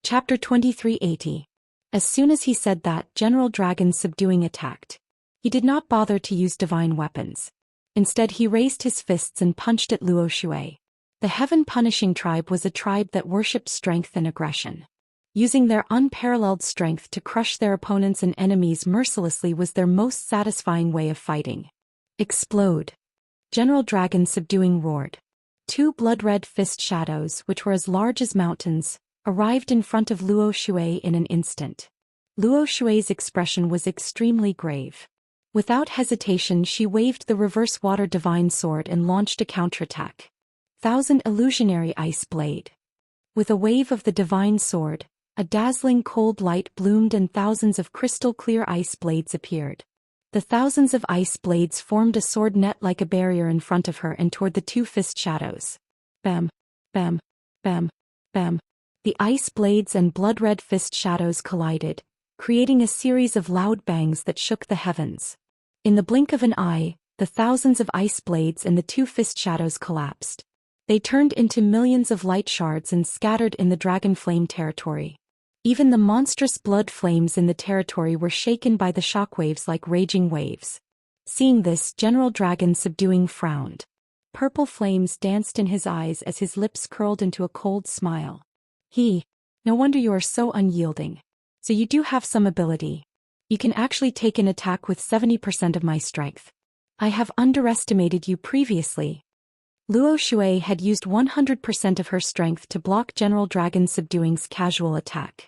Chapter 2380. As soon as he said that, General Dragon's subduing attacked. He did not bother to use divine weapons. Instead he raised his fists and punched at Luo Shui. The heaven-punishing tribe was a tribe that worshipped strength and aggression. Using their unparalleled strength to crush their opponents and enemies mercilessly was their most satisfying way of fighting. Explode! General Dragon subduing roared. Two blood-red fist shadows, which were as large as mountains, arrived in front of Luo Shui in an instant. Luo Shui's expression was extremely grave. Without hesitation she waved the reverse water divine sword and launched a counterattack. 1000 illusionary ice blade. With a wave of the divine sword, a dazzling cold light bloomed and thousands of crystal-clear ice blades appeared. The thousands of ice blades formed a sword net like a barrier in front of her and toward the two fist shadows. Bam, bam, bam, bam. The ice blades and blood-red fist shadows collided, creating a series of loud bangs that shook the heavens. In the blink of an eye, the thousands of ice blades and the two fist shadows collapsed. They turned into millions of light shards and scattered in the dragon flame territory. Even the monstrous blood flames in the territory were shaken by the shockwaves like raging waves. Seeing this, General Dragon subduing frowned. Purple flames danced in his eyes as his lips curled into a cold smile. No wonder you are so unyielding. So you do have some ability. You can actually take an attack with 70% of my strength. I have underestimated you previously. Luo Shui had used 100% of her strength to block General Dragon subduing's casual attack.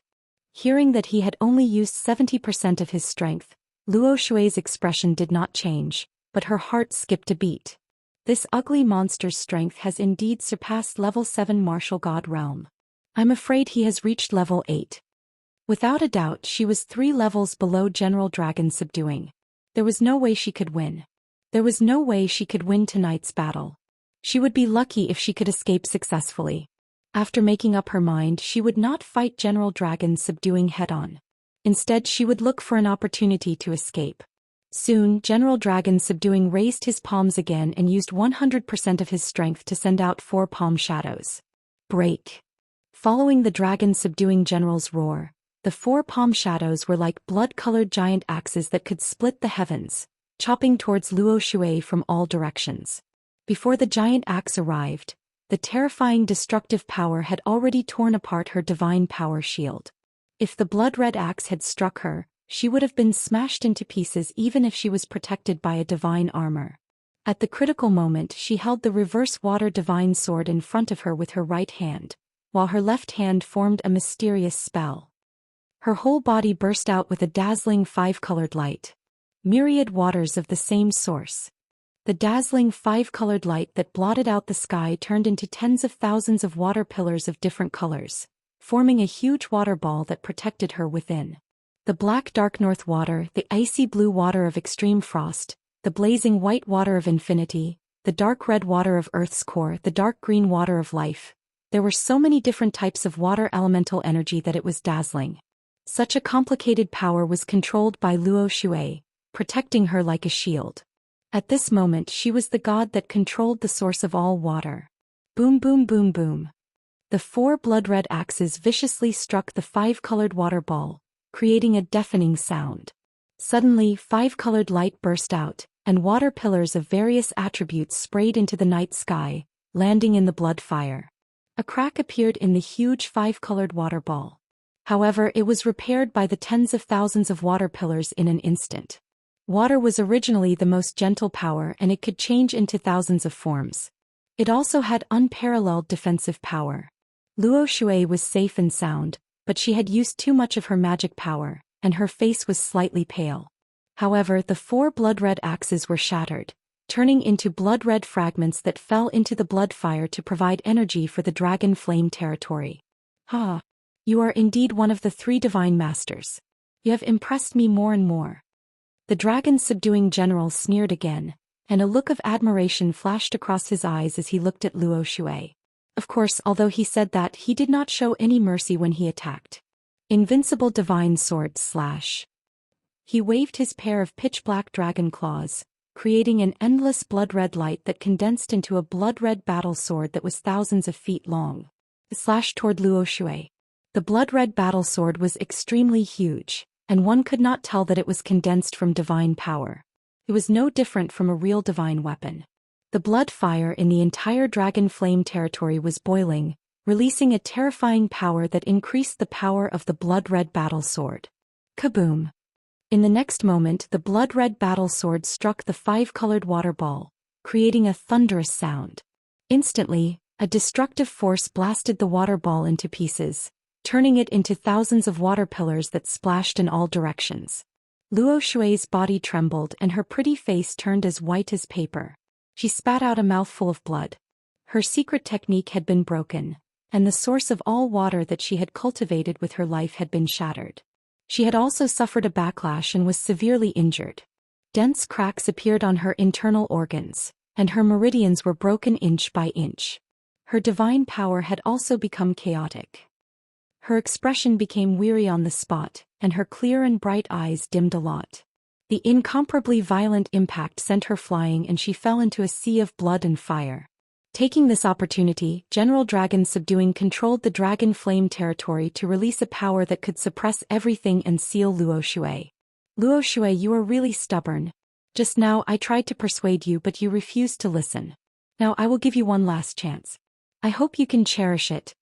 Hearing that he had only used 70% of his strength, Luo Shui's expression did not change, but her heart skipped a beat. This ugly monster's strength has indeed surpassed level 7 martial god realm. I'm afraid he has reached level 8. Without a doubt she was 3 levels below General Dragon subduing. There was no way she could win. There was no way she could win tonight's battle. She would be lucky if she could escape successfully. After making up her mind, she would not fight General Dragon subduing head-on. Instead she would look for an opportunity to escape. Soon, General Dragon subduing raised his palms again and used 100% of his strength to send out 4 palm shadows. Break! Following the dragon subduing general's roar, the 4 palm shadows were like blood-colored giant axes that could split the heavens, chopping towards Luo Shui from all directions. Before the giant axe arrived, the terrifying destructive power had already torn apart her divine power shield. If the blood-red axe had struck her, she would have been smashed into pieces even if she was protected by a divine armor. At the critical moment she held the reverse water divine sword in front of her with her right hand, while her left hand formed a mysterious spell. Her whole body burst out with a dazzling 5-colored light. Myriad waters of the same source. The dazzling 5-colored light that blotted out the sky turned into tens of thousands of water pillars of different colors, forming a huge water ball that protected her within. The black dark north water, the icy blue water of extreme frost, the blazing white water of infinity, the dark red water of Earth's core, the dark green water of life. There were so many different types of water elemental energy that it was dazzling. Such a complicated power was controlled by Luo Shui, protecting her like a shield. At this moment she was the god that controlled the source of all water. Boom boom boom boom. The 4 blood-red axes viciously struck the 5-colored water ball, creating a deafening sound. Suddenly 5-colored light burst out, and water pillars of various attributes sprayed into the night sky, landing in the blood fire. A crack appeared in the huge 5-colored water ball. However, it was repaired by the tens of thousands of water pillars in an instant. Water was originally the most gentle power and it could change into thousands of forms. It also had unparalleled defensive power. Luo Shui was safe and sound, but she had used too much of her magic power, and her face was slightly pale. However, the 4 blood-red axes were shattered, turning into blood-red fragments that fell into the blood fire to provide energy for the dragon flame territory. You are indeed one of the 3 divine masters. You have impressed me more and more. The dragon subduing general sneered again, and a look of admiration flashed across his eyes as he looked at Luo Shui. Of course, although he said that, he did not show any mercy when he attacked. Invincible divine sword slash. He waved his pair of pitch-black dragon claws, creating an endless blood-red light that condensed into a blood-red battle sword that was thousands of feet long. Slashed toward Luo Shui. The blood-red battle sword was extremely huge, and one could not tell that it was condensed from divine power. It was no different from a real divine weapon. The blood fire in the entire dragon flame territory was boiling, releasing a terrifying power that increased the power of the blood-red battle sword. Kaboom! In the next moment, the blood-red battle sword struck the five-colored water ball, creating a thunderous sound. Instantly, a destructive force blasted the water ball into pieces, turning it into thousands of water pillars that splashed in all directions. Luo Shui's body trembled and her pretty face turned as white as paper. She spat out a mouthful of blood. Her secret technique had been broken, and the source of all water that she had cultivated with her life had been shattered. She had also suffered a backlash and was severely injured. Dense cracks appeared on her internal organs, and her meridians were broken inch by inch. Her divine power had also become chaotic. Her expression became weary on the spot, and her clear and bright eyes dimmed a lot. The incomparably violent impact sent her flying and she fell into a sea of blood and fire. Taking this opportunity, General Dragon Subduing controlled the dragon flame territory to release a power that could suppress everything and seal Luo Shui. Luo Shui, you are really stubborn. Just now I tried to persuade you but you refused to listen. Now I will give you one last chance. I hope you can cherish it.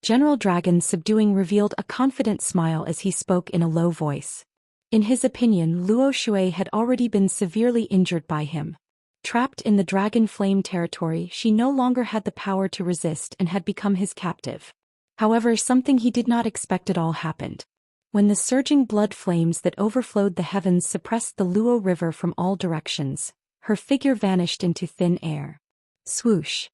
General Dragon Subduing revealed a confident smile as he spoke in a low voice. In his opinion, Luo Shui had already been severely injured by him. Trapped in the dragon flame territory, she no longer had the power to resist and had become his captive. However, something he did not expect at all happened. When the surging blood flames that overflowed the heavens suppressed the Luo River from all directions, her figure vanished into thin air. Swoosh!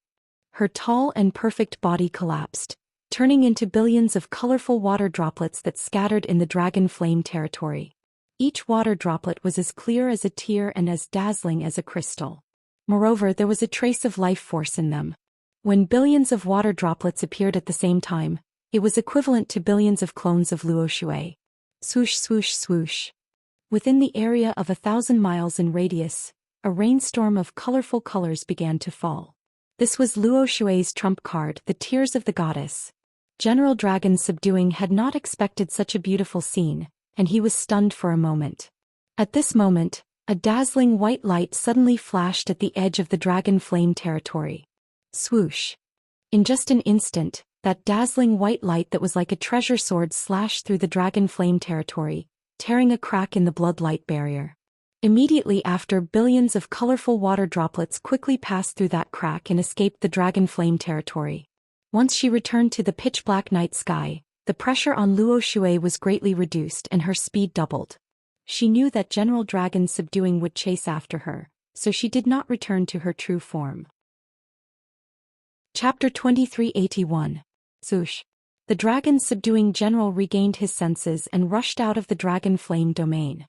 Her tall and perfect body collapsed, turning into billions of colorful water droplets that scattered in the dragon flame territory. Each water droplet was as clear as a tear and as dazzling as a crystal. Moreover, there was a trace of life force in them. When billions of water droplets appeared at the same time, it was equivalent to billions of clones of Luo Shui. Swoosh, swoosh, swoosh. Within the area of 1,000 miles in radius, a rainstorm of colorful colors began to fall. This was Luo Shui's trump card, the Tears of the Goddess. General Dragon Subduing had not expected such a beautiful scene, and he was stunned for a moment. At this moment, a dazzling white light suddenly flashed at the edge of the dragon flame territory. Swoosh! In just an instant, that dazzling white light that was like a treasure sword slashed through the dragon flame territory, tearing a crack in the blood-light barrier. Immediately after, billions of colorful water droplets quickly passed through that crack and escaped the dragon flame territory. Once she returned to the pitch-black night sky, the pressure on Luo Shui was greatly reduced and her speed doubled. She knew that General Dragon Subduing would chase after her, so she did not return to her true form. Chapter 2381. Swoosh. The dragon subduing general regained his senses and rushed out of the dragon flame domain.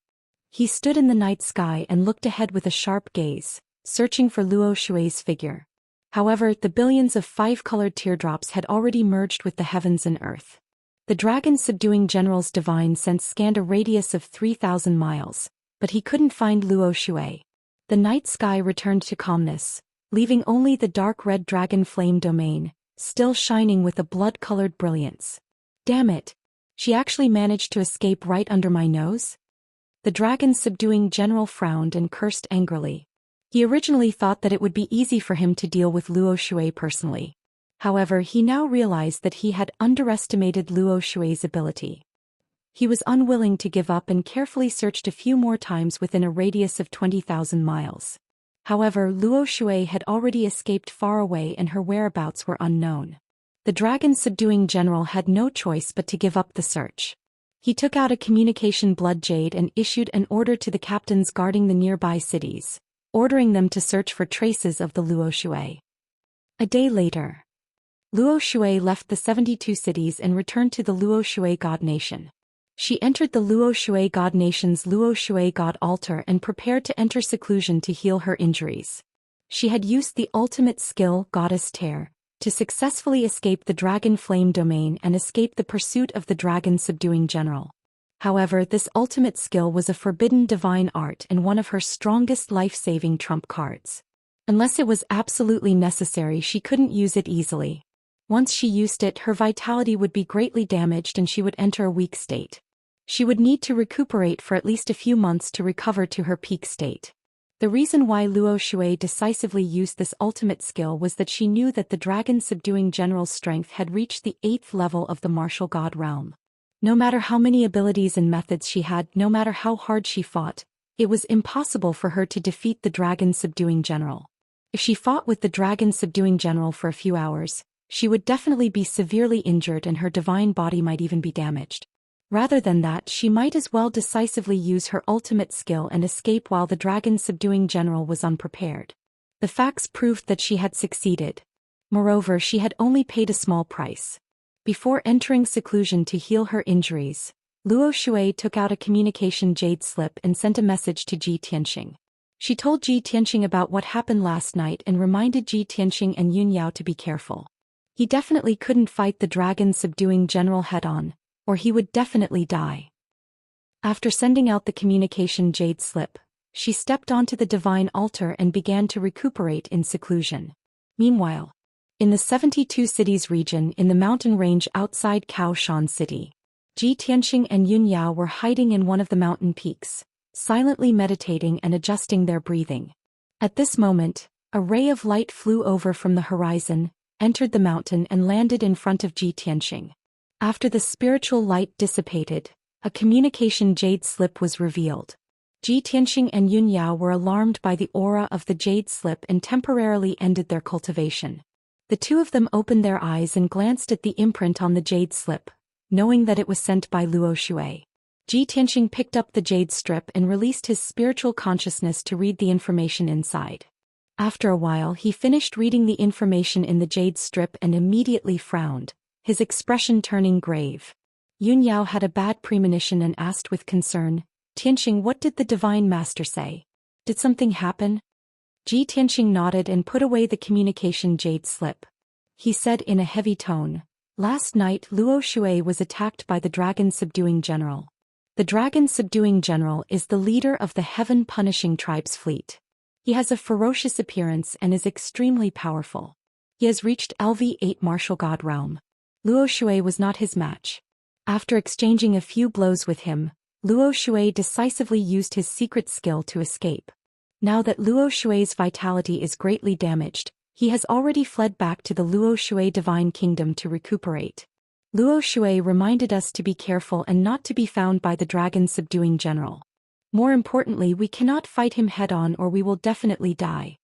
He stood in the night sky and looked ahead with a sharp gaze, searching for Luo Shui's figure. However, the billions of five-colored teardrops had already merged with the heavens and earth. The dragon subduing general's divine sense scanned a radius of 3,000 miles, but he couldn't find Luo Shui. The night sky returned to calmness, leaving only the dark red dragon flame domain, still shining with a blood-colored brilliance. Damn it! She actually managed to escape right under my nose? The dragon subduing general frowned and cursed angrily. He originally thought that it would be easy for him to deal with Luo Shui personally. However, he now realized that he had underestimated Luo Shui's ability. He was unwilling to give up and carefully searched a few more times within a radius of 20,000 miles. However, Luo Shui had already escaped far away and her whereabouts were unknown. The dragon subduing general had no choice but to give up the search. He took out a communication blood jade and issued an order to the captains guarding the nearby cities, ordering them to search for traces of the Luo Shui. A day later, Luo Shui left the 72 cities and returned to the Luo Shui God Nation. She entered the Luo Shui God Nation's Luo Shui God altar and prepared to enter seclusion to heal her injuries. She had used the ultimate skill, Goddess Tear, to successfully escape the dragon flame domain and escape the pursuit of the dragon subduing general. However, this ultimate skill was a forbidden divine art and one of her strongest life-saving trump cards. Unless it was absolutely necessary, she couldn't use it easily. Once she used it, her vitality would be greatly damaged and she would enter a weak state. She would need to recuperate for at least a few months to recover to her peak state. The reason why Luo Shui decisively used this ultimate skill was that she knew that the dragon-subduing general's strength had reached the 8th level of the martial god realm. No matter how many abilities and methods she had, no matter how hard she fought, it was impossible for her to defeat the dragon-subduing general. If she fought with the dragon-subduing general for a few hours, she would definitely be severely injured and her divine body might even be damaged. Rather than that, she might as well decisively use her ultimate skill and escape while the dragon-subduing general was unprepared. The facts proved that she had succeeded. Moreover, she had only paid a small price. Before entering seclusion to heal her injuries, Luo Shui took out a communication jade slip and sent a message to Ji Tianxing. She told Ji Tianxing about what happened last night and reminded Ji Tianxing and Yun Yao to be careful. He definitely couldn't fight the dragon-subduing general head-on, or he would definitely die. After sending out the communication jade slip, she stepped onto the divine altar and began to recuperate in seclusion. Meanwhile, in the 72 cities region in the mountain range outside Kaoshan City, Ji Tianxing and Yun Yao were hiding in one of the mountain peaks, silently meditating and adjusting their breathing. At this moment, a ray of light flew over from the horizon, entered the mountain and landed in front of Ji Tianxing. After the spiritual light dissipated, a communication jade slip was revealed. Ji Tianxing and Yun Yao were alarmed by the aura of the jade slip and temporarily ended their cultivation. The two of them opened their eyes and glanced at the imprint on the jade slip, knowing that it was sent by Luo Shui. Ji Tianxing picked up the jade strip and released his spiritual consciousness to read the information inside. After a while, he finished reading the information in the jade strip and immediately frowned, his expression turning grave. Yun Yao had a bad premonition and asked with concern, "Tianxing, what did the divine master say? Did something happen?" Ji Tianxing nodded and put away the communication jade slip. He said in a heavy tone, "Last night Luo Shui was attacked by the dragon-subduing general. The dragon-subduing general is the leader of the heaven-punishing tribe's fleet. He has a ferocious appearance and is extremely powerful. He has reached LV8 martial god realm. Luo Shui was not his match." After exchanging a few blows with him, Luo Shui decisively used his secret skill to escape. Now that Luo Shui's vitality is greatly damaged, he has already fled back to the Luo Shui Divine Kingdom to recuperate. Luo Shui reminded us to be careful and not to be found by the dragon-subduing general. More importantly, we cannot fight him head-on or we will definitely die.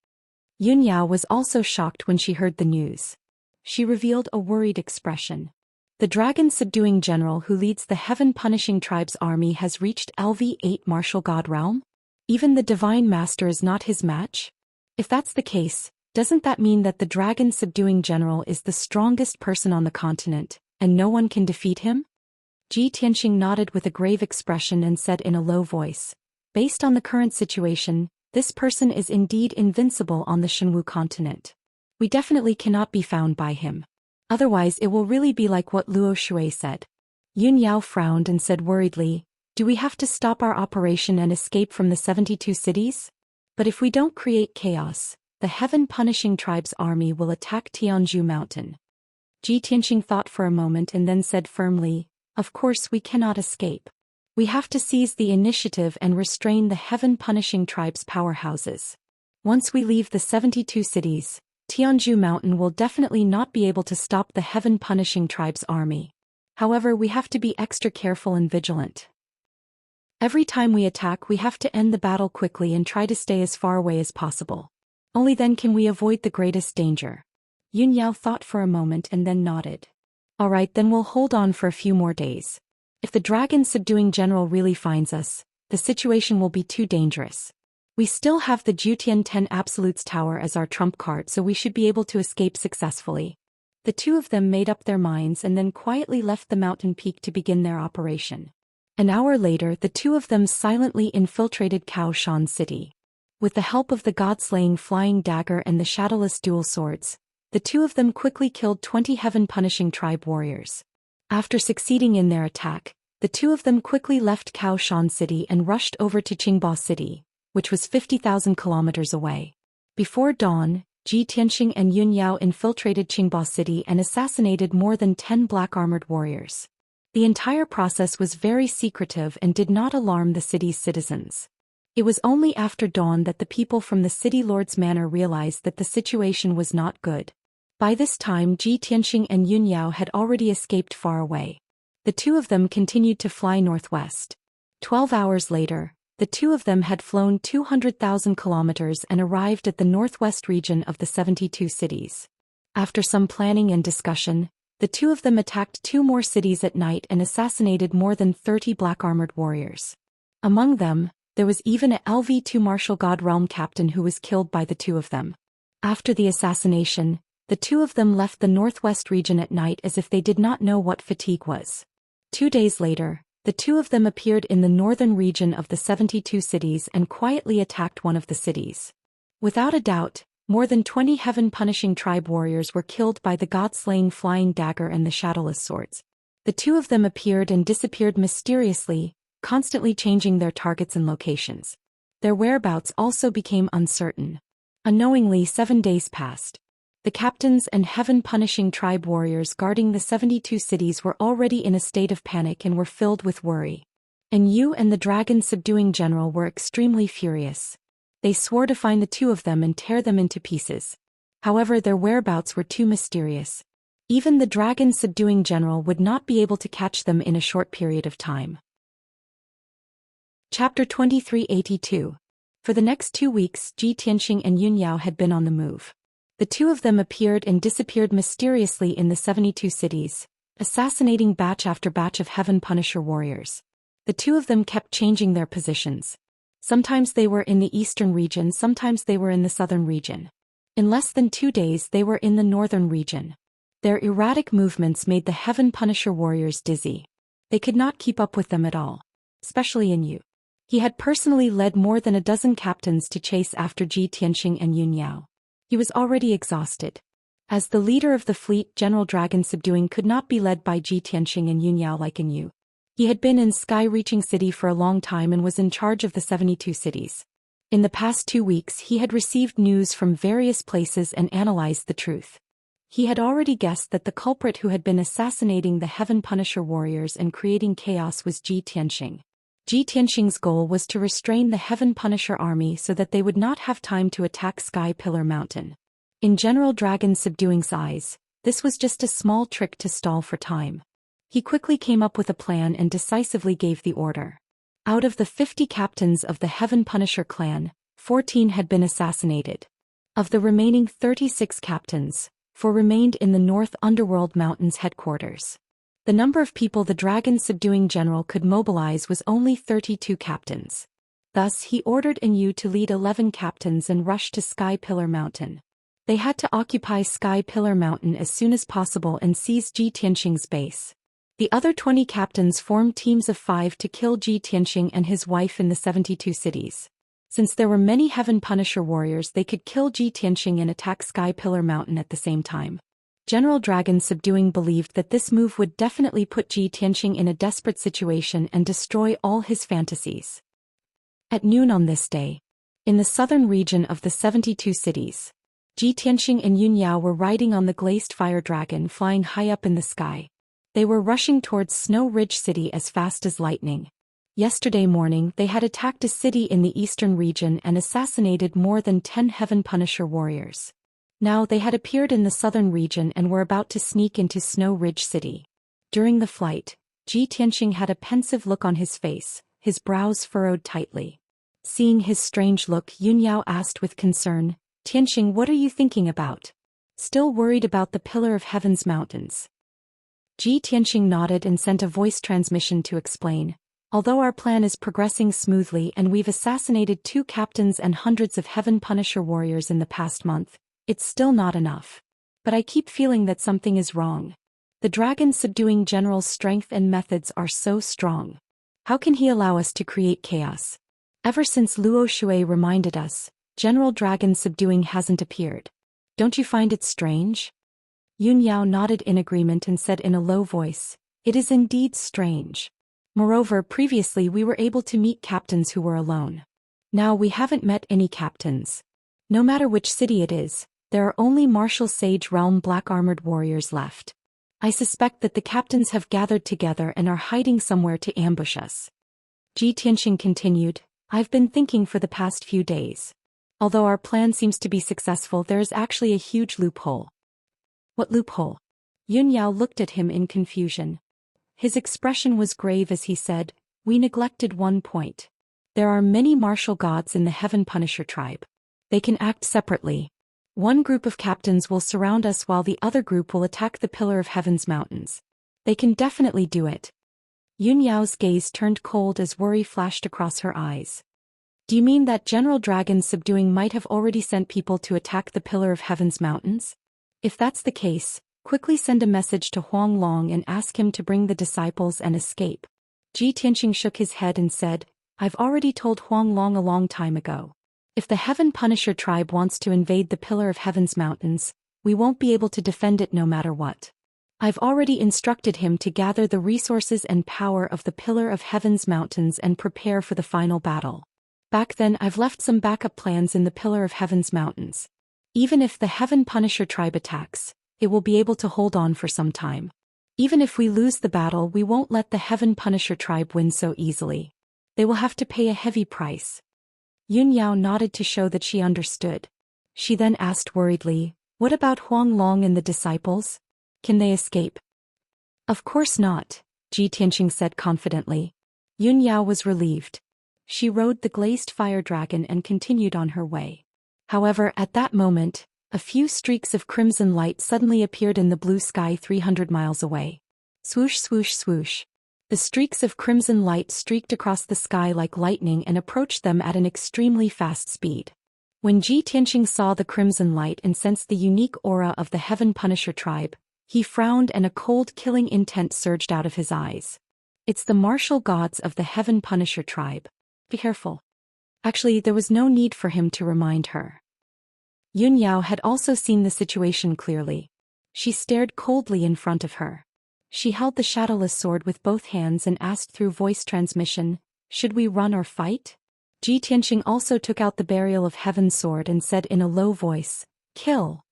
Yun Yao was also shocked when she heard the news. She revealed a worried expression. The dragon-subduing general who leads the heaven-punishing tribe's army has reached LV8 martial god realm? Even the divine master is not his match? If that's the case, doesn't that mean that the dragon-subduing general is the strongest person on the continent, and no one can defeat him? Ji Tianxing nodded with a grave expression and said in a low voice, "Based on the current situation, this person is indeed invincible on the Shenwu continent. We definitely cannot be found by him. Otherwise it will really be like what Luo Shui said." Yun Yao frowned and said worriedly, "Do we have to stop our operation and escape from the 72 cities? But if we don't create chaos, the heaven-punishing tribe's army will attack Tianzhu Mountain." Ji Tianxing thought for a moment and then said firmly, "Of course we cannot escape. We have to seize the initiative and restrain the heaven-punishing tribe's powerhouses. Once we leave the 72 cities, Tianzhu Mountain will definitely not be able to stop the heaven-punishing tribe's army. However, we have to be extra careful and vigilant. Every time we attack, we have to end the battle quickly and try to stay as far away as possible. Only then can we avoid the greatest danger." Yun Yao thought for a moment and then nodded. "All right, then we'll hold on for a few more days. If the dragon-subduing general really finds us, the situation will be too dangerous. We still have the Jutian 10 Absolutes Tower as our trump card, so we should be able to escape successfully." The two of them made up their minds and then quietly left the mountain peak to begin their operation. An hour later, the two of them silently infiltrated Kaoshan City. With the help of the god-slaying flying dagger and the shadowless dual swords, the two of them quickly killed 20 heaven-punishing tribe warriors. After succeeding in their attack, the two of them quickly left Kaoshan City and rushed over to Qingba City, which was 50,000 kilometers away. Before dawn, Ji Tianxing and Yun Yao infiltrated Qingba City and assassinated more than 10 black-armored warriors. The entire process was very secretive and did not alarm the city's citizens. It was only after dawn that the people from the city lord's manor realized that the situation was not good. By this time Ji Tianxing and Yun Yao had already escaped far away. The two of them continued to fly northwest. 12 hours later, the two of them had flown 200,000 kilometers and arrived at the northwest region of the 72 cities. After some planning and discussion, the two of them attacked 2 more cities at night and assassinated more than 30 black-armored warriors. Among them, there was even a LV-2 Martial God Realm captain who was killed by the two of them. After the assassination, the two of them left the northwest region at night as if they did not know what fatigue was. 2 days later, the two of them appeared in the northern region of the 72 cities and quietly attacked one of the cities. Without a doubt, more than 20 heaven-punishing tribe warriors were killed by the god-slaying flying dagger and the shadowless swords. The two of them appeared and disappeared mysteriously, constantly changing their targets and locations. Their whereabouts also became uncertain. Unknowingly 7 days passed. The captains and heaven-punishing tribe warriors guarding the 72 cities were already in a state of panic and were filled with worry. And Yu and the dragon-subduing general were extremely furious. They swore to find the two of them and tear them into pieces. However, their whereabouts were too mysterious. Even the dragon-subduing general would not be able to catch them in a short period of time. Chapter 2382. For the next 2 weeks, Ji Tianxing and Yun Yao had been on the move. The two of them appeared and disappeared mysteriously in the 72 cities, assassinating batch after batch of Heaven Punisher warriors. The two of them kept changing their positions. Sometimes they were in the eastern region, sometimes they were in the southern region. In less than 2 days they were in the northern region. Their erratic movements made the Heaven Punisher warriors dizzy. They could not keep up with them at all, especially in Yu. He had personally led more than a dozen captains to chase after Ji Tianxing and Yun Yao. He was already exhausted. As the leader of the fleet, General Dragon Subduing could not be led by Ji Tianxing and Yun Yao like in Yu. He had been in Sky-reaching City for a long time and was in charge of the 72 cities. In the past 2 weeks he had received news from various places and analyzed the truth. He had already guessed that the culprit who had been assassinating the Heaven Punisher warriors and creating chaos was Ji Tianxing. Ji Tianxing's goal was to restrain the Heaven Punisher army so that they would not have time to attack Sky Pillar Mountain. In General Dragon Subduing's eyes, this was just a small trick to stall for time. He quickly came up with a plan and decisively gave the order. Out of the 50 captains of the Heaven Punisher clan, 14 had been assassinated. Of the remaining 36 captains, 4 remained in the North Underworld Mountains headquarters. The number of people the dragon-subduing general could mobilize was only 32 captains. Thus he ordered Yu to lead 11 captains and rush to Sky Pillar Mountain. They had to occupy Sky Pillar Mountain as soon as possible and seize Ji Tianxing's base. The other 20 captains formed teams of 5 to kill Ji Tianxing and his wife in the 72 cities. Since there were many Heaven Punisher warriors, they could kill Ji Tianxing and attack Sky Pillar Mountain at the same time. General Dragon Subduing believed that this move would definitely put Ji Tianxing in a desperate situation and destroy all his fantasies. At noon on this day, in the southern region of the 72 cities, Ji Tianxing and Yun Yao were riding on the glazed fire dragon flying high up in the sky. They were rushing towards Snow Ridge City as fast as lightning. Yesterday morning they had attacked a city in the eastern region and assassinated more than 10 Heaven Punisher warriors. Now they had appeared in the southern region and were about to sneak into Snow Ridge City. During the flight, Ji Tianxing had a pensive look on his face, his brows furrowed tightly. Seeing his strange look, Yun Yao asked with concern, "Tianxing, what are you thinking about? Still worried about the Pillar of Heaven's mountains?" Ji Tianxing nodded and sent a voice transmission to explain, "Although our plan is progressing smoothly and we've assassinated 2 captains and hundreds of Heaven Punisher warriors in the past month, it's still not enough. But I keep feeling that something is wrong. The dragon-subduing general's strength and methods are so strong. How can he allow us to create chaos? Ever since Luo Shui reminded us, General Dragon-subduing hasn't appeared. Don't you find it strange?" Yun Yao nodded in agreement and said in a low voice, "It is indeed strange. Moreover, previously we were able to meet captains who were alone. Now we haven't met any captains. No matter which city it is, There are only martial sage realm black-armored warriors left. I suspect that the captains have gathered together and are hiding somewhere to ambush us. Ji Tianxing continued, I've been thinking for the past few days. Although our plan seems to be successful, there is actually a huge loophole. What loophole? Yun Yao looked at him in confusion. His expression was grave as he said, we neglected one point. There are many martial gods in the Heaven Punisher tribe. They can act separately. One group of captains will surround us while the other group will attack the Pillar of Heaven's mountains. They can definitely do it. Yun Yao's gaze turned cold as worry flashed across her eyes. Do you mean that General Dragon Subduing might have already sent people to attack the Pillar of Heaven's mountains? If that's the case, quickly send a message to Huang Long and ask him to bring the disciples and escape. Ji Tianxing shook his head and said, I've already told Huang Long a long time ago. If the Heaven Punisher tribe wants to invade the Pillar of Heaven's mountains, we won't be able to defend it no matter what. I've already instructed him to gather the resources and power of the Pillar of Heaven's mountains and prepare for the final battle. Back then I've left some backup plans in the Pillar of Heaven's mountains. Even if the Heaven Punisher tribe attacks, it will be able to hold on for some time. Even if we lose the battle, we won't let the Heaven Punisher tribe win so easily. They will have to pay a heavy price. Yun Yao nodded to show that she understood. She then asked worriedly, what about Huang Long and the disciples? Can they escape? Of course not, Ji Tianxing said confidently. Yun Yao was relieved. She rode the glazed fire dragon and continued on her way. However, at that moment, a few streaks of crimson light suddenly appeared in the blue sky 300 miles away. Swoosh, swoosh, swoosh. The streaks of crimson light streaked across the sky like lightning and approached them at an extremely fast speed. When Ji Tianxing saw the crimson light and sensed the unique aura of the Heaven Punisher tribe, he frowned and a cold killing intent surged out of his eyes. It's the martial gods of the Heaven Punisher tribe. Be careful. Actually, there was no need for him to remind her. Yun Yao had also seen the situation clearly. She stared coldly in front of her. She held the shadowless sword with both hands and asked through voice transmission, should we run or fight? Ji Tianxing also took out the Burial of Heaven sword and said in a low voice, kill.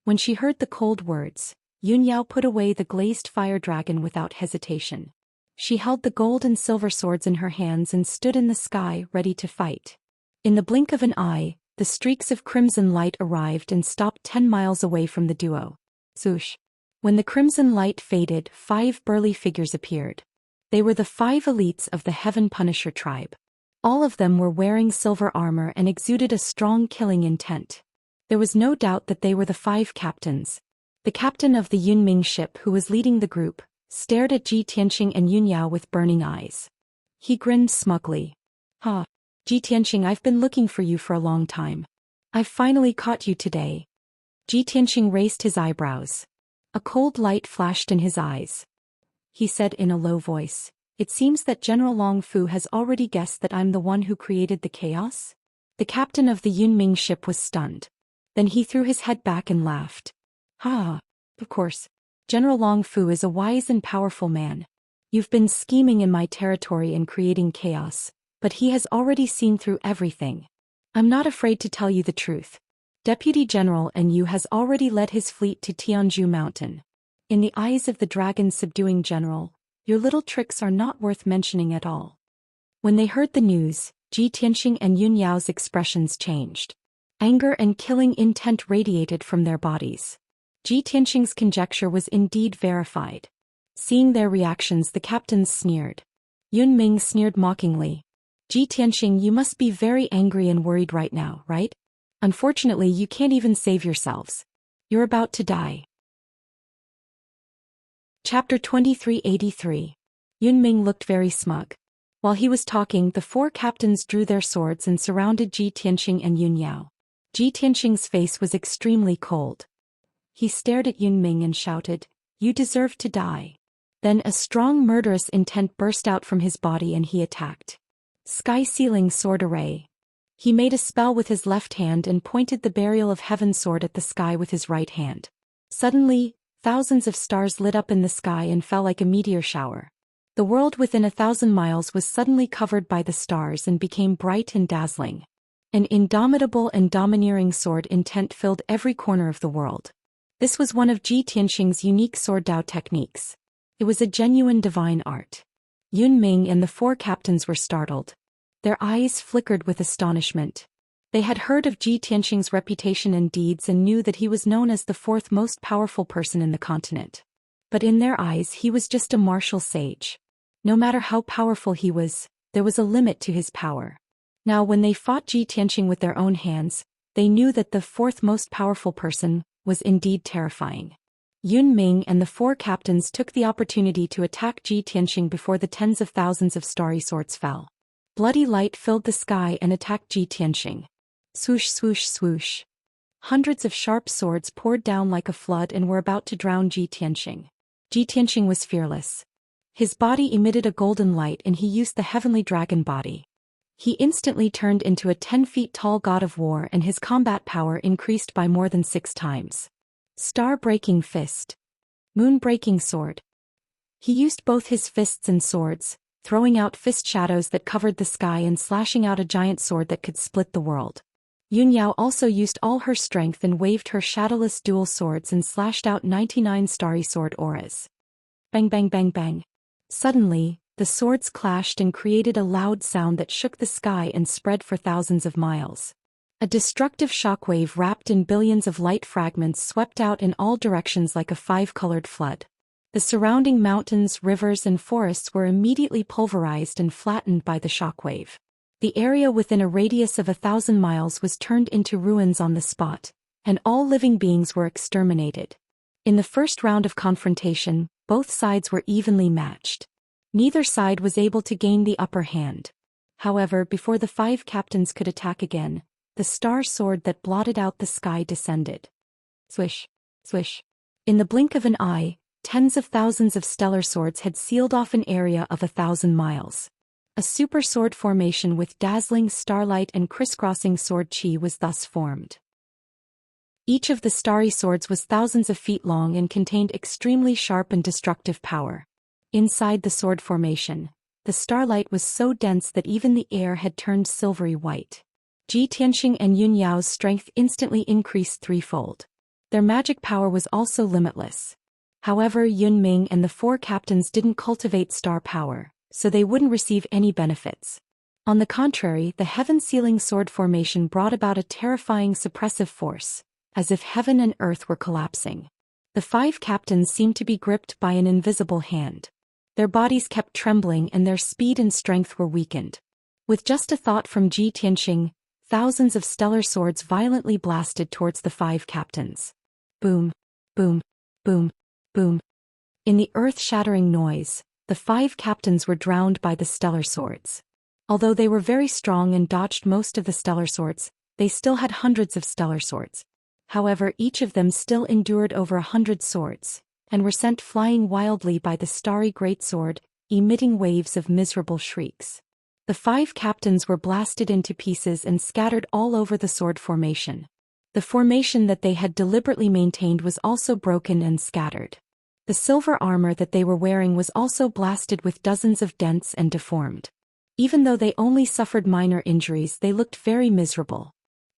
When she heard the cold words, Yun Yao put away the glazed fire dragon without hesitation. She held the gold and silver swords in her hands and stood in the sky ready to fight. In the blink of an eye, the streaks of crimson light arrived and stopped 10 miles away from the duo. Swoosh. When the crimson light faded, 5 burly figures appeared. They were the 5 elites of the Heaven Punisher tribe. All of them were wearing silver armor and exuded a strong killing intent. There was no doubt that they were the 5 captains. The captain of the Yunming ship who was leading the group, stared at Ji Tianxing and Yun Yao with burning eyes. He grinned smugly. Ha! Ji Tianxing, I've been looking for you for a long time. I've finally caught you today. Ji Tianxing raised his eyebrows. A cold light flashed in his eyes. He said in a low voice, it seems that General Long Fu has already guessed that I'm the one who created the chaos? The captain of the Yunming ship was stunned. Then he threw his head back and laughed. Ha! Of course. General Long Fu is a wise and powerful man. You've been scheming in my territory and creating chaos, but he has already seen through everything. I'm not afraid to tell you the truth. Deputy General Yu has already led his fleet to Tianzhu Mountain. In the eyes of the dragon subduing general, your little tricks are not worth mentioning at all. When they heard the news, Ji Tianxing and Yun Yao's expressions changed. Anger and killing intent radiated from their bodies. Ji Tianxing's conjecture was indeed verified. Seeing their reactions, the captains sneered. Yun Ming sneered mockingly. Ji Tianxing, you must be very angry and worried right now, right? Unfortunately, you can't even save yourselves. You're about to die. Chapter 2383. Yun Ming looked very smug. While he was talking, the 4 captains drew their swords and surrounded Ji Tianxing and Yun Yao. Ji Tianxing's face was extremely cold. He stared at Yun Ming and shouted, you deserve to die. Then a strong murderous intent burst out from his body and he attacked. Sky-sealing sword array. He made a spell with his left hand and pointed the Burial of Heaven sword at the sky with his right hand. Suddenly, thousands of stars lit up in the sky and fell like a meteor shower. The world within 1,000 miles was suddenly covered by the stars and became bright and dazzling. An indomitable and domineering sword intent filled every corner of the world. This was one of Ji Tianxing's unique sword Dao techniques. It was a genuine divine art. Yun Ming and the four captains were startled. Their eyes flickered with astonishment. They had heard of Ji Tianxing's reputation and deeds and knew that he was known as the fourth most powerful person in the continent. But in their eyes he was just a martial sage. No matter how powerful he was, there was a limit to his power. Now when they fought Ji Tianxing with their own hands, they knew that the fourth most powerful person was indeed terrifying. Yun Ming and the four captains took the opportunity to attack Ji Tianxing before the tens of thousands of starry swords fell. Bloody light filled the sky and attacked Ji Tianxing. Swoosh swoosh swoosh. Hundreds of sharp swords poured down like a flood and were about to drown Ji Tianxing. Ji Tianxing was fearless. His body emitted a golden light and he used the heavenly dragon body. He instantly turned into a 10 feet tall god of war and his combat power increased by more than 6 times. Star-breaking fist. Moon-breaking sword. He used both his fists and swords, throwing out fist shadows that covered the sky and slashing out a giant sword that could split the world. Yun Yao also used all her strength and waved her shadowless dual swords and slashed out 99 starry sword auras. Bang bang bang bang. Suddenly, the swords clashed and created a loud sound that shook the sky and spread for thousands of miles. A destructive shockwave wrapped in billions of light fragments swept out in all directions like a 5-colored flood. The surrounding mountains, rivers and forests were immediately pulverized and flattened by the shockwave. The area within a radius of 1,000 miles was turned into ruins on the spot, and all living beings were exterminated. In the first round of confrontation, both sides were evenly matched. Neither side was able to gain the upper hand. However, before the 5 captains could attack again, the star sword that blotted out the sky descended. Swish, swish. In the blink of an eye, tens of thousands of stellar swords had sealed off an area of 1,000 miles. A super sword formation with dazzling starlight and crisscrossing sword chi was thus formed. Each of the starry swords was thousands of feet long and contained extremely sharp and destructive power. Inside the sword formation, the starlight was so dense that even the air had turned silvery white. Ji Tianxing and Yun Yao's strength instantly increased 3-fold. Their magic power was also limitless. However, Yun Ming and the 4 captains didn't cultivate star power, so they wouldn't receive any benefits. On the contrary, the heaven-sealing sword formation brought about a terrifying suppressive force, as if heaven and earth were collapsing. The 5 captains seemed to be gripped by an invisible hand. Their bodies kept trembling and their speed and strength were weakened. With just a thought from Ji Tianxing, thousands of stellar swords violently blasted towards the 5 captains. Boom, boom, boom, boom. In the earth-shattering noise, the 5 captains were drowned by the stellar swords. Although they were very strong and dodged most of the stellar swords, they still had hundreds of stellar swords. However, each of them still endured over 100 swords, and were sent flying wildly by the starry greatsword, emitting waves of miserable shrieks. The 5 captains were blasted into pieces and scattered all over the sword formation. The formation that they had deliberately maintained was also broken and scattered. The silver armor that they were wearing was also blasted with dozens of dents and deformed. Even though they only suffered minor injuries, they looked very miserable.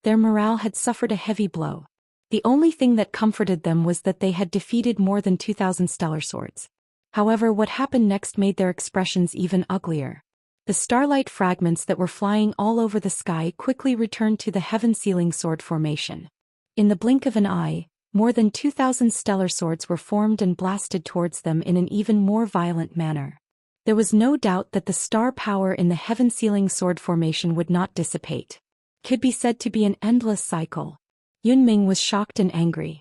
Their morale had suffered a heavy blow. The only thing that comforted them was that they had defeated more than 2,000 stellar swords. However, what happened next made their expressions even uglier. The starlight fragments that were flying all over the sky quickly returned to the heaven-sealing sword formation. In the blink of an eye, more than 2,000 stellar swords were formed and blasted towards them in an even more violent manner. There was no doubt that the star power in the heaven-sealing sword formation would not dissipate. It could be said to be an endless cycle. Yun Ming was shocked and angry.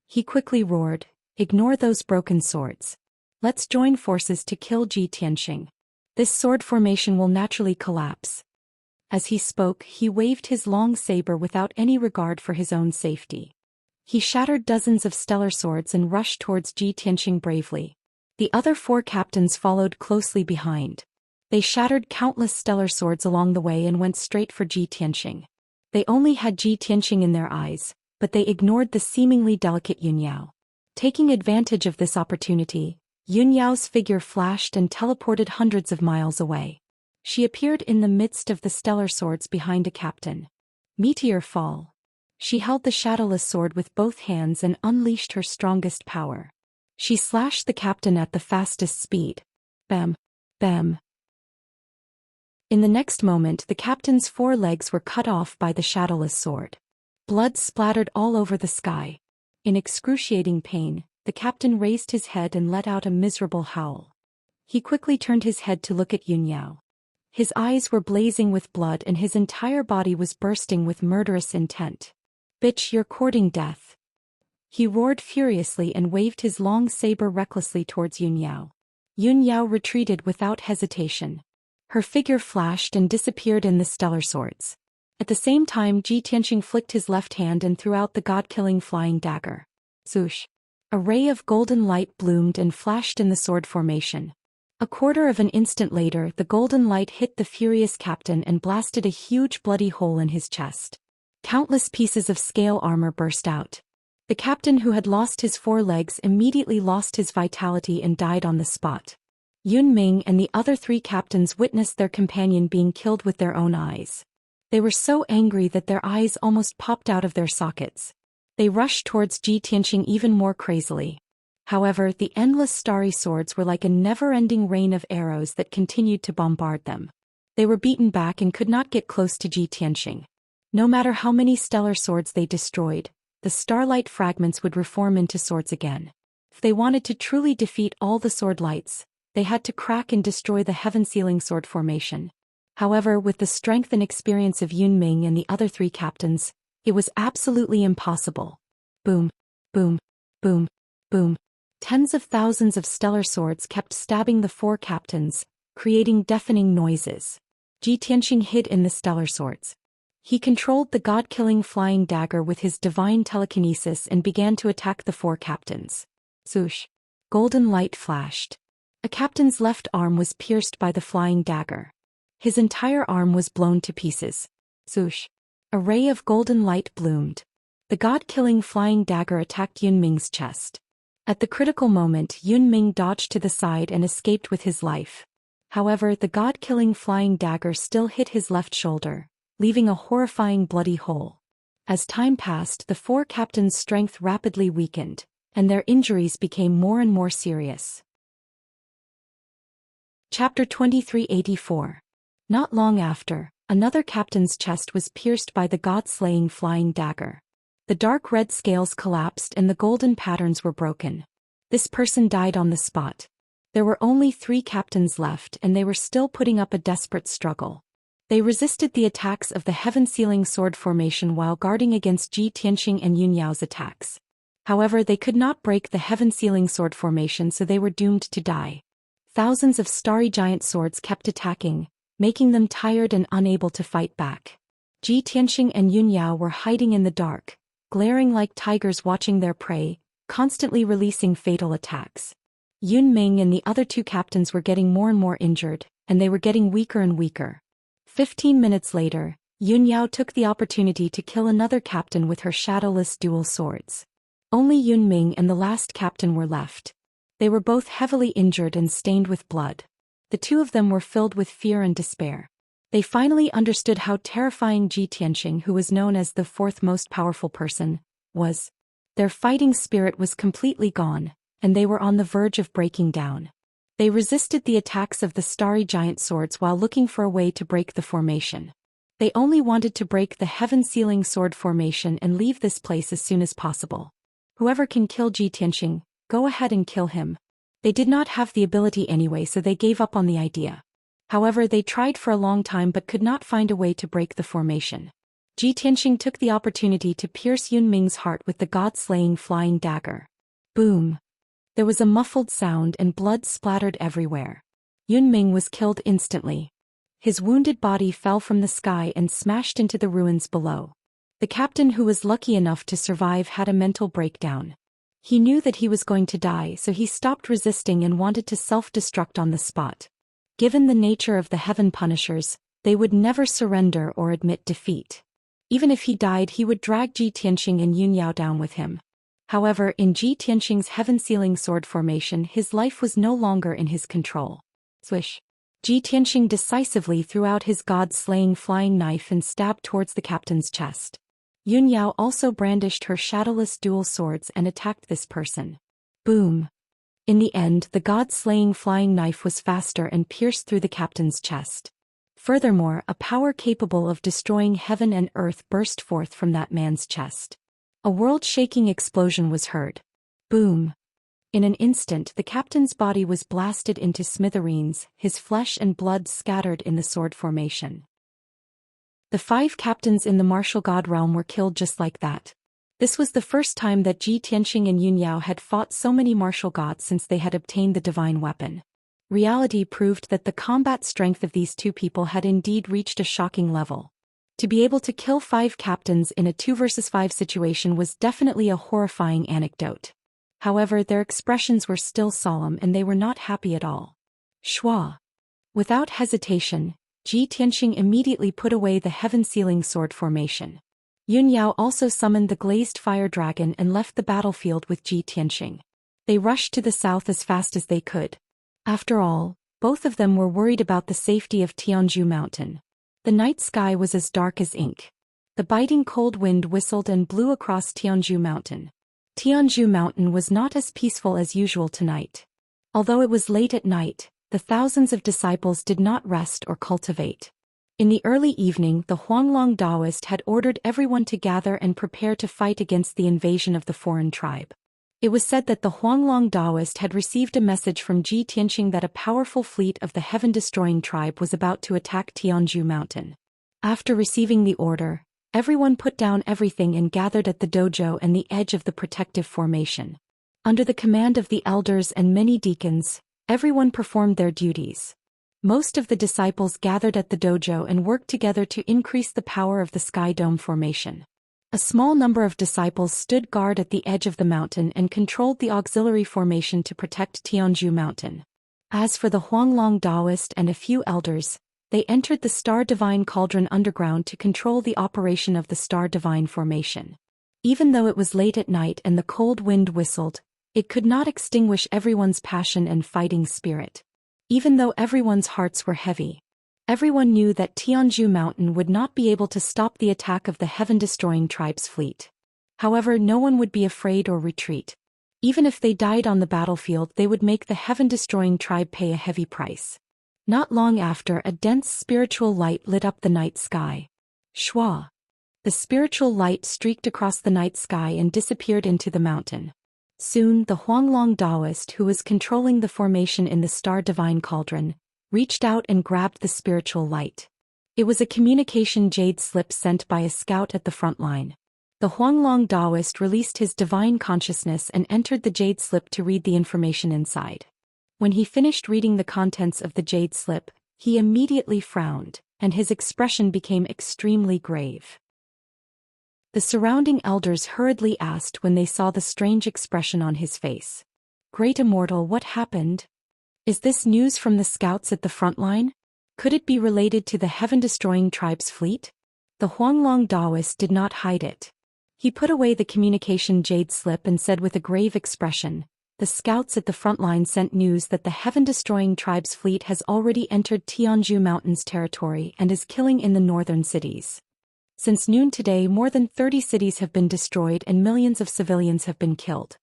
He quickly roared, "Ignore those broken swords. Let's join forces to kill Ji Tianxing. This sword formation will naturally collapse." As he spoke, he waved his long saber without any regard for his own safety. He shattered dozens of stellar swords and rushed towards Ji Tianxing bravely. The other 4 captains followed closely behind. They shattered countless stellar swords along the way and went straight for Ji Tianxing. They only had Ji Tianxing in their eyes, but they ignored the seemingly delicate Yun Yao. Taking advantage of this opportunity, Yun Yao's figure flashed and teleported hundreds of miles away. She appeared in the midst of the stellar swords behind a captain. Meteor fall. She held the shadowless sword with both hands and unleashed her strongest power. She slashed the captain at the fastest speed. Bam! Bam! In the next moment the captain's 4 legs were cut off by the shadowless sword. Blood splattered all over the sky. In excruciating pain, the captain raised his head and let out a miserable howl. He quickly turned his head to look at Yunyao. His eyes were blazing with blood and his entire body was bursting with murderous intent. "Bitch, you're courting death." He roared furiously and waved his long saber recklessly towards Yunyao. Yunyao retreated without hesitation. Her figure flashed and disappeared in the stellar swords. At the same time Ji Tianxing flicked his left hand and threw out the god-killing flying dagger. Zhoosh! A ray of golden light bloomed and flashed in the sword formation. A quarter of an instant later the golden light hit the furious captain and blasted a huge bloody hole in his chest. Countless pieces of scale armor burst out. The captain who had lost his 4 legs immediately lost his vitality and died on the spot. Yun Ming and the other 3 captains witnessed their companion being killed with their own eyes. They were so angry that their eyes almost popped out of their sockets. They rushed towards Ji Tianxing even more crazily. However, the endless starry swords were like a never-ending rain of arrows that continued to bombard them. They were beaten back and could not get close to Ji Tianxing. No matter how many stellar swords they destroyed, the starlight fragments would reform into swords again. If they wanted to truly defeat all the sword lights, they had to crack and destroy the heaven-sealing sword formation. However, with the strength and experience of Yun Ming and the other 3 captains, it was absolutely impossible. Boom, boom, boom, boom. Tens of thousands of stellar swords kept stabbing the 4 captains, creating deafening noises. Ji Tianxing hid in the stellar swords. He controlled the god-killing flying dagger with his divine telekinesis and began to attack the 4 captains. Zhoosh! Golden light flashed. A captain's left arm was pierced by the flying dagger. His entire arm was blown to pieces. Zhoosh! A ray of golden light bloomed. The god-killing flying dagger attacked Yun Ming's chest. At the critical moment Yun Ming dodged to the side and escaped with his life. However, the god-killing flying dagger still hit his left shoulder, leaving a horrifying bloody hole. As time passed, the 4 captains' strength rapidly weakened, and their injuries became more and more serious. Chapter 2384. Not long after, another captain's chest was pierced by the god-slaying flying dagger. The dark red scales collapsed and the golden patterns were broken. This person died on the spot. There were only 3 captains left and they were still putting up a desperate struggle. They resisted the attacks of the heaven-sealing sword formation while guarding against Ji Tianxing and Yunyao's attacks. However, they could not break the heaven-sealing sword formation, so they were doomed to die. Thousands of starry giant swords kept attacking, making them tired and unable to fight back. Ji Tianxing and Yunyao were hiding in the dark, glaring like tigers watching their prey, constantly releasing fatal attacks. Yun Ming and the other 2 captains were getting more and more injured, and they were getting weaker and weaker. 15 minutes later, Yunyao took the opportunity to kill another captain with her shadowless dual swords. Only Yun Ming and the last captain were left. They were both heavily injured and stained with blood. The 2 of them were filled with fear and despair. They finally understood how terrifying Ji Tianxing, who was known as the 4th most powerful person, was. Their fighting spirit was completely gone, and they were on the verge of breaking down. They resisted the attacks of the starry giant swords while looking for a way to break the formation. They only wanted to break the heaven-sealing sword formation and leave this place as soon as possible. Whoever can kill Ji Tianxing, go ahead and kill him. They did not have the ability anyway, so they gave up on the idea. However, they tried for a long time but could not find a way to break the formation. Ji Tianxing took the opportunity to pierce Yun Ming's heart with the god-slaying flying dagger. Boom! There was a muffled sound and blood splattered everywhere. Yun Ming was killed instantly. His wounded body fell from the sky and smashed into the ruins below. The captain, who was lucky enough to survive, had a mental breakdown. He knew that he was going to die, so he stopped resisting and wanted to self-destruct on the spot. Given the nature of the Heaven Punishers, they would never surrender or admit defeat. Even if he died, he would drag Ji Tianxing and Yunyao down with him. However, in Ji Tianxing's heaven-sealing sword formation, his life was no longer in his control. Swish! Ji Tianxing decisively threw out his god-slaying flying knife and stabbed towards the captain's chest. Yun Yao also brandished her shadowless dual swords and attacked this person. Boom! In the end, the god-slaying flying knife was faster and pierced through the captain's chest. Furthermore, a power capable of destroying heaven and earth burst forth from that man's chest. A world-shaking explosion was heard. Boom! In an instant, the captain's body was blasted into smithereens, his flesh and blood scattered in the sword formation. The 5 captains in the martial god realm were killed just like that. This was the first time that Ji Tianxing and Yun Yao had fought so many martial gods since they had obtained the divine weapon. Reality proved that the combat strength of these 2 people had indeed reached a shocking level. To be able to kill 5 captains in a 2 versus 5 situation was definitely a horrifying anecdote. However, their expressions were still solemn and they were not happy at all. Shua! Without hesitation, Ji Tianxing immediately put away the heaven-sealing sword formation. Yun Yao also summoned the glazed fire dragon and left the battlefield with Ji Tianxing. They rushed to the south as fast as they could. After all, both of them were worried about the safety of Tianzhu Mountain. The night sky was as dark as ink. The biting cold wind whistled and blew across Tianzhu Mountain. Tianzhu Mountain was not as peaceful as usual tonight. Although it was late at night, the thousands of disciples did not rest or cultivate. In the early evening, the Huanglong Taoist had ordered everyone to gather and prepare to fight against the invasion of the foreign tribe. It was said that the Huanglong Taoist had received a message from Ji Tianxing that a powerful fleet of the heaven-destroying tribe was about to attack Tianzhu Mountain. After receiving the order, everyone put down everything and gathered at the dojo and the edge of the protective formation. Under the command of the elders and many deacons, everyone performed their duties. Most of the disciples gathered at the dojo and worked together to increase the power of the sky dome formation. A small number of disciples stood guard at the edge of the mountain and controlled the auxiliary formation to protect Tianzhu Mountain. As for the Huanglong Taoist and a few elders, they entered the Star Divine Cauldron underground to control the operation of the Star Divine formation. Even though it was late at night and the cold wind whistled, it could not extinguish everyone's passion and fighting spirit. Even though everyone's hearts were heavy, everyone knew that Tianzhu Mountain would not be able to stop the attack of the heaven-destroying tribe's fleet. However, no one would be afraid or retreat. Even if they died on the battlefield, they would make the heaven-destroying tribe pay a heavy price. Not long after, a dense spiritual light lit up the night sky. Shua! The spiritual light streaked across the night sky and disappeared into the mountain. Soon, the Huanglong Taoist, who was controlling the formation in the Star Divine Cauldron, reached out and grabbed the spiritual light. It was a communication jade slip sent by a scout at the front line. The Huanglong Taoist released his divine consciousness and entered the jade slip to read the information inside. When he finished reading the contents of the jade slip, he immediately frowned, and his expression became extremely grave. The surrounding elders hurriedly asked when they saw the strange expression on his face. "Great Immortal, what happened? Is this news from the scouts at the front line? Could it be related to the heaven-destroying tribe's fleet?" The Huanglong Taoist did not hide it. He put away the communication jade slip and said with a grave expression, "The scouts at the front line sent news that the heaven-destroying tribe's fleet has already entered Tianzhu Mountain's territory and is killing in the northern cities. Since noon today, more than 30 cities have been destroyed and millions of civilians have been killed.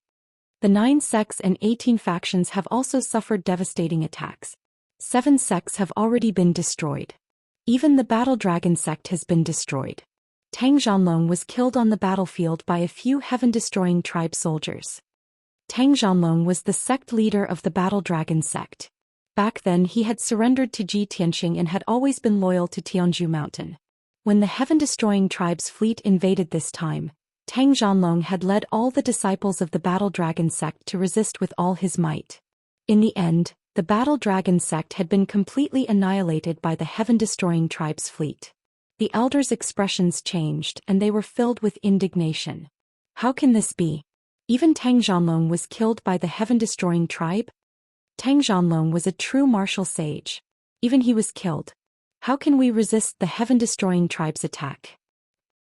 The 9 sects and 18 factions have also suffered devastating attacks. 7 sects have already been destroyed. Even the Battle Dragon sect has been destroyed. Tang Zhanlong was killed on the battlefield by a few heaven-destroying tribe soldiers. Tang Zhanlong was the sect leader of the Battle Dragon sect. Back then he had surrendered to Ji Tianxing and had always been loyal to Tianzhu Mountain. When the heaven-destroying tribe's fleet invaded this time, Tang Zhanlong had led all the disciples of the Battle Dragon sect to resist with all his might. In the end, the Battle Dragon sect had been completely annihilated by the heaven-destroying tribe's fleet. The elders' expressions changed and they were filled with indignation. How can this be? Even Tang Zhanlong was killed by the heaven-destroying tribe? Tang Zhanlong was a true martial sage. Even he was killed. How can we resist the heaven-destroying tribe's attack?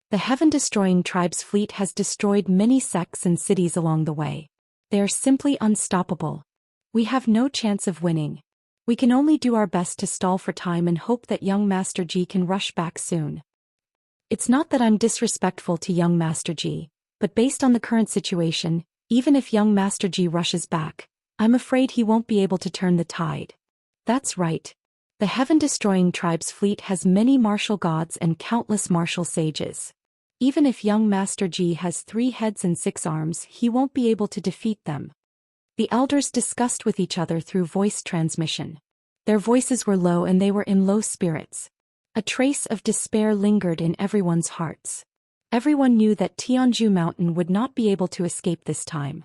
The heaven-destroying tribe's fleet has destroyed many sects and cities along the way. They are simply unstoppable. We have no chance of winning. We can only do our best to stall for time and hope that young Master Ji can rush back soon. It's not that I'm disrespectful to young Master Ji, but based on the current situation, even if young Master Ji rushes back, I'm afraid he won't be able to turn the tide. That's right. The heaven-destroying tribe's fleet has many martial gods and countless martial sages. Even if young Master Ji has 3 heads and 6 arms, he won't be able to defeat them. The elders discussed with each other through voice transmission. Their voices were low and they were in low spirits. A trace of despair lingered in everyone's hearts. Everyone knew that Tianzhu Mountain would not be able to escape this time.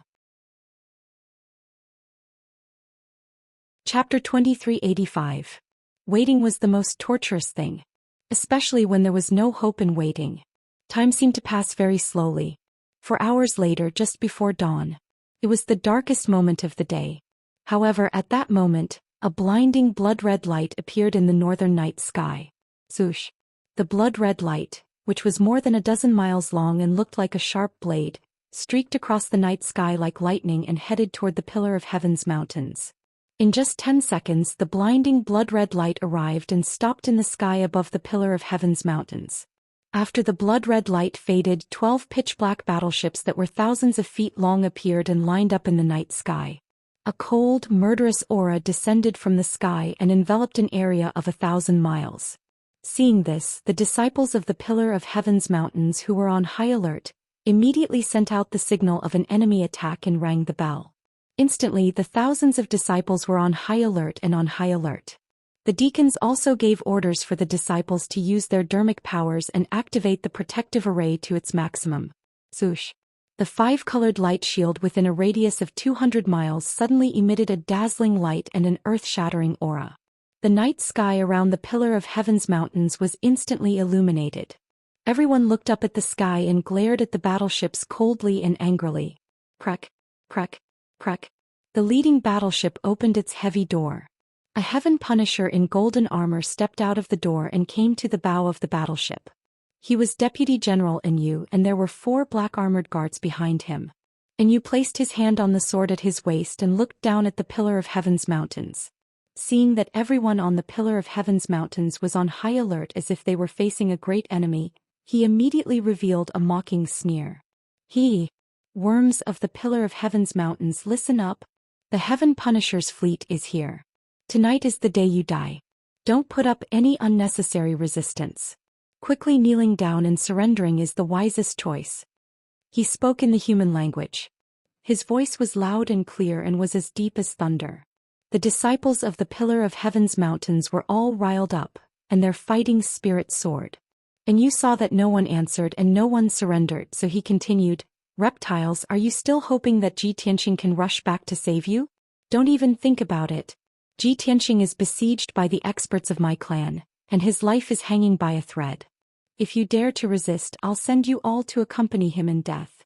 Chapter 2385. Waiting was the most torturous thing. Especially when there was no hope in waiting. Time seemed to pass very slowly. For hours later, just before dawn. It was the darkest moment of the day. However, at that moment, a blinding blood-red light appeared in the northern night sky. Swoosh! The blood-red light, which was more than a dozen miles long and looked like a sharp blade, streaked across the night sky like lightning and headed toward the Pillar of Heaven's mountains. In just 10 seconds, the blinding blood-red light arrived and stopped in the sky above the Pillar of Heaven's mountains. After the blood-red light faded, 12 pitch-black battleships that were thousands of feet long appeared and lined up in the night sky. A cold, murderous aura descended from the sky and enveloped an area of 1,000 miles. Seeing this, the disciples of the Pillar of Heaven's mountains who were on high alert, immediately sent out the signal of an enemy attack and rang the bell. Instantly, the thousands of disciples were on high alert and on high alert. The deacons also gave orders for the disciples to use their dermic powers and activate the protective array to its maximum. Swoosh! The 5-colored light shield within a radius of 200 miles suddenly emitted a dazzling light and an earth-shattering aura. The night sky around the Pillar of Heaven's mountains was instantly illuminated. Everyone looked up at the sky and glared at the battleships coldly and angrily. Crack, crack, crack. The leading battleship opened its heavy door. A heaven punisher in golden armor stepped out of the door and came to the bow of the battleship. He was Deputy General Enyu, and there were 4 black armored guards behind him. Enyu placed his hand on the sword at his waist and looked down at the Pillar of Heaven's mountains. Seeing that everyone on the Pillar of Heaven's mountains was on high alert as if they were facing a great enemy, he immediately revealed a mocking sneer. Worms of the Pillar of Heaven's mountains, listen up. The Heaven Punisher's fleet is here. Tonight is the day you die. Don't put up any unnecessary resistance. Quickly kneeling down and surrendering is the wisest choice. He spoke in the human language. His voice was loud and clear and was as deep as thunder. The disciples of the Pillar of Heaven's mountains were all riled up, and their fighting spirit soared. And you saw that no one answered and no one surrendered, so he continued, "Reptiles, are you still hoping that Ji Tianqing can rush back to save you? Don't even think about it. Ji Tianqing is besieged by the experts of my clan, and his life is hanging by a thread. If you dare to resist, I'll send you all to accompany him in death."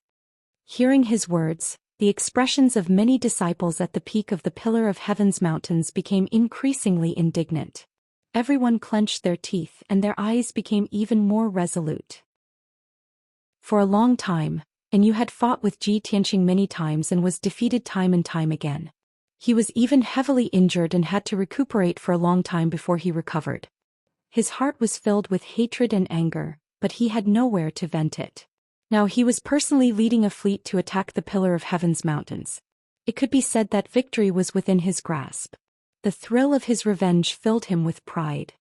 Hearing his words, the expressions of many disciples at the peak of the Pillar of Heaven's mountains became increasingly indignant. Everyone clenched their teeth and their eyes became even more resolute. For a long time, Enyu had fought with Ji Tianqing many times and was defeated time and time again. He was even heavily injured and had to recuperate for a long time before he recovered. His heart was filled with hatred and anger, but he had nowhere to vent it. Now he was personally leading a fleet to attack the Pillar of Heaven's mountains. It could be said that victory was within his grasp. The thrill of his revenge filled him with pride.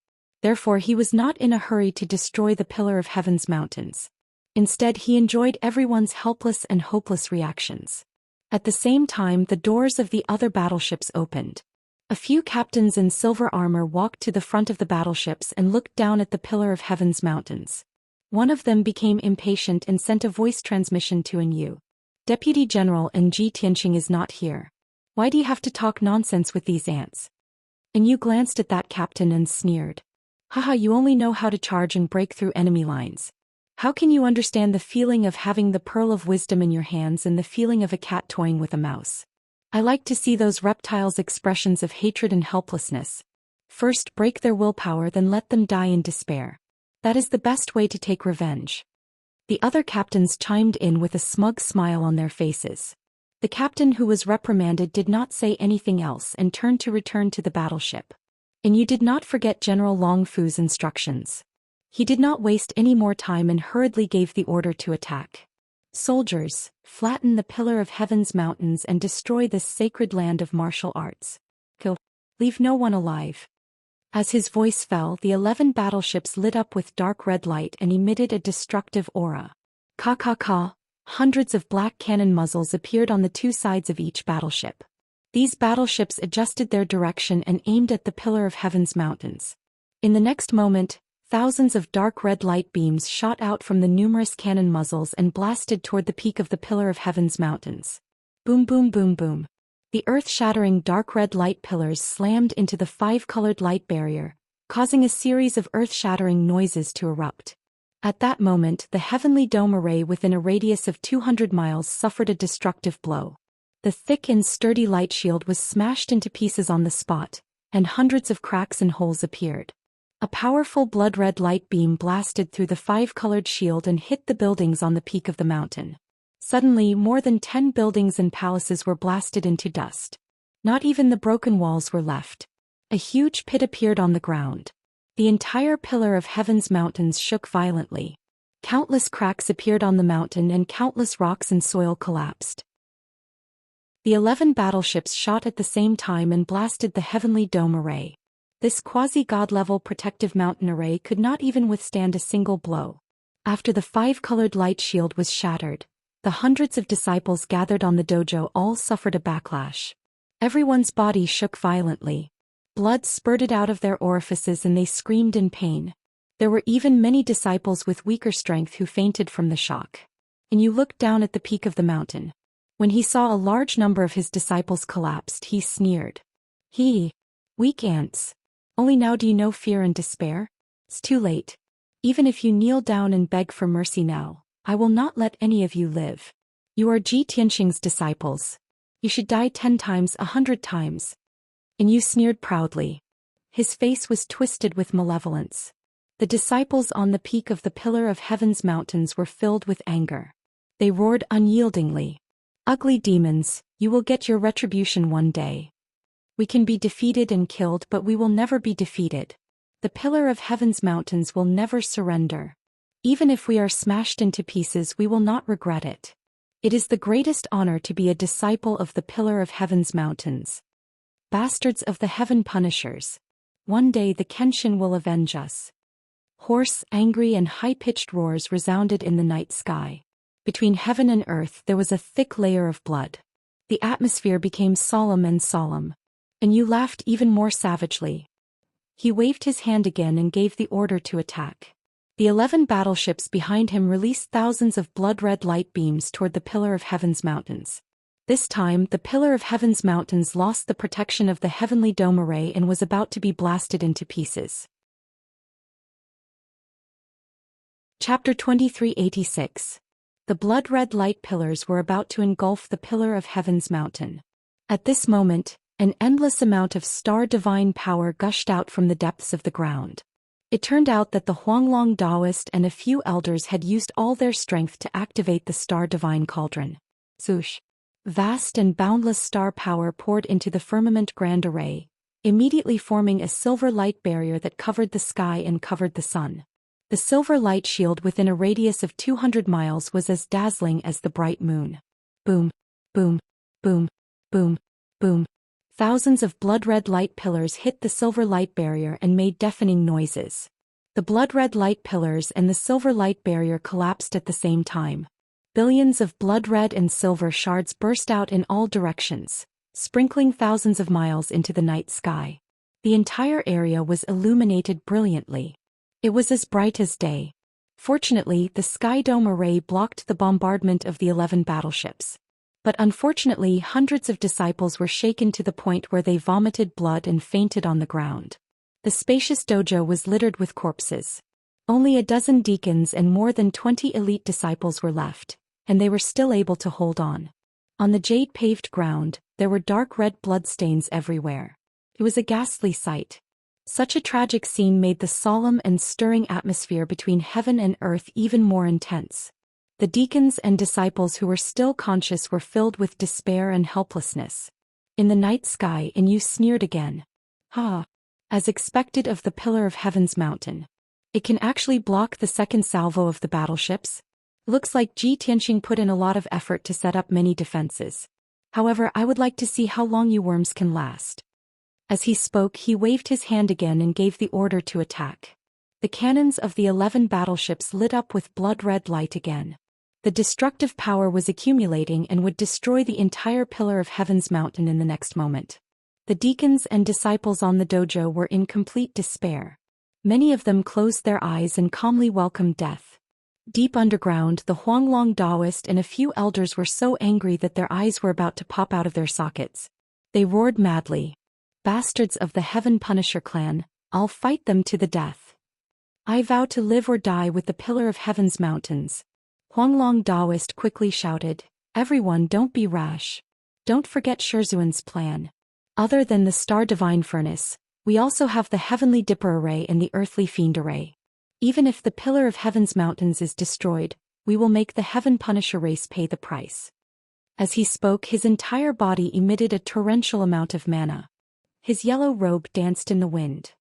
Therefore he was not in a hurry to destroy the Pillar of Heaven's mountains. Instead, he enjoyed everyone's helpless and hopeless reactions. At the same time, the doors of the other battleships opened. A few captains in silver armor walked to the front of the battleships and looked down at the Pillar of Heaven's mountains. One of them became impatient and sent a voice transmission to Enyu. "Deputy General and Ji Tianqing is not here. Why do you have to talk nonsense with these ants?" Enyu glanced at that captain and sneered. "Haha, you only know how to charge and break through enemy lines. How can you understand the feeling of having the pearl of wisdom in your hands and the feeling of a cat toying with a mouse? I like to see those reptiles' expressions of hatred and helplessness. First break their willpower, then let them die in despair. That is the best way to take revenge." The other captains chimed in with a smug smile on their faces. The captain who was reprimanded did not say anything else and turned to return to the battleship. And you did not forget General Long Fu's instructions. He did not waste any more time and hurriedly gave the order to attack. Soldiers, flatten the Pillar of Heaven's mountains and destroy this sacred land of martial arts. Kill. Leave no one alive. As his voice fell, the 11 battleships lit up with dark red light and emitted a destructive aura. Ka. Hundreds of black cannon muzzles appeared on the two sides of each battleship. These battleships adjusted their direction and aimed at the Pillar of Heaven's mountains. In the next moment, thousands of dark red light beams shot out from the numerous cannon muzzles and blasted toward the peak of the Pillar of Heaven's mountains. Boom boom boom boom. The earth-shattering dark red light pillars slammed into the 5-colored light barrier, causing a series of earth-shattering noises to erupt. At that moment, the heavenly dome array within a radius of 200 miles suffered a destructive blow. The thick and sturdy light shield was smashed into pieces on the spot, and hundreds of cracks and holes appeared. A powerful blood-red light beam blasted through the 5-colored shield and hit the buildings on the peak of the mountain. Suddenly, more than 10 buildings and palaces were blasted into dust. Not even the broken walls were left. A huge pit appeared on the ground. The entire Pillar of Heaven's mountains shook violently. Countless cracks appeared on the mountain and countless rocks and soil collapsed. The 11 battleships shot at the same time and blasted the heavenly dome array. This quasi-god-level protective mountain array could not even withstand a single blow. After the 5-colored light shield was shattered, the hundreds of disciples gathered on the dojo all suffered a backlash. Everyone's body shook violently. Blood spurted out of their orifices and they screamed in pain. There were even many disciples with weaker strength who fainted from the shock. And you looked down at the peak of the mountain. When he saw a large number of his disciples collapsed, he sneered. Weak ants. Only now do you know fear and despair? It's too late. Even if you kneel down and beg for mercy now, I will not let any of you live. You are Ji Tianxing's disciples. You should die 10 times, 100 times. And you sneered proudly. His face was twisted with malevolence. The disciples on the peak of the Pillar of Heaven's mountains were filled with anger. They roared unyieldingly. Ugly demons, you will get your retribution one day. We can be defeated and killed, but we will never be defeated. The Pillar of Heaven's mountains will never surrender. Even if we are smashed into pieces, we will not regret it. It is the greatest honor to be a disciple of the Pillar of Heaven's mountains. Bastards of the Heaven Punishers. One day the Kenshin will avenge us. Hoarse, angry and high-pitched roars resounded in the night sky. Between heaven and earth there was a thick layer of blood. The atmosphere became solemn and solemn. And you laughed even more savagely. He waved his hand again and gave the order to attack. The 11 battleships behind him released thousands of blood-red light beams toward the Pillar of Heaven's mountains. This time, the Pillar of Heaven's mountains lost the protection of the heavenly dome array and was about to be blasted into pieces. Chapter 2386. The blood-red light pillars were about to engulf the Pillar of Heaven's mountain. At this moment, an endless amount of star divine power gushed out from the depths of the ground. It turned out that the Huanglong Taoist and a few elders had used all their strength to activate the star divine cauldron. Swoosh! Vast and boundless star power poured into the firmament grand array, immediately forming a silver light barrier that covered the sky and covered the sun. The silver light shield within a radius of 200 miles was as dazzling as the bright moon. Boom! Boom! Boom! Boom! Boom! Thousands of blood-red light pillars hit the silver light barrier and made deafening noises. The blood-red light pillars and the silver light barrier collapsed at the same time. Billions of blood-red and silver shards burst out in all directions, sprinkling thousands of miles into the night sky. The entire area was illuminated brilliantly. It was as bright as day. Fortunately, the sky dome array blocked the bombardment of the 11 battleships. But unfortunately, hundreds of disciples were shaken to the point where they vomited blood and fainted on the ground. The spacious dojo was littered with corpses. Only a dozen deacons and more than 20 elite disciples were left, and they were still able to hold on. On the jade-paved ground, there were dark red bloodstains everywhere. It was a ghastly sight. Such a tragic scene made the solemn and stirring atmosphere between heaven and earth even more intense. The deacons and disciples who were still conscious were filled with despair and helplessness. In the night sky, Yu sneered again. Ha! As expected of the Pillar of Heaven's mountain. It can actually block the second salvo of the battleships? Looks like Ji Tianxing put in a lot of effort to set up many defenses. However, I would like to see how long you worms can last. As he spoke, he waved his hand again and gave the order to attack. The cannons of the 11 battleships lit up with blood-red light again. The destructive power was accumulating and would destroy the entire Pillar of Heaven's mountain in the next moment. The deacons and disciples on the dojo were in complete despair. Many of them closed their eyes and calmly welcomed death. Deep underground, the Huanglong Taoist and a few elders were so angry that their eyes were about to pop out of their sockets. They roared madly. Bastards of the Heaven Punisher clan, I'll fight them to the death. I vow to live or die with the Pillar of Heaven's mountains. Huanglong Taoist quickly shouted, everyone don't be rash. Don't forget Shizuan's plan. Other than the Star Divine Furnace, we also have the Heavenly Dipper Array and the Earthly Fiend Array. Even if the Pillar of Heaven's mountains is destroyed, we will make the Heaven Punisher race pay the price. As he spoke, his entire body emitted a torrential amount of mana. His yellow robe danced in the wind.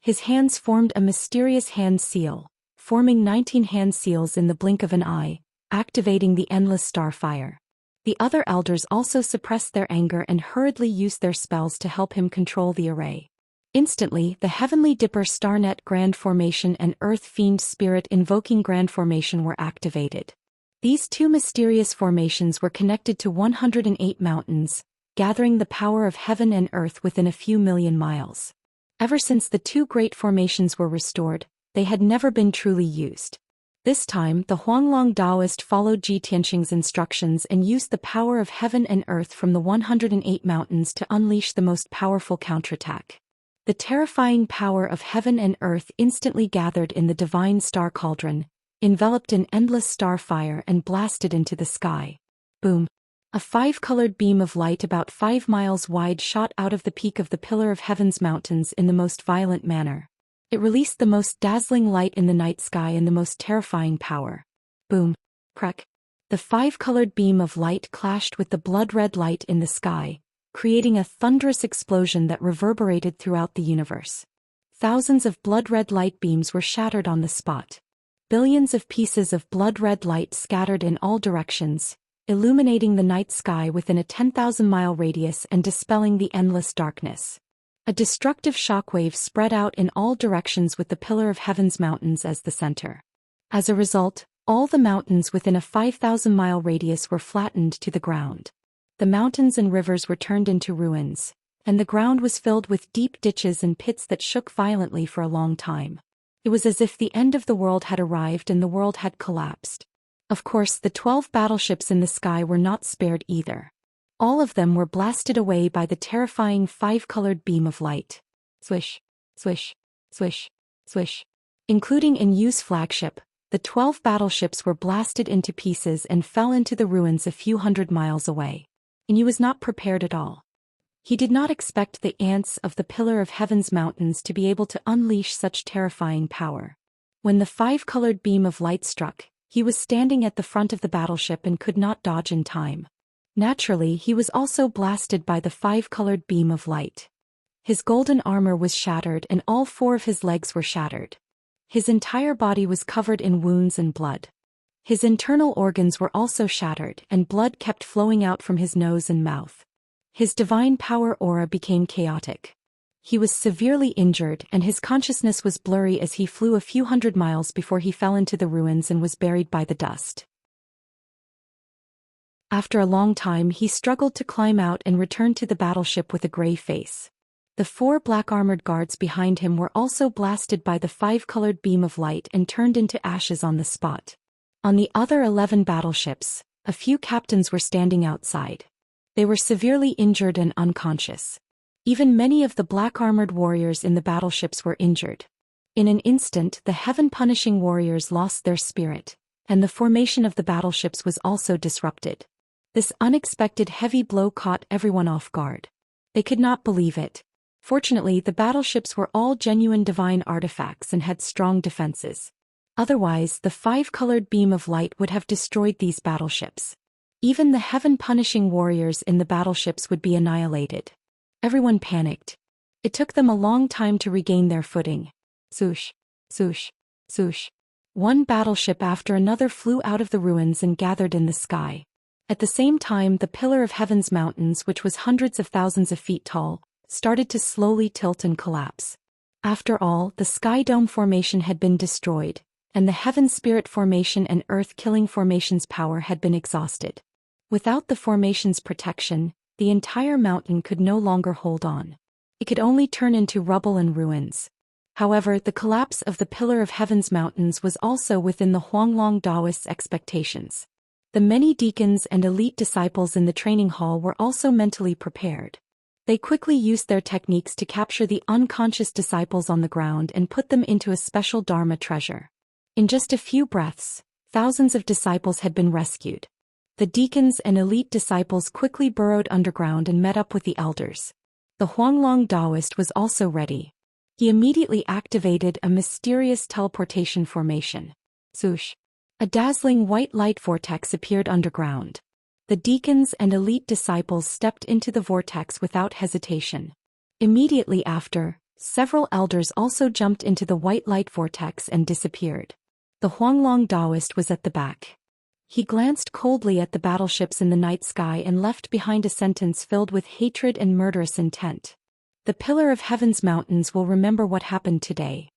His hands formed a mysterious hand seal, forming 19 hand seals in the blink of an eye, activating the endless starfire. The other elders also suppressed their anger and hurriedly used their spells to help him control the array. Instantly, the Heavenly Dipper Starnet Grand Formation and Earth Fiend Spirit Invoking Grand Formation were activated. These two mysterious formations were connected to 108 mountains, gathering the power of heaven and earth within a few million miles. Ever since the two great formations were restored, they had never been truly used. This time, the Huanglong Taoist followed Ji Tianxing's instructions and used the power of heaven and earth from the 108 mountains to unleash the most powerful counterattack. The terrifying power of heaven and earth instantly gathered in the divine star cauldron, enveloped in endless starfire and blasted into the sky. Boom! A 5-colored beam of light about 5 miles wide shot out of the peak of the Pillar of Heaven's mountains in the most violent manner. It released the most dazzling light in the night sky and the most terrifying power. Boom! Crack! The 5-colored beam of light clashed with the blood-red light in the sky, creating a thunderous explosion that reverberated throughout the universe. Thousands of blood-red light beams were shattered on the spot. Billions of pieces of blood-red light scattered in all directions, illuminating the night sky within a 10,000-mile radius and dispelling the endless darkness. A destructive shockwave spread out in all directions with the Pillar of Heaven's mountains as the center. As a result, all the mountains within a 5,000-mile radius were flattened to the ground. The mountains and rivers were turned into ruins, and the ground was filled with deep ditches and pits that shook violently for a long time. It was as if the end of the world had arrived and the world had collapsed. Of course, the 12 battleships in the sky were not spared either. All of them were blasted away by the terrifying 5-colored beam of light. Swish, swish, swish, swish. Including Yu's flagship, the 12 battleships were blasted into pieces and fell into the ruins a few hundred miles away. Yu was not prepared at all. He did not expect the ants of the Pillar of Heaven's mountains to be able to unleash such terrifying power. When the 5-colored beam of light struck, he was standing at the front of the battleship and could not dodge in time. Naturally, he was also blasted by the 5-colored beam of light. His golden armor was shattered and all 4 of his legs were shattered. His entire body was covered in wounds and blood. His internal organs were also shattered and blood kept flowing out from his nose and mouth. His divine power aura became chaotic. He was severely injured and his consciousness was blurry as he flew a few hundred miles before he fell into the ruins and was buried by the dust. After a long time, he struggled to climb out and returned to the battleship with a gray face. The 4 black-armored guards behind him were also blasted by the 5-colored beam of light and turned into ashes on the spot. On the other 11 battleships, a few captains were standing outside. They were severely injured and unconscious. Even many of the black-armored warriors in the battleships were injured. In an instant, the heaven-punishing warriors lost their spirit, and the formation of the battleships was also disrupted. This unexpected heavy blow caught everyone off guard. They could not believe it. Fortunately, the battleships were all genuine divine artifacts and had strong defenses. Otherwise, the five-colored beam of light would have destroyed these battleships. Even the heaven-punishing warriors in the battleships would be annihilated. Everyone panicked. It took them a long time to regain their footing. Swoosh, swoosh, swoosh. One battleship after another flew out of the ruins and gathered in the sky. At the same time, the Pillar of Heaven's mountains, which was hundreds of thousands of feet tall, started to slowly tilt and collapse. After all, the Sky Dome Formation had been destroyed, and the Heaven Spirit Formation and Earth-Killing Formation's power had been exhausted. Without the formation's protection, the entire mountain could no longer hold on. It could only turn into rubble and ruins. However, the collapse of the Pillar of Heaven's mountains was also within the Huanglong Taoists' expectations. The many deacons and elite disciples in the training hall were also mentally prepared. They quickly used their techniques to capture the unconscious disciples on the ground and put them into a special Dharma treasure. In just a few breaths, thousands of disciples had been rescued. The deacons and elite disciples quickly burrowed underground and met up with the elders. The Huanglong Taoist was also ready. He immediately activated a mysterious teleportation formation. Swoosh! A dazzling white light vortex appeared underground. The deacons and elite disciples stepped into the vortex without hesitation. Immediately after, several elders also jumped into the white light vortex and disappeared. The Huanglong Taoist was at the back. He glanced coldly at the battleships in the night sky and left behind a sentence filled with hatred and murderous intent. The Pillar of Heaven's mountains will remember what happened today.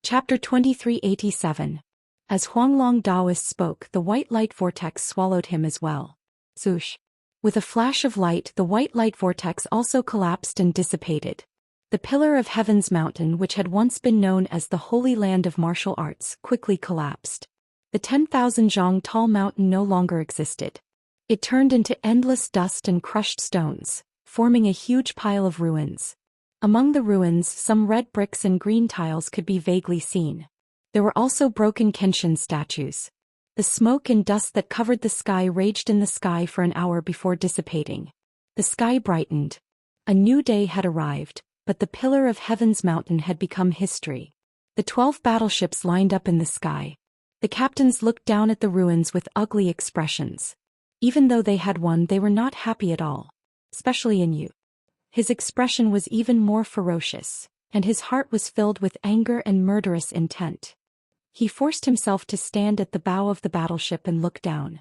Chapter 2387. As Huanglong Taoist spoke, the white light vortex swallowed him as well. Swoosh! With a flash of light, the white light vortex also collapsed and dissipated. The Pillar of Heaven's mountain, which had once been known as the Holy Land of Martial Arts, quickly collapsed. The 10,000 zhang tall mountain no longer existed. It turned into endless dust and crushed stones, forming a huge pile of ruins. Among the ruins, some red bricks and green tiles could be vaguely seen. There were also broken Kenshin statues. The smoke and dust that covered the sky raged in the sky for an hour before dissipating. The sky brightened. A new day had arrived, but the Pillar of Heaven's mountain had become history. The 12 battleships lined up in the sky. The captains looked down at the ruins with ugly expressions. Even though they had won, they were not happy at all. Especially in Yu. His expression was even more ferocious, and his heart was filled with anger and murderous intent. He forced himself to stand at the bow of the battleship and look down.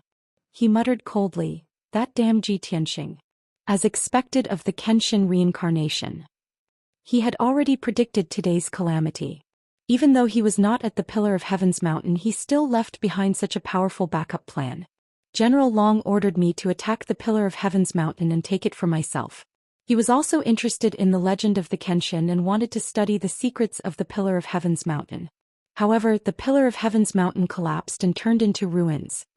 He muttered coldly, "That damn Ji Tianxing." As expected of the Kenshin reincarnation. He had already predicted today's calamity. Even though he was not at the Pillar of Heaven's mountain, he still left behind such a powerful backup plan. General Long ordered me to attack the Pillar of Heaven's mountain and take it for myself. He was also interested in the legend of the Kenshin and wanted to study the secrets of the Pillar of Heaven's mountain. However, the Pillar of Heaven's mountain collapsed and turned into ruins.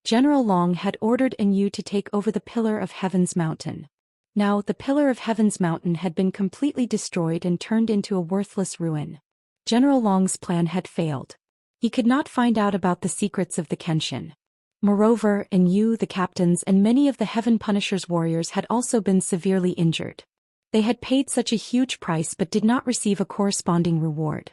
General Long had ordered Enyu to take over the Pillar of Heaven's mountain. Now, the Pillar of Heaven's mountain had been completely destroyed and turned into a worthless ruin. General Long's plan had failed. He could not find out about the secrets of the Kenshin. Moreover, Enyu, the captains, and many of the Heaven Punisher's warriors had also been severely injured. They had paid such a huge price but did not receive a corresponding reward.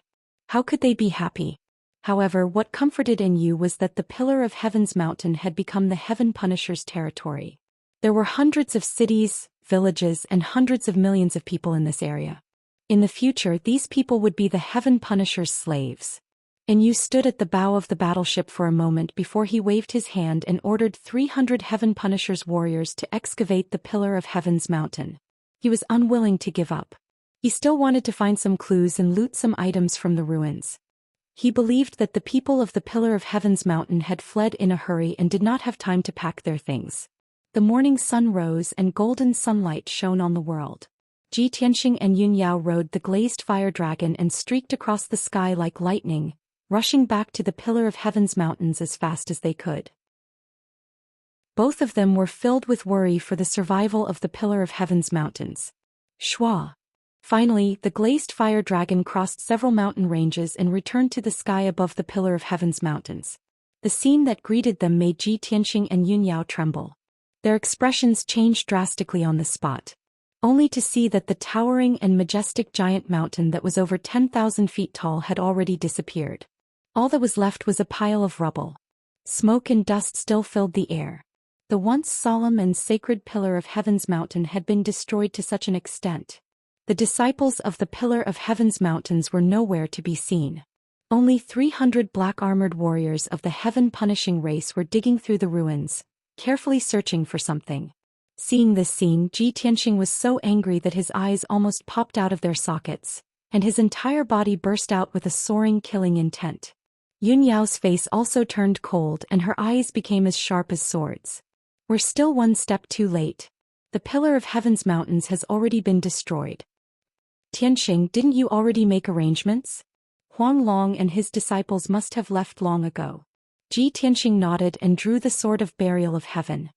How could they be happy? However, what comforted Enyu was that the Pillar of Heaven's mountain had become the Heaven Punisher's territory. There were hundreds of cities, villages, and hundreds of millions of people in this area. In the future, these people would be the Heaven Punisher's slaves. Enyu stood at the bow of the battleship for a moment before he waved his hand and ordered 300 Heaven Punisher's warriors to excavate the Pillar of Heaven's mountain. He was unwilling to give up. He still wanted to find some clues and loot some items from the ruins. He believed that the people of the Pillar of Heaven's mountain had fled in a hurry and did not have time to pack their things. The morning sun rose and golden sunlight shone on the world. Ji Tianxing and Yun Yao rode the glazed fire dragon and streaked across the sky like lightning, rushing back to the Pillar of Heaven's mountains as fast as they could. Both of them were filled with worry for the survival of the Pillar of Heaven's mountains. Shwa. Finally, the glazed fire dragon crossed several mountain ranges and returned to the sky above the Pillar of Heaven's mountains. The scene that greeted them made Ji Tianxing and Yun Yao tremble. Their expressions changed drastically on the spot. only to see that the towering and majestic giant mountain that was over 10,000 feet tall had already disappeared. All that was left was a pile of rubble. Smoke and dust still filled the air. The once solemn and sacred Pillar of Heaven's mountain had been destroyed to such an extent. The disciples of the Pillar of Heaven's mountains were nowhere to be seen. Only 300 black-armored warriors of the heaven-punishing race were digging through the ruins, carefully searching for something. Seeing this scene, Zhi Tianxing was so angry that his eyes almost popped out of their sockets, and his entire body burst out with a soaring killing intent. Yun Yao's face also turned cold and her eyes became as sharp as swords. We're still one step too late. The Pillar of Heaven's mountains has already been destroyed. Tianxing, didn't you already make arrangements? Huang Long and his disciples must have left long ago. Zhi Tianxing nodded and drew the sword of burial of heaven.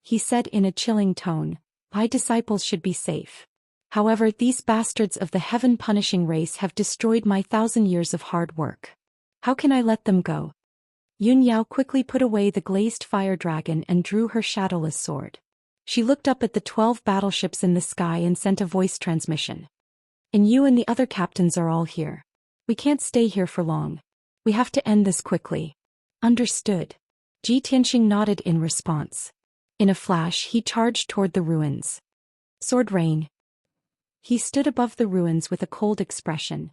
He said in a chilling tone, "My disciples should be safe. However, these bastards of the heaven-punishing race have destroyed my 1,000 years of hard work. How can I let them go?" Yun Yao quickly put away the glazed fire dragon and drew her shadowless sword. She looked up at the 12 battleships in the sky and sent a voice transmission. "And you and the other captains are all here. We can't stay here for long. We have to end this quickly." "Understood." Zhi Tianxing nodded in response. In a flash, he charged toward the ruins. Sword rain. He stood above the ruins with a cold expression.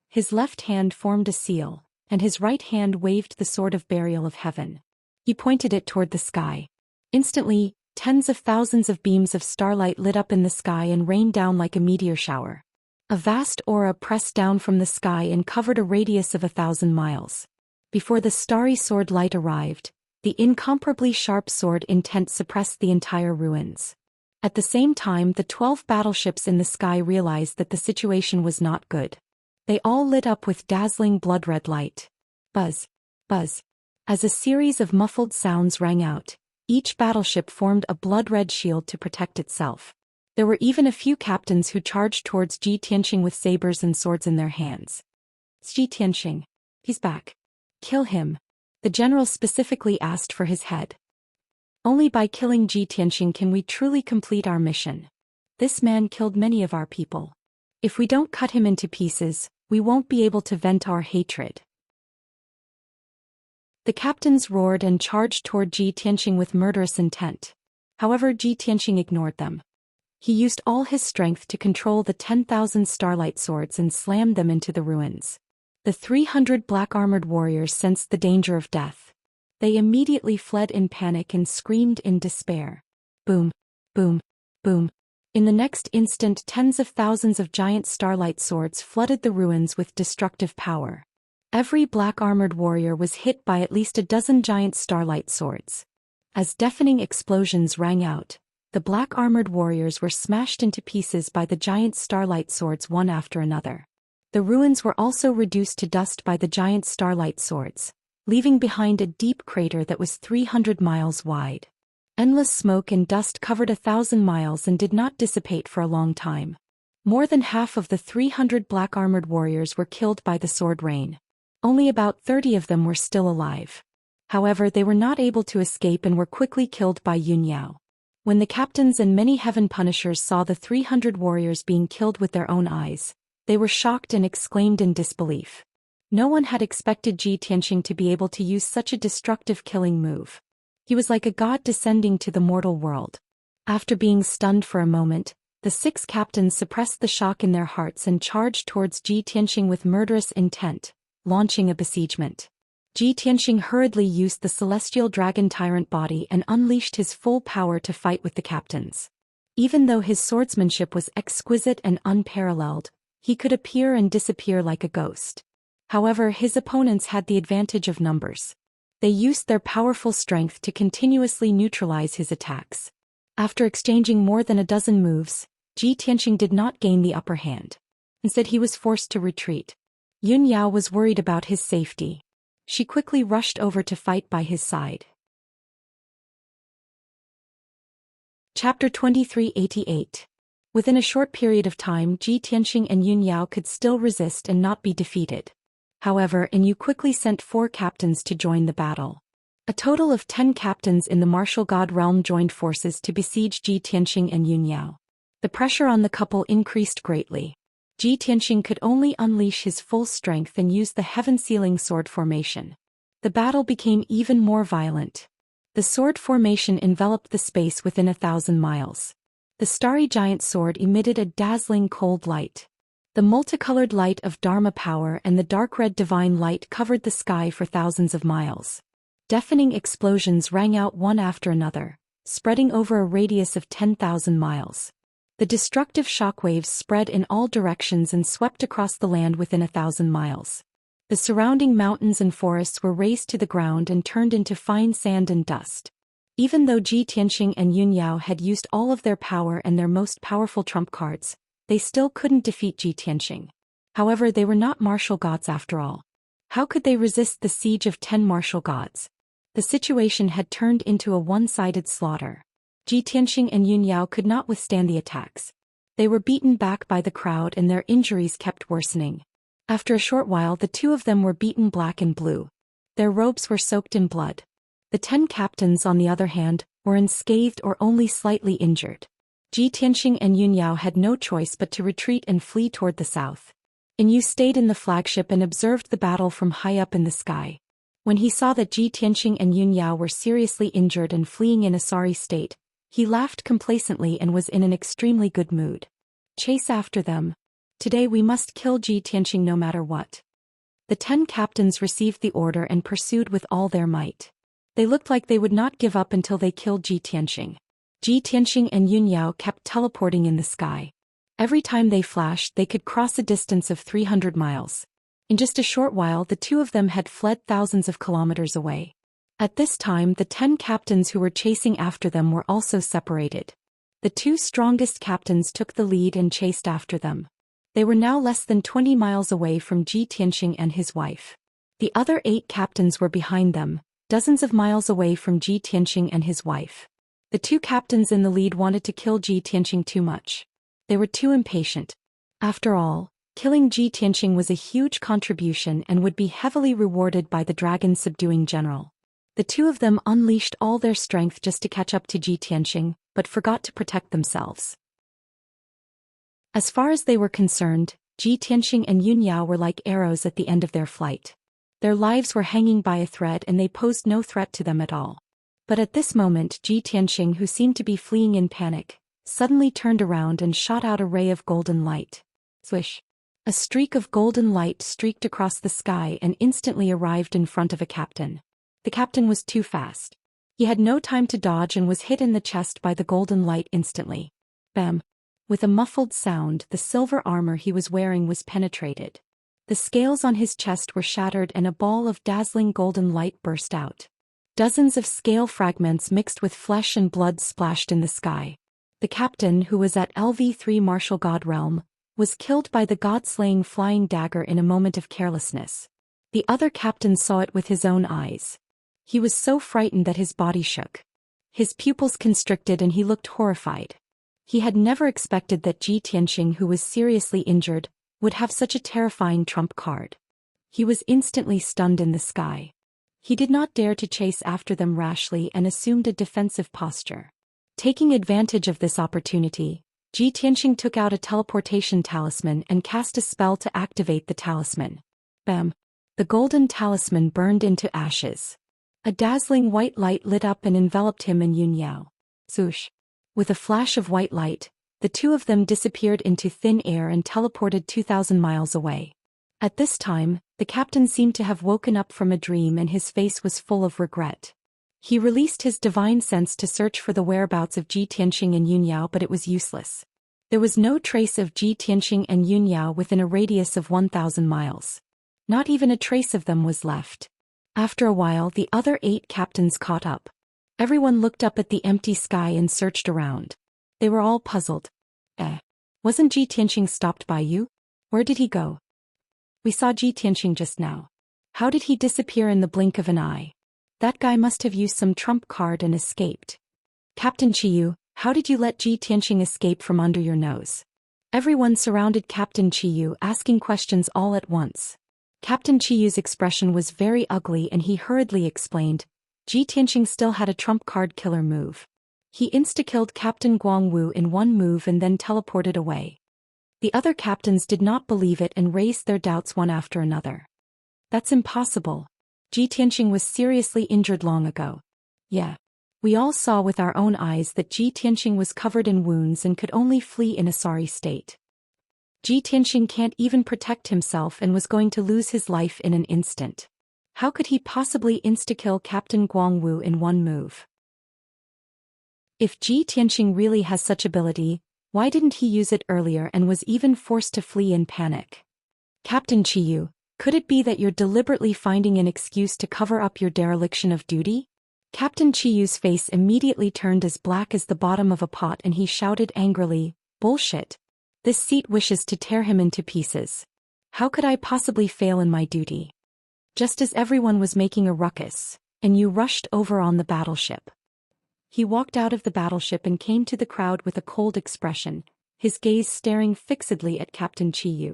His left hand formed a seal, and his right hand waved the sword of burial of heaven. He pointed it toward the sky. Instantly, tens of thousands of beams of starlight lit up in the sky and rained down like a meteor shower. A vast aura pressed down from the sky and covered a radius of 1,000 miles. Before the starry sword light arrived, the incomparably sharp sword intent suppressed the entire ruins. At the same time, the 12 battleships in the sky realized that the situation was not good. They all lit up with dazzling blood-red light. Buzz, buzz. As a series of muffled sounds rang out, each battleship formed a blood-red shield to protect itself. There were even a few captains who charged towards Zhi Tianxing with sabers and swords in their hands. "Zhi Tianxing. He's back. Kill him." The general specifically asked for his head. "Only by killing Zhi Tianxing can we truly complete our mission. This man killed many of our people. If we don't cut him into pieces, we won't be able to vent our hatred." The captains roared and charged toward Zhi Tianxing with murderous intent. However, Zhi Tianxing ignored them. He used all his strength to control the 10,000 starlight swords and slammed them into the ruins. The 300 black-armored warriors sensed the danger of death. They immediately fled in panic and screamed in despair. Boom, boom, boom. In the next instant, tens of thousands of giant starlight swords flooded the ruins with destructive power. Every black-armored warrior was hit by at least a dozen giant starlight swords. As deafening explosions rang out, the black-armored warriors were smashed into pieces by the giant starlight swords one after another. The ruins were also reduced to dust by the giant starlight swords, leaving behind a deep crater that was 300 miles wide. Endless smoke and dust covered 1,000 miles and did not dissipate for a long time. More than half of the 300 black-armored warriors were killed by the sword rain. Only about 30 of them were still alive. However, they were not able to escape and were quickly killed by Yun Yao. When the captains and many heaven punishers saw the 300 warriors being killed with their own eyes, they were shocked and exclaimed in disbelief. No one had expected Zhi Tianxing to be able to use such a destructive killing move. He was like a god descending to the mortal world. After being stunned for a moment, the 6 captains suppressed the shock in their hearts and charged towards Zhi Tianxing with murderous intent, launching a besiegement. Zhi Tianxing hurriedly used the celestial dragon tyrant body and unleashed his full power to fight with the captains. Even though his swordsmanship was exquisite and unparalleled, he could appear and disappear like a ghost. However, his opponents had the advantage of numbers. They used their powerful strength to continuously neutralize his attacks. After exchanging more than a dozen moves, Zhi Tianxing did not gain the upper hand. Instead, he was forced to retreat. Yun Yao was worried about his safety. She quickly rushed over to fight by his side. Chapter 2388. Within a short period of time, Zhi Tianxing and Yun Yao could still resist and not be defeated. However, Yu quickly sent 4 captains to join the battle. A total of 10 captains in the martial god realm joined forces to besiege Zhi Tianxing and Yun Yao. The pressure on the couple increased greatly. Ji Tianxing could only unleash his full strength and use the heaven-sealing sword formation. The battle became even more violent. The sword formation enveloped the space within 1,000 miles. The starry giant sword emitted a dazzling cold light. The multicolored light of Dharma power and the dark red divine light covered the sky for thousands of miles. Deafening explosions rang out one after another, spreading over a radius of 10,000 miles. The destructive shockwaves spread in all directions and swept across the land within 1,000 miles. The surrounding mountains and forests were razed to the ground and turned into fine sand and dust. Even though Ji Tianxing and Yun Yao had used all of their power and their most powerful trump cards, they still couldn't defeat Ji Tianxing. However, they were not martial gods after all. How could they resist the siege of 10 martial gods? The situation had turned into a one-sided slaughter. Ji Tianxing and Yun Yao could not withstand the attacks. They were beaten back by the crowd and their injuries kept worsening. After a short while, the two of them were beaten black and blue. Their robes were soaked in blood. The 10 captains, on the other hand, were unscathed or only slightly injured. Ji Tianxing and Yun Yao had no choice but to retreat and flee toward the south. Yu stayed in the flagship and observed the battle from high up in the sky. When he saw that Ji Tianxing and Yun Yao were seriously injured and fleeing in a sorry state, he laughed complacently and was in an extremely good mood. Chase after them. Today we must kill Ji Tianxing no matter what. The 10 captains received the order and pursued with all their might. They looked like they would not give up until they killed Ji Tianxing. Ji Tianxing and Yun Yao kept teleporting in the sky. Every time they flashed, they could cross a distance of 300 miles. In just a short while, the two of them had fled thousands of kilometers away. At this time, the 10 captains who were chasing after them were also separated. The 2 strongest captains took the lead and chased after them. They were now less than 20 miles away from Ji Tianxing and his wife. The other 8 captains were behind them, dozens of miles away from Ji Tianxing and his wife. The 2 captains in the lead wanted to kill Ji Tianxing too much. They were too impatient. After all, killing Ji Tianxing was a huge contribution and would be heavily rewarded by the dragon-subduing general. The 2 of them unleashed all their strength just to catch up to Ji Tianxing, but forgot to protect themselves. As far as they were concerned, Ji Tianxing and Yun Yao were like arrows at the end of their flight. Their lives were hanging by a thread and they posed no threat to them at all. But at this moment, Ji Tianxing, who seemed to be fleeing in panic, suddenly turned around and shot out a ray of golden light. Swish! A streak of golden light streaked across the sky and instantly arrived in front of a captain. The captain was too fast. He had no time to dodge and was hit in the chest by the golden light instantly. Bam! With a muffled sound, the silver armor he was wearing was penetrated. The scales on his chest were shattered and a ball of dazzling golden light burst out. Dozens of scale fragments mixed with flesh and blood splashed in the sky. The captain, who was at LV3 Martial God Realm, was killed by the god-slaying flying dagger in a moment of carelessness. The other captain saw it with his own eyes. He was so frightened that his body shook. His pupils constricted and he looked horrified. He had never expected that Ji Tianxing, who was seriously injured, would have such a terrifying trump card. He was instantly stunned in the sky. He did not dare to chase after them rashly and assumed a defensive posture. Taking advantage of this opportunity, Ji Tianxing took out a teleportation talisman and cast a spell to activate the talisman. Bam! The golden talisman burned into ashes. A dazzling white light lit up and enveloped him and Yun Yao. Swoosh! With a flash of white light, the 2 of them disappeared into thin air and teleported 2,000 miles away. At this time, the captain seemed to have woken up from a dream and his face was full of regret. He released his divine sense to search for the whereabouts of Ji Tianxing and Yun Yao, but it was useless. There was no trace of Ji Tianxing and Yun Yao within a radius of 1,000 miles. Not even a trace of them was left. After a while, the other 8 captains caught up. Everyone looked up at the empty sky and searched around. They were all puzzled. Wasn't Ji Tianxing stopped by you? Where did he go? We saw Ji Tianxing just now. How did he disappear in the blink of an eye? That guy must have used some trump card and escaped. Captain Qiyu, how did you let Ji Tianxing escape from under your nose? Everyone surrounded Captain Qiyu, asking questions all at once. Captain Qiyu's expression was very ugly and he hurriedly explained, Ji Tianxing still had a trump card killer move. He insta-killed Captain Guangwu in one move and then teleported away. The other captains did not believe it and raised their doubts one after another. That's impossible. Ji Tianxing was seriously injured long ago. Yeah. We all saw with our own eyes that Ji Tianxing was covered in wounds and could only flee in a sorry state. Ji Tianxing can't even protect himself and was going to lose his life in an instant. How could he possibly insta-kill Captain Guangwu in one move? If Ji Tianxing really has such ability, why didn't he use it earlier and was even forced to flee in panic? Captain Qiyu, could it be that you're deliberately finding an excuse to cover up your dereliction of duty? Captain Chiyu's face immediately turned as black as the bottom of a pot and he shouted angrily, "Bullshit! This seat wishes to tear him into pieces. How could I possibly fail in my duty?" Just as everyone was making a ruckus, and you rushed over on the battleship. He walked out of the battleship and came to the crowd with a cold expression, his gaze staring fixedly at Captain Qiyu.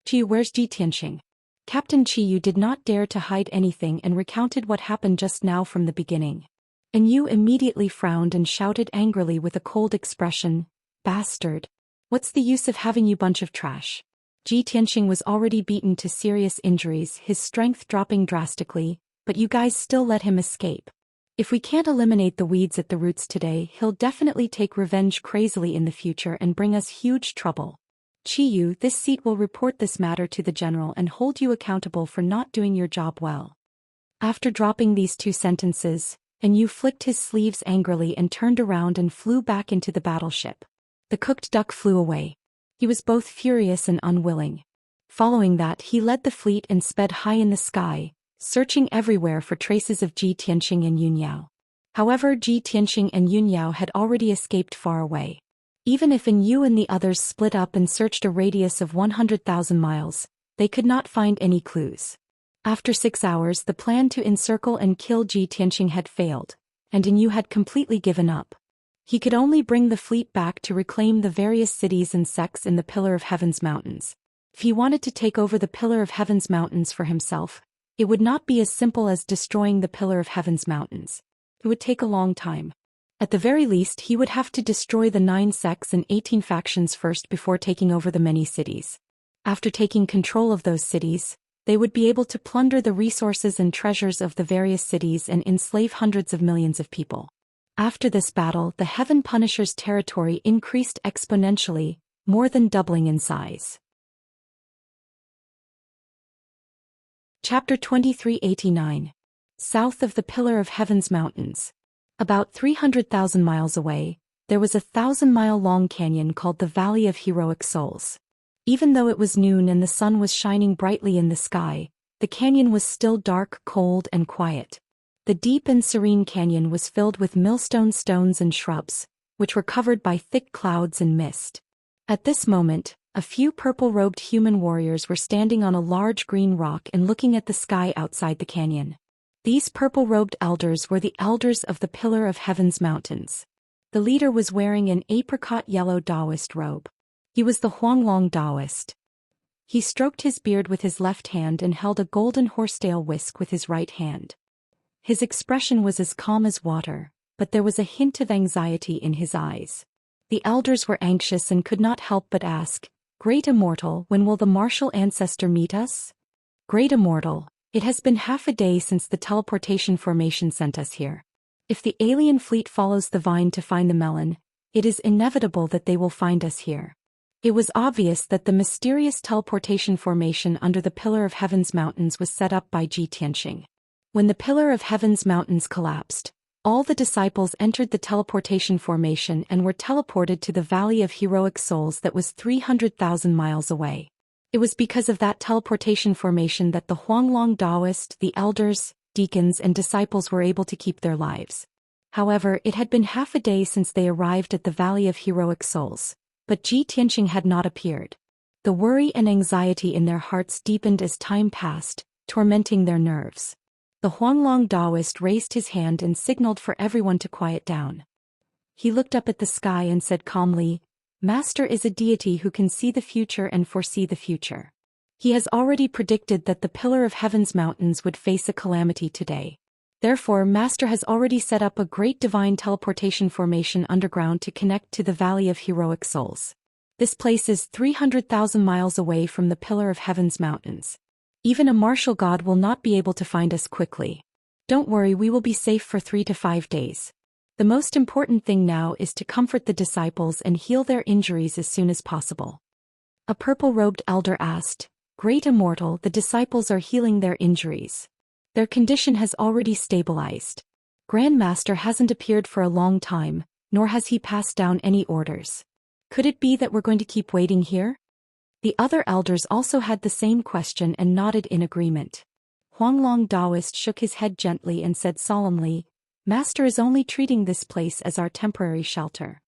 "Qiyu, where's Ji Tianxing?" Captain Qiyu did not dare to hide anything and recounted what happened just now from the beginning. And Yu immediately frowned and shouted angrily with a cold expression, "Bastard! What's the use of having you bunch of trash?" Ji Tianxing was already beaten to serious injuries, his strength dropping drastically, but you guys still let him escape. If we can't eliminate the weeds at the roots today, he'll definitely take revenge crazily in the future and bring us huge trouble. Qiyu, this seat will report this matter to the general and hold you accountable for not doing your job well. After dropping these two sentences, and Yu flicked his sleeves angrily and turned around and flew back into the battleship. The cooked duck flew away. He was both furious and unwilling. Following that, he led the fleet and sped high in the sky, searching everywhere for traces of Ji Tianxing and Yunyao. However, Ji Tianxing and Yunyao had already escaped far away. Even if Yu and the others split up and searched a radius of 100,000 miles, they could not find any clues. After 6 hours, the plan to encircle and kill Ji Tianxing had failed, and Yu had completely given up. He could only bring the fleet back to reclaim the various cities and sects in the Pillar of Heaven's mountains. If he wanted to take over the Pillar of Heaven's mountains for himself, it would not be as simple as destroying the Pillar of Heaven's mountains. It would take a long time. At the very least, he would have to destroy the 9 sects and 18 factions first before taking over the many cities. After taking control of those cities, they would be able to plunder the resources and treasures of the various cities and enslave hundreds of millions of people. After this battle, the Heaven Punisher's territory increased exponentially, more than doubling in size. Chapter 2389. South of the Pillar of Heaven's Mountains. About 300,000 miles away, there was a 1,000-mile-long canyon called the Valley of Heroic Souls. Even though it was noon and the sun was shining brightly in the sky, the canyon was still dark, cold, and quiet. The deep and serene canyon was filled with millstone stones and shrubs, which were covered by thick clouds and mist. At this moment, a few purple-robed human warriors were standing on a large green rock and looking at the sky outside the canyon. These purple-robed elders were the elders of the Pillar of Heaven's mountains. The leader was wearing an apricot-yellow Taoist robe. He was the Huanglong Taoist. He stroked his beard with his left hand and held a golden horsetail whisk with his right hand. His expression was as calm as water, but there was a hint of anxiety in his eyes. The elders were anxious and could not help but ask, "Great Immortal, when will the martial ancestor meet us?" "Great Immortal, it has been half a day since the teleportation formation sent us here. If the alien fleet follows the vine to find the melon, it is inevitable that they will find us here." It was obvious that the mysterious teleportation formation under the Pillar of Heaven's mountains was set up by Ji Tianxing. When the Pillar of Heaven's mountains collapsed, all the disciples entered the teleportation formation and were teleported to the Valley of Heroic Souls that was 300,000 miles away. It was because of that teleportation formation that the Huanglong Taoist, the elders, deacons and disciples were able to keep their lives. However, it had been half a day since they arrived at the Valley of Heroic Souls, but Ji Tianxing had not appeared. The worry and anxiety in their hearts deepened as time passed, tormenting their nerves. The Huanglong Taoist raised his hand and signaled for everyone to quiet down. He looked up at the sky and said calmly, "Master is a deity who can see the future and foresee the future. He has already predicted that the Pillar of Heaven's mountains would face a calamity today. Therefore, Master has already set up a great divine teleportation formation underground to connect to the Valley of Heroic Souls. This place is 300,000 miles away from the Pillar of Heaven's mountains. Even a martial god will not be able to find us quickly. Don't worry, we will be safe for 3 to 5 days. The most important thing now is to comfort the disciples and heal their injuries as soon as possible. A purple-robed elder asked, "Great Immortal, the disciples are healing their injuries. Their condition has already stabilized. Grand Master hasn't appeared for a long time, nor has he passed down any orders. Could it be that we're going to keep waiting here?" The other elders also had the same question and nodded in agreement. Huanglong Daoist shook his head gently and said solemnly, "Master is only treating this place as our temporary shelter.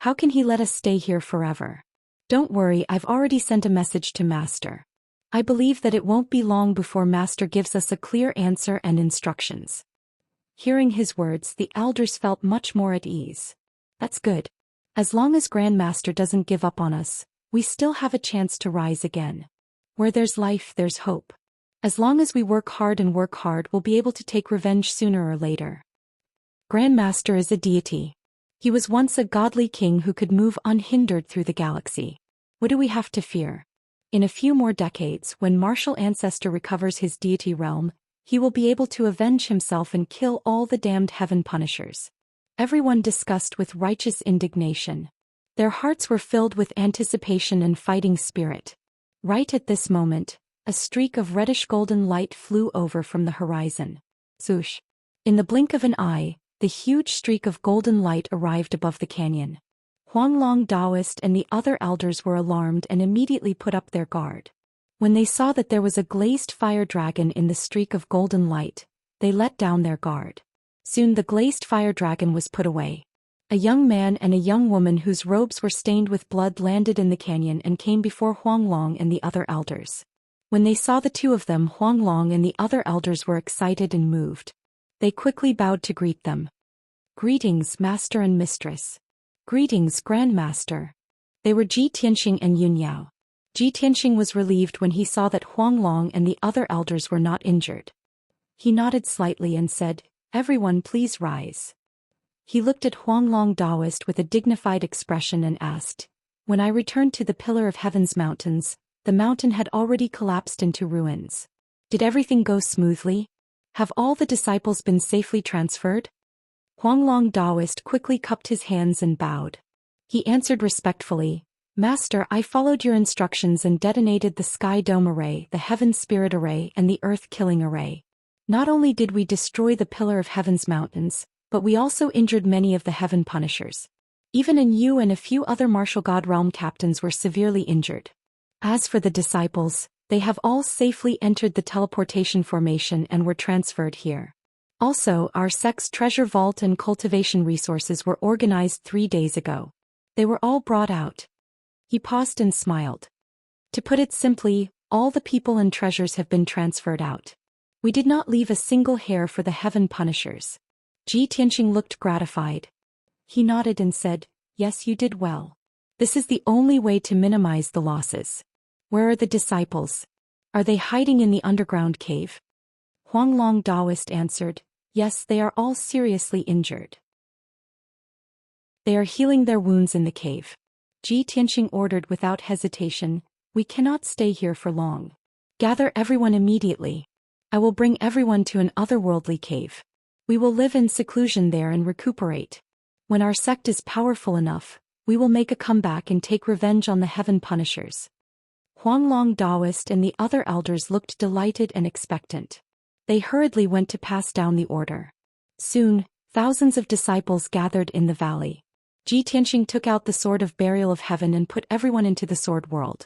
How can he let us stay here forever? Don't worry, I've already sent a message to Master. I believe that it won't be long before Master gives us a clear answer and instructions." Hearing his words, the elders felt much more at ease. That's good. As long as Grand Master doesn't give up on us, we still have a chance to rise again. Where there's life, there's hope. As long as we work hard, we'll be able to take revenge sooner or later. Grand Master is a deity. He was once a godly king who could move unhindered through the galaxy. What do we have to fear? In a few more decades, when Martial Ancestor recovers his deity realm, he will be able to avenge himself and kill all the damned heaven punishers. Everyone discussed with righteous indignation. Their hearts were filled with anticipation and fighting spirit. Right at this moment, a streak of reddish-golden light flew over from the horizon. Swoosh! In the blink of an eye, the huge streak of golden light arrived above the canyon. Huanglong Daoist and the other elders were alarmed and immediately put up their guard. When they saw that there was a glazed fire dragon in the streak of golden light, they let down their guard. Soon the glazed fire dragon was put away. A young man and a young woman whose robes were stained with blood landed in the canyon and came before Huanglong and the other elders. When they saw the two of them, Huanglong and the other elders were excited and moved. They quickly bowed to greet them. "Greetings, Master and Mistress." "Greetings, Grand Master." They were Ji Tianxing and Yun Yao. Ji Tianxing was relieved when he saw that Huanglong and the other elders were not injured. He nodded slightly and said, "Everyone please rise." He looked at Huanglong Daoist with a dignified expression and asked, "When I returned to the Pillar of Heaven's mountains, the mountain had already collapsed into ruins. Did everything go smoothly? Have all the disciples been safely transferred?" Huanglong Daoist quickly cupped his hands and bowed. He answered respectfully, "Master, I followed your instructions and detonated the Sky Dome Array, the Heaven Spirit Array, and the Earth Killing Array. Not only did we destroy the Pillar of Heaven's mountains, but we also injured many of the Heaven Punishers. Even you and a few other martial god realm captains were severely injured. As for the disciples, they have all safely entered the teleportation formation and were transferred here. Also, our sect's treasure vault and cultivation resources were organized 3 days ago. They were all brought out." He paused and smiled. "To put it simply, all the people and treasures have been transferred out. We did not leave a single hair for the Heaven Punishers." Ji Tianxing looked gratified. He nodded and said, "Yes, you did well. This is the only way to minimize the losses. Where are the disciples? Are they hiding in the underground cave?" Huanglong Daoist answered, "Yes, they are all seriously injured. They are healing their wounds in the cave." Ji Tianxing ordered without hesitation, "We cannot stay here for long. Gather everyone immediately. I will bring everyone to an otherworldly cave. We will live in seclusion there and recuperate. When our sect is powerful enough, we will make a comeback and take revenge on the Heaven Punishers." Huanglong Daoist and the other elders looked delighted and expectant. They hurriedly went to pass down the order. Soon, thousands of disciples gathered in the valley. Ji Tianxing took out the Sword of Burial of Heaven and put everyone into the Sword World.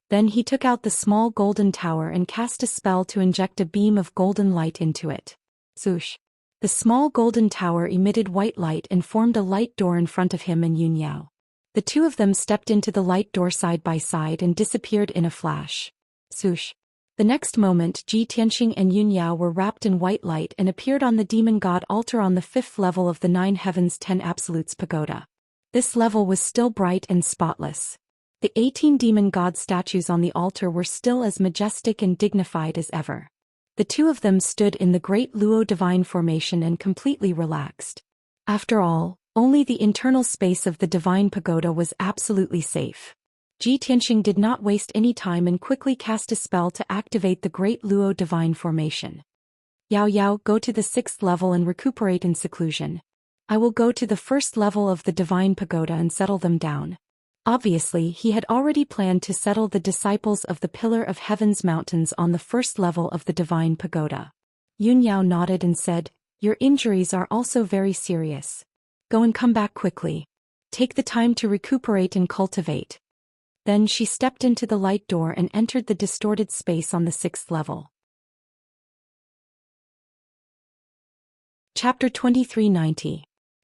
Then he took out the small golden tower and cast a spell to inject a beam of golden light into it. Swoosh! The small golden tower emitted white light and formed a light door in front of him and Yun Yao. The two of them stepped into the light door side by side and disappeared in a flash. Swoosh! The next moment, Ji Tianxing and Yun Yao were wrapped in white light and appeared on the demon god altar on the 5th level of the 9 Heavens 10 Absolutes Pagoda. This level was still bright and spotless. The 18 demon god statues on the altar were still as majestic and dignified as ever. The two of them stood in the great Luo divine formation and completely relaxed. After all, only the internal space of the divine pagoda was absolutely safe. Ji Tianxing did not waste any time and quickly cast a spell to activate the great Luo divine formation. Yao Yao, go to the 6th level and recuperate in seclusion. I will go to the 1st level of the divine pagoda and settle them down. Obviously, he had already planned to settle the disciples of the Pillar of Heaven's mountains on the 1st level of the divine pagoda. Yun Yao nodded and said, your injuries are also very serious. Go and come back quickly. Take the time to recuperate and cultivate. Then she stepped into the light door and entered the distorted space on the 6th level. Chapter 2390.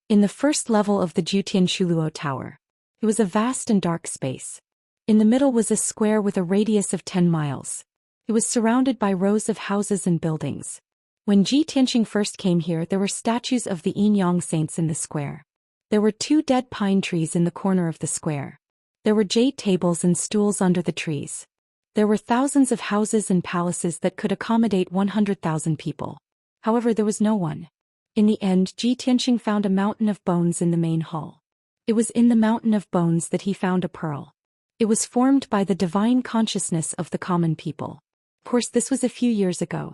In the 1st level of the Jutian Shuluo Tower. It was a vast and dark space. In the middle was a square with a radius of 10 miles. It was surrounded by rows of houses and buildings. When Ji Tianxing first came here, there were statues of the Yin Yang saints in the square. There were 2 dead pine trees in the corner of the square. There were jade tables and stools under the trees. There were thousands of houses and palaces that could accommodate 100,000 people. However, there was no one. In the end, Ji Tianxing found a mountain of bones in the main hall. It was in the mountain of bones that he found a pearl. It was formed by the divine consciousness of the common people. Of course, this was a few years ago.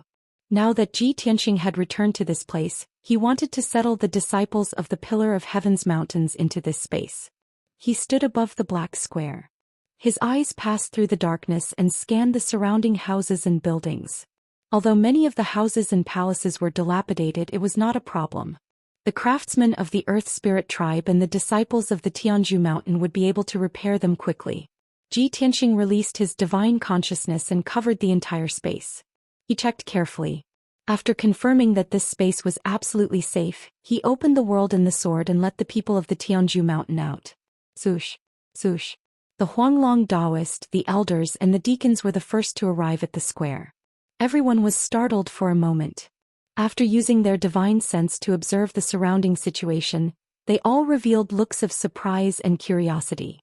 Now that Ji Tianxing had returned to this place, he wanted to settle the disciples of the Pillar of Heaven's mountains into this space. He stood above the black square. His eyes passed through the darkness and scanned the surrounding houses and buildings. Although many of the houses and palaces were dilapidated, it was not a problem. The craftsmen of the Earth Spirit tribe and the disciples of the Tianzhu mountain would be able to repair them quickly. Ji Tianxing released his divine consciousness and covered the entire space. He checked carefully. After confirming that this space was absolutely safe, he opened the world and the sword and let the people of the Tianzhu mountain out. Sush, sush. The Huanglong Taoist, the elders and the deacons were the first to arrive at the square. Everyone was startled for a moment. After using their divine sense to observe the surrounding situation, they all revealed looks of surprise and curiosity.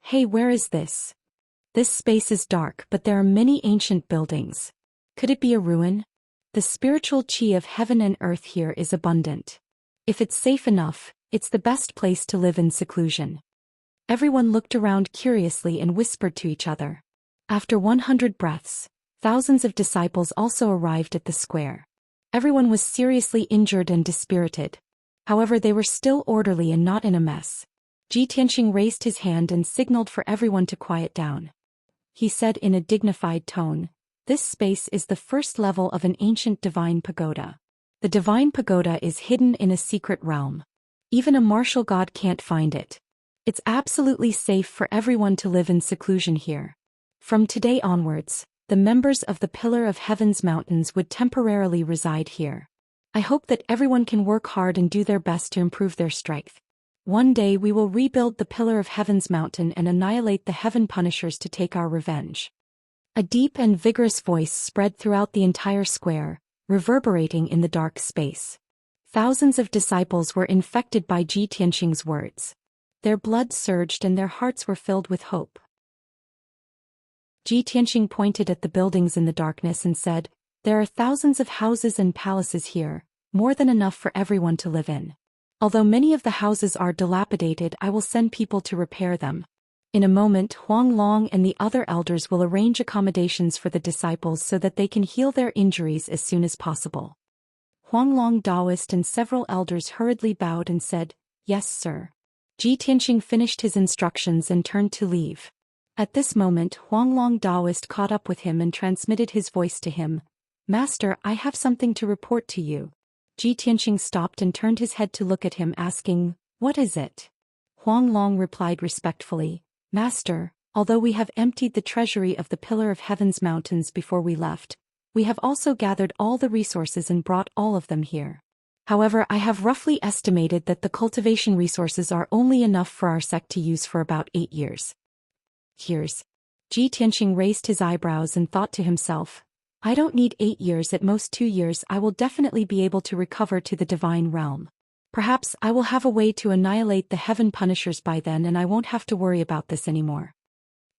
Hey, where is this? This space is dark, but there are many ancient buildings. Could it be a ruin? The spiritual qi of heaven and earth here is abundant. If it's safe enough, it's the best place to live in seclusion. Everyone looked around curiously and whispered to each other. After 100 breaths, thousands of disciples also arrived at the square. Everyone was seriously injured and dispirited. However, they were still orderly and not in a mess. Ji Tianxing raised his hand and signaled for everyone to quiet down. He said in a dignified tone, this space is the 1st level of an ancient divine pagoda. The divine pagoda is hidden in a secret realm. Even a martial god can't find it. It's absolutely safe for everyone to live in seclusion here. From today onwards, the members of the Pillar of Heaven's mountains would temporarily reside here. I hope that everyone can work hard and do their best to improve their strength. One day we will rebuild the Pillar of Heaven's mountain and annihilate the Heaven Punishers to take our revenge. A deep and vigorous voice spread throughout the entire square, reverberating in the dark space. Thousands of disciples were infected by Ji Tianxing's words. Their blood surged and their hearts were filled with hope. Ji Tianxing pointed at the buildings in the darkness and said, there are thousands of houses and palaces here, more than enough for everyone to live in. Although many of the houses are dilapidated, I will send people to repair them. In a moment, Huang Long and the other elders will arrange accommodations for the disciples so that they can heal their injuries as soon as possible. Huang Long Taoist and several elders hurriedly bowed and said, yes, sir. Ji Tianxing finished his instructions and turned to leave. At this moment, Huang Long Taoist caught up with him and transmitted his voice to him. Master, I have something to report to you. Ji Tianxing stopped and turned his head to look at him, asking, what is it? Huang Long replied respectfully, Master, although we have emptied the treasury of the Pillar of Heaven's mountains before we left, we have also gathered all the resources and brought all of them here. However, I have roughly estimated that the cultivation resources are only enough for our sect to use for about 8 years. Years. Ji Tianxing raised his eyebrows and thought to himself, I don't need 8 years, at most 2 years I will definitely be able to recover to the divine realm. Perhaps I will have a way to annihilate the Heaven Punishers by then and I won't have to worry about this anymore.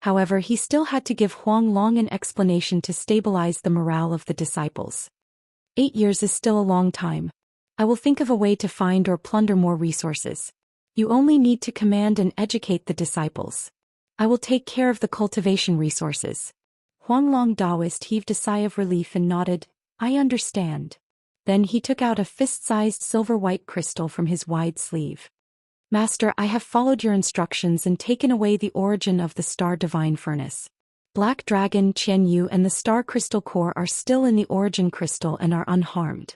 However, he still had to give Huang Long an explanation to stabilize the morale of the disciples. 8 years is still a long time. I will think of a way to find or plunder more resources. You only need to command and educate the disciples. I will take care of the cultivation resources. Huanglong Daoist heaved a sigh of relief and nodded, I understand. Then he took out a fist-sized silver-white crystal from his wide sleeve. Master, I have followed your instructions and taken away the origin of the star divine furnace. Black Dragon, Qianyu and the star crystal core are still in the origin crystal and are unharmed.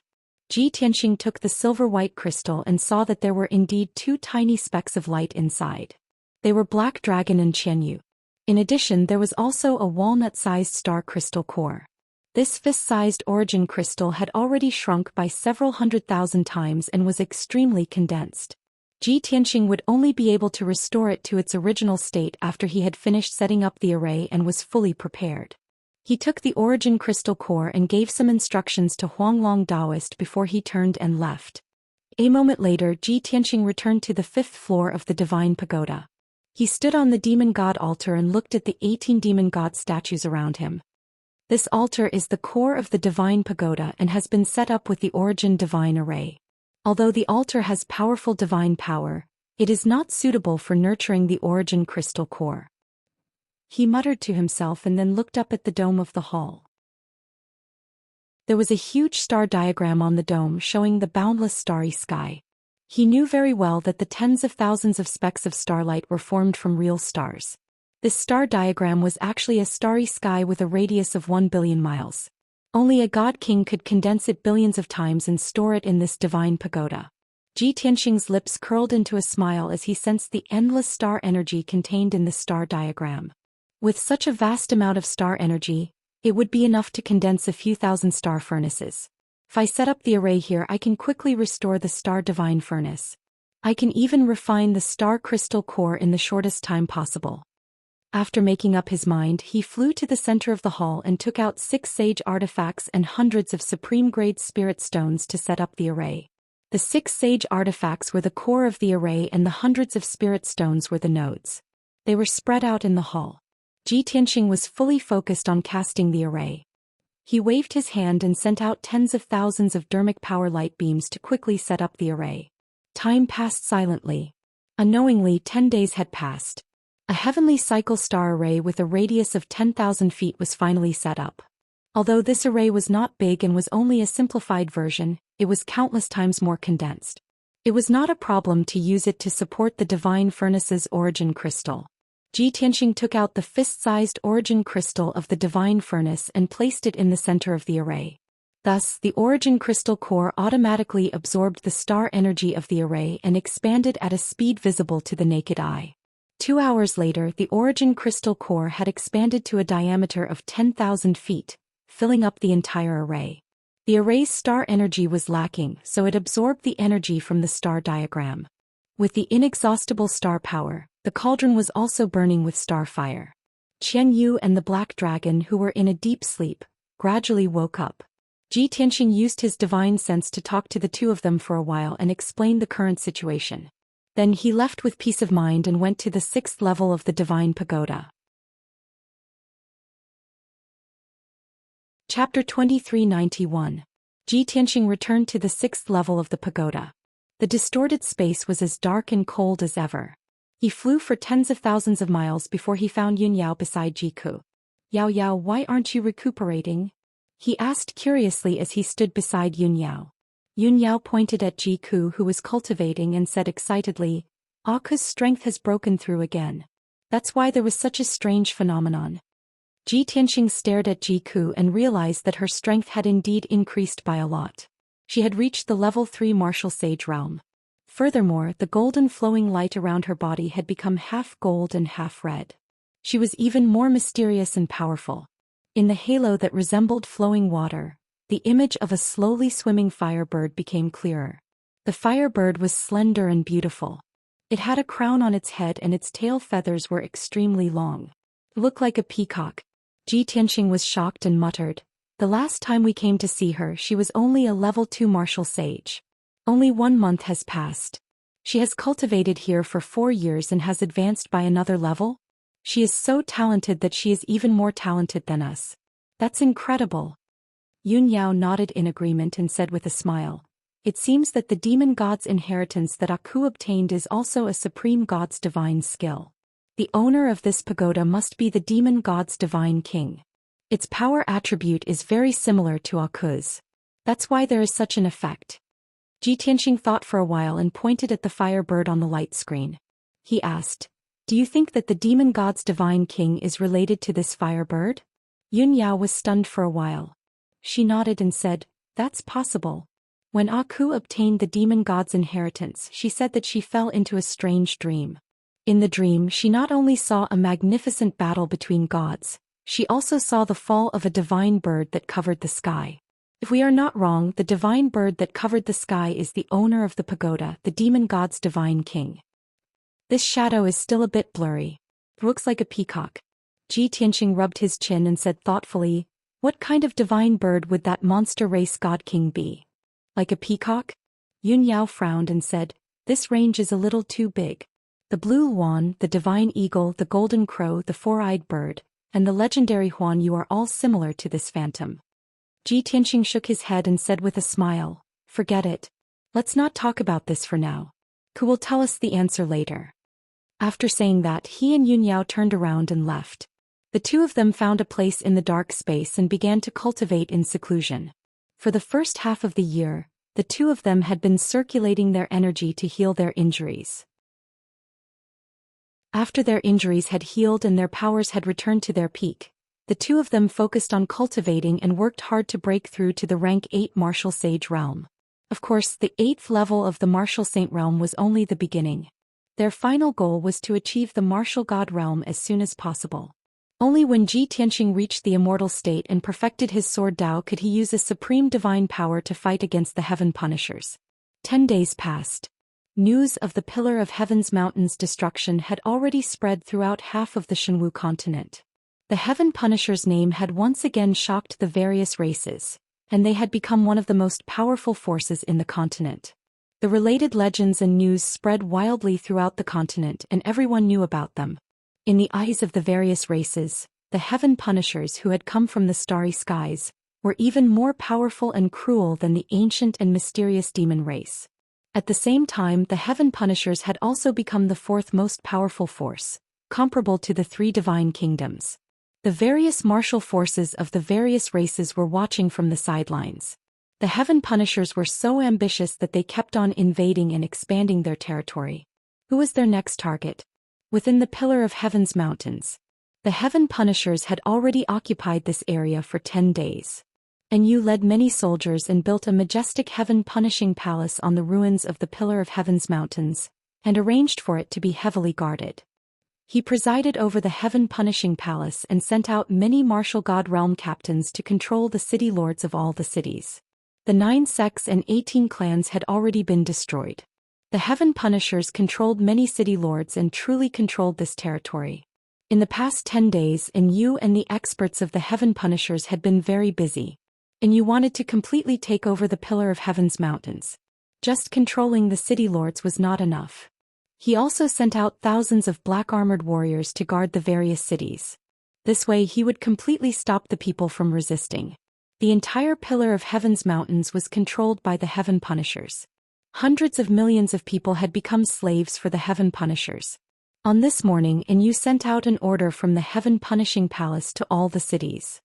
Ji Tianxing took the silver-white crystal and saw that there were indeed 2 tiny specks of light inside. They were Black Dragon and Qianyu. In addition, there was also a walnut-sized star crystal core. This fist-sized origin crystal had already shrunk by several 100,000 times and was extremely condensed. Ji Tianxing would only be able to restore it to its original state after he had finished setting up the array and was fully prepared. He took the origin crystal core and gave some instructions to Huanglong Daoist before he turned and left. A moment later, Ji Tianxing returned to the 5th floor of the divine pagoda. He stood on the demon god altar and looked at the 18 demon god statues around him. This altar is the core of the divine pagoda and has been set up with the origin divine array. Although the altar has powerful divine power, it is not suitable for nurturing the origin crystal core. He muttered to himself and then looked up at the dome of the hall. There was a huge star diagram on the dome showing the boundless starry sky. He knew very well that the tens of thousands of specks of starlight were formed from real stars. This star diagram was actually a starry sky with a radius of 1 billion miles. Only a god king could condense it billions of times and store it in this divine pagoda. Ji Tianxing's lips curled into a smile as he sensed the endless star energy contained in the star diagram. With such a vast amount of star energy, it would be enough to condense a few thousand star furnaces. If I set up the array here, I can quickly restore the star divine furnace. I can even refine the star crystal core in the shortest time possible. After making up his mind, he flew to the center of the hall and took out 6 sage artifacts and hundreds of supreme-grade spirit stones to set up the array. The 6 sage artifacts were the core of the array and the hundreds of spirit stones were the nodes. They were spread out in the hall. Ji Tianxing was fully focused on casting the array. He waved his hand and sent out tens of thousands of dermic power light beams to quickly set up the array. Time passed silently. Unknowingly, 10 days had passed. A heavenly cycle star array with a radius of 10,000 feet was finally set up. Although this array was not big and was only a simplified version, it was countless times more condensed. It was not a problem to use it to support the divine furnace's origin crystal. Ji Tianxing took out the fist-sized origin crystal of the divine furnace and placed it in the center of the array. Thus, the origin crystal core automatically absorbed the star energy of the array and expanded at a speed visible to the naked eye. 2 hours later, the origin crystal core had expanded to a diameter of 10,000 feet, filling up the entire array. The array's star energy was lacking, so it absorbed the energy from the star diagram. With the inexhaustible star power, the cauldron was also burning with star fire. Qianyu and the Black Dragon, who were in a deep sleep, gradually woke up. Ji Tianxing used his divine sense to talk to the 2 of them for a while and explain the current situation. Then he left with peace of mind and went to the 6th level of the divine pagoda. Chapter 2391. Ji Tianxing returned to the 6th level of the pagoda. The distorted space was as dark and cold as ever. He flew for tens of thousands of miles before he found Yun Yao beside Jiku. Yao Yao, why aren't you recuperating? He asked curiously as he stood beside Yun Yao. Yun Yao pointed at Jiku, who was cultivating, and said excitedly, Aku's strength has broken through again. That's why there was such a strange phenomenon. Ji Tianxing stared at Jiku and realized that her strength had indeed increased by a lot. She had reached the level 3 martial sage realm. Furthermore, the golden flowing light around her body had become half gold and half red. She was even more mysterious and powerful. In the halo that resembled flowing water, the image of a slowly swimming firebird became clearer. The firebird was slender and beautiful. It had a crown on its head and its tail feathers were extremely long. It looked like a peacock. Ji Tianxing was shocked and muttered, The last time we came to see her, she was only a level 2 martial sage. Only 1 month has passed. She has cultivated here for 4 years and has advanced by another level? She is so talented that she is even more talented than us. That's incredible. Yun Yao nodded in agreement and said with a smile, "It seems that the demon god's inheritance that Aku obtained is also a supreme god's divine skill. The owner of this pagoda must be the demon god's divine king. Its power attribute is very similar to Aku's. That's why there is such an effect." Ji Tianxing thought for a while and pointed at the firebird on the light screen. He asked, "Do you think that the demon god's divine king is related to this firebird?" Yun Yao was stunned for a while. She nodded and said, "That's possible." When Aku obtained the demon god's inheritance, she said that she fell into a strange dream. In the dream, she not only saw a magnificent battle between gods, she also saw the fall of a divine bird that covered the sky. If we are not wrong, the divine bird that covered the sky is the owner of the pagoda, the demon god's divine king. This shadow is still a bit blurry. Looks like a peacock. Ji Tianxing rubbed his chin and said thoughtfully, "What kind of divine bird would that monster race god king be? Like a peacock?" Yun Yao frowned and said, "This range is a little too big. The blue Huan, the divine eagle, the golden crow, the four-eyed bird, and the legendary Huan, you are all similar to this phantom." Ji Tianxing shook his head and said with a smile, "Forget it. Let's not talk about this for now. Ku will tell us the answer later." After saying that, he and Yun Yao turned around and left. The two of them found a place in the dark space and began to cultivate in seclusion. For the first half of the year, the two of them had been circulating their energy to heal their injuries. After their injuries had healed and their powers had returned to their peak, the two of them focused on cultivating and worked hard to break through to the rank 8 Martial Sage realm. Of course, the 8th level of the Martial Saint realm was only the beginning. Their final goal was to achieve the Martial God realm as soon as possible. Only when Ji Tianxing reached the immortal state and perfected his sword Dao could he use a supreme divine power to fight against the Heaven Punishers. 10 days passed. News of the Pillar of Heaven's Mountain's destruction had already spread throughout half of the Shenwu continent. The Heaven Punishers' name had once again shocked the various races, and they had become one of the most powerful forces in the continent. The related legends and news spread wildly throughout the continent and everyone knew about them. In the eyes of the various races, the Heaven Punishers who had come from the starry skies were even more powerful and cruel than the ancient and mysterious demon race. At the same time, the Heaven Punishers had also become the 4th most powerful force, comparable to the 3 divine kingdoms. The various martial forces of the various races were watching from the sidelines. The Heaven Punishers were so ambitious that they kept on invading and expanding their territory. Who was their next target? Within the Pillar of Heaven's mountains, the Heaven Punishers had already occupied this area for 10 days. And Yu led many soldiers and built a majestic Heaven Punishing Palace on the ruins of the Pillar of Heaven's mountains, and arranged for it to be heavily guarded. He presided over the Heaven Punishing Palace and sent out many martial god realm captains to control the city lords of all the cities. The 9 sects and 18 clans had already been destroyed. The Heaven Punishers controlled many city lords and truly controlled this territory. In the past 10 days, Yu and the experts of the Heaven Punishers had been very busy. Yu wanted to completely take over the Pillar of Heaven's mountains. Just controlling the city lords was not enough. He also sent out thousands of black-armored warriors to guard the various cities. This way he would completely stop the people from resisting. The entire Pillar of Heaven's mountains was controlled by the Heaven Punishers. Hundreds of millions of people had become slaves for the Heaven Punishers. On this morning, Yu sent out an order from the Heaven Punishing Palace to all the cities.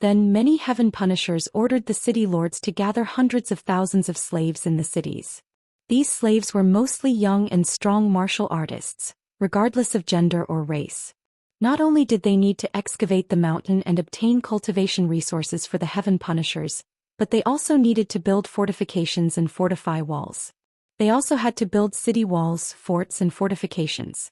Then many Heaven Punishers ordered the city lords to gather hundreds of thousands of slaves in the cities. These slaves were mostly young and strong martial artists, regardless of gender or race. Not only did they need to excavate the mountain and obtain cultivation resources for the Heaven Punishers, but they also needed to build fortifications and fortify walls. They also had to build city walls, forts, and fortifications.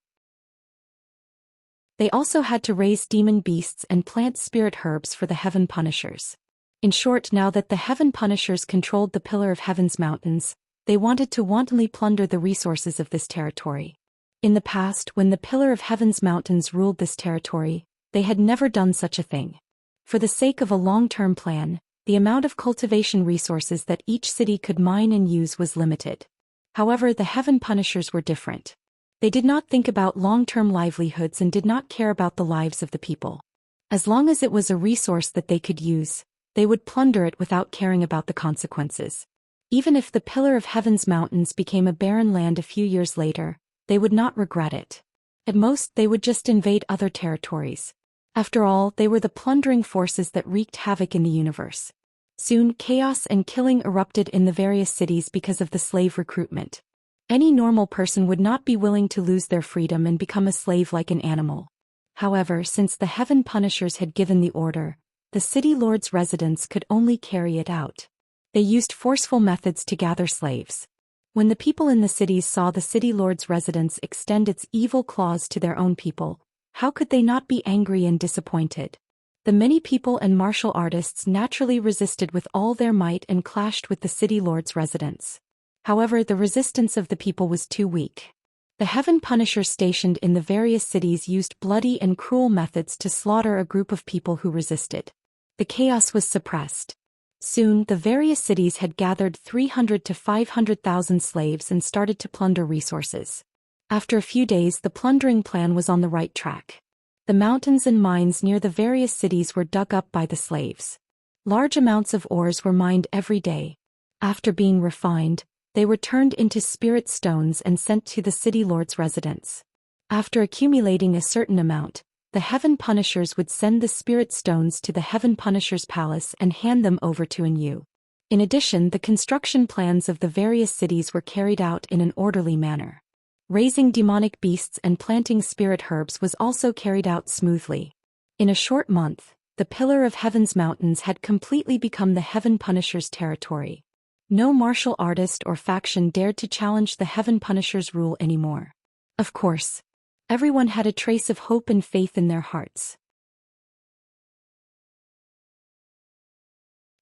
They also had to raise demon beasts and plant spirit herbs for the Heaven Punishers. In short, now that the Heaven Punishers controlled the Pillar of Heaven's mountains, they wanted to wantonly plunder the resources of this territory. In the past, when the Pillar of Heaven's mountains ruled this territory, they had never done such a thing. For the sake of a long-term plan, the amount of cultivation resources that each city could mine and use was limited. However, the Heaven Punishers were different. They did not think about long-term livelihoods and did not care about the lives of the people. As long as it was a resource that they could use, they would plunder it without caring about the consequences. Even if the Pillar of Heaven's mountains became a barren land a few years later, they would not regret it. At most, they would just invade other territories. After all, they were the plundering forces that wreaked havoc in the universe. Soon, chaos and killing erupted in the various cities because of the slave recruitment. Any normal person would not be willing to lose their freedom and become a slave like an animal. However, since the Heaven Punishers had given the order, the city lord's residents could only carry it out. They used forceful methods to gather slaves. When the people in the cities saw the city lord's residence extend its evil claws to their own people, how could they not be angry and disappointed? The many people and martial artists naturally resisted with all their might and clashed with the city lord's residents. However, the resistance of the people was too weak. The Heaven Punishers stationed in the various cities used bloody and cruel methods to slaughter a group of people who resisted. The chaos was suppressed. Soon, the various cities had gathered 300 to 500,000 slaves and started to plunder resources. After a few days, the plundering plan was on the right track. The mountains and mines near the various cities were dug up by the slaves. Large amounts of ores were mined every day. After being refined, they were turned into spirit stones and sent to the city lord's residence. After accumulating a certain amount, the Heaven Punishers would send the spirit stones to the Heaven Punishers' palace and hand them over to Yu. In addition, the construction plans of the various cities were carried out in an orderly manner. Raising demonic beasts and planting spirit herbs was also carried out smoothly. In a short month, the Pillar of Heaven's mountains had completely become the Heaven Punishers' territory. No martial artist or faction dared to challenge the Heaven Punishers' rule anymore. Of course, everyone had a trace of hope and faith in their hearts.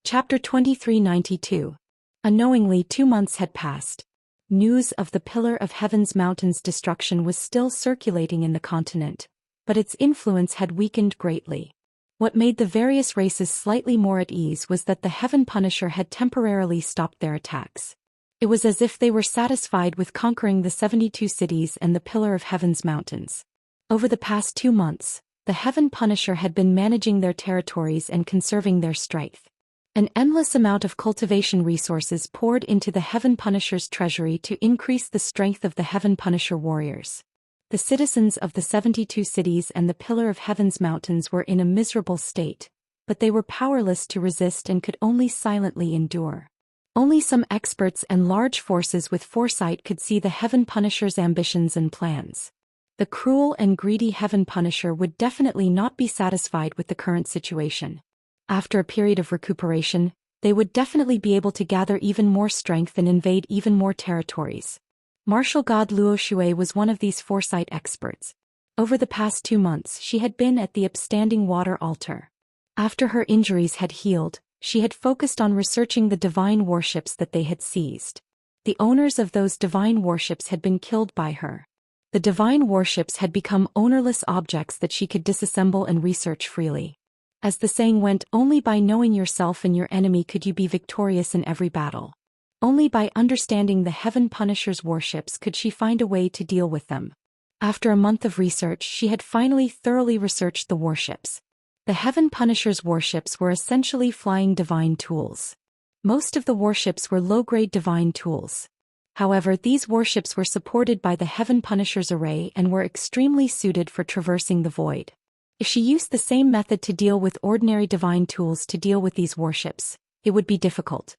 Chapter 2392. Unknowingly, 2 months had passed. News of the Pillar of Heaven's mountains' destruction was still circulating in the continent, but its influence had weakened greatly. What made the various races slightly more at ease was that the Heaven Punisher had temporarily stopped their attacks. It was as if they were satisfied with conquering the 72 cities and the Pillar of Heaven's mountains. Over the past 2 months, the Heaven Punisher had been managing their territories and conserving their strength. An endless amount of cultivation resources poured into the Heaven Punisher's treasury to increase the strength of the Heaven Punisher warriors. The citizens of the 72 cities and the Pillar of Heaven's mountains were in a miserable state, but they were powerless to resist and could only silently endure. Only some experts and large forces with foresight could see the Heaven Punisher's ambitions and plans. The cruel and greedy Heaven Punisher would definitely not be satisfied with the current situation. After a period of recuperation, they would definitely be able to gather even more strength and invade even more territories. Martial god Luo Shui was one of these foresight experts. Over the past 2 months, she had been at the upstanding water altar. After her injuries had healed, she had focused on researching the divine warships that they had seized. The owners of those divine warships had been killed by her. The divine warships had become ownerless objects that she could disassemble and research freely. As the saying went, only by knowing yourself and your enemy could you be victorious in every battle. Only by understanding the Heaven Punisher's warships could she find a way to deal with them. After a month of research, she had finally thoroughly researched the warships. The Heaven Punisher's warships were essentially flying divine tools. Most of the warships were low-grade divine tools. However, these warships were supported by the Heaven Punisher's array and were extremely suited for traversing the void. If she used the same method to deal with ordinary divine tools to deal with these warships, it would be difficult.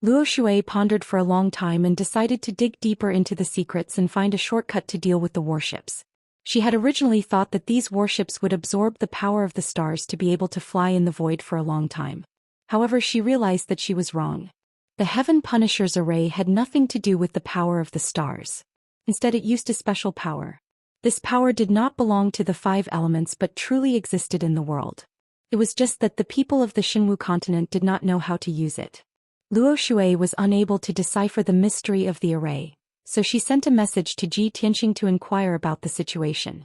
Luo Shui pondered for a long time and decided to dig deeper into the secrets and find a shortcut to deal with the warships. She had originally thought that these warships would absorb the power of the stars to be able to fly in the void for a long time. However, she realized that she was wrong. The Heaven Punisher's array had nothing to do with the power of the stars. Instead, it used a special power. This power did not belong to the 5 elements but truly existed in the world. It was just that the people of the Xinwu continent did not know how to use it. Luo Shui was unable to decipher the mystery of the array, so she sent a message to Ji Tianxing to inquire about the situation.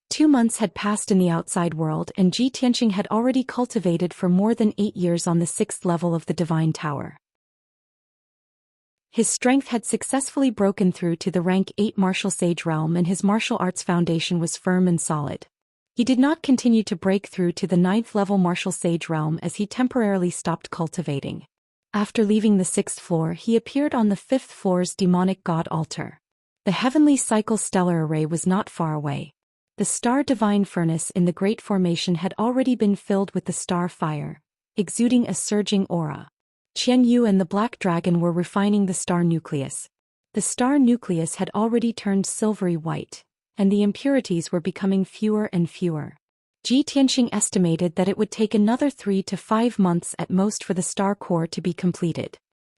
2 months had passed in the outside world and Ji Tianxing had already cultivated for more than 8 years on the 6th level of the Divine Tower. His strength had successfully broken through to the rank 8 martial sage realm and his martial arts foundation was firm and solid. He did not continue to break through to the 9th-level martial sage realm as he temporarily stopped cultivating. After leaving the 6th floor, he appeared on the 5th floor's demonic god altar. The heavenly cycle stellar array was not far away. The star divine furnace in the Great Formation had already been filled with the star fire, exuding a surging aura. Qian Yu and the Black Dragon were refining the star nucleus. The star nucleus had already turned silvery white, and the impurities were becoming fewer and fewer. Ji Tianxing estimated that it would take another 3 to 5 months at most for the star core to be completed.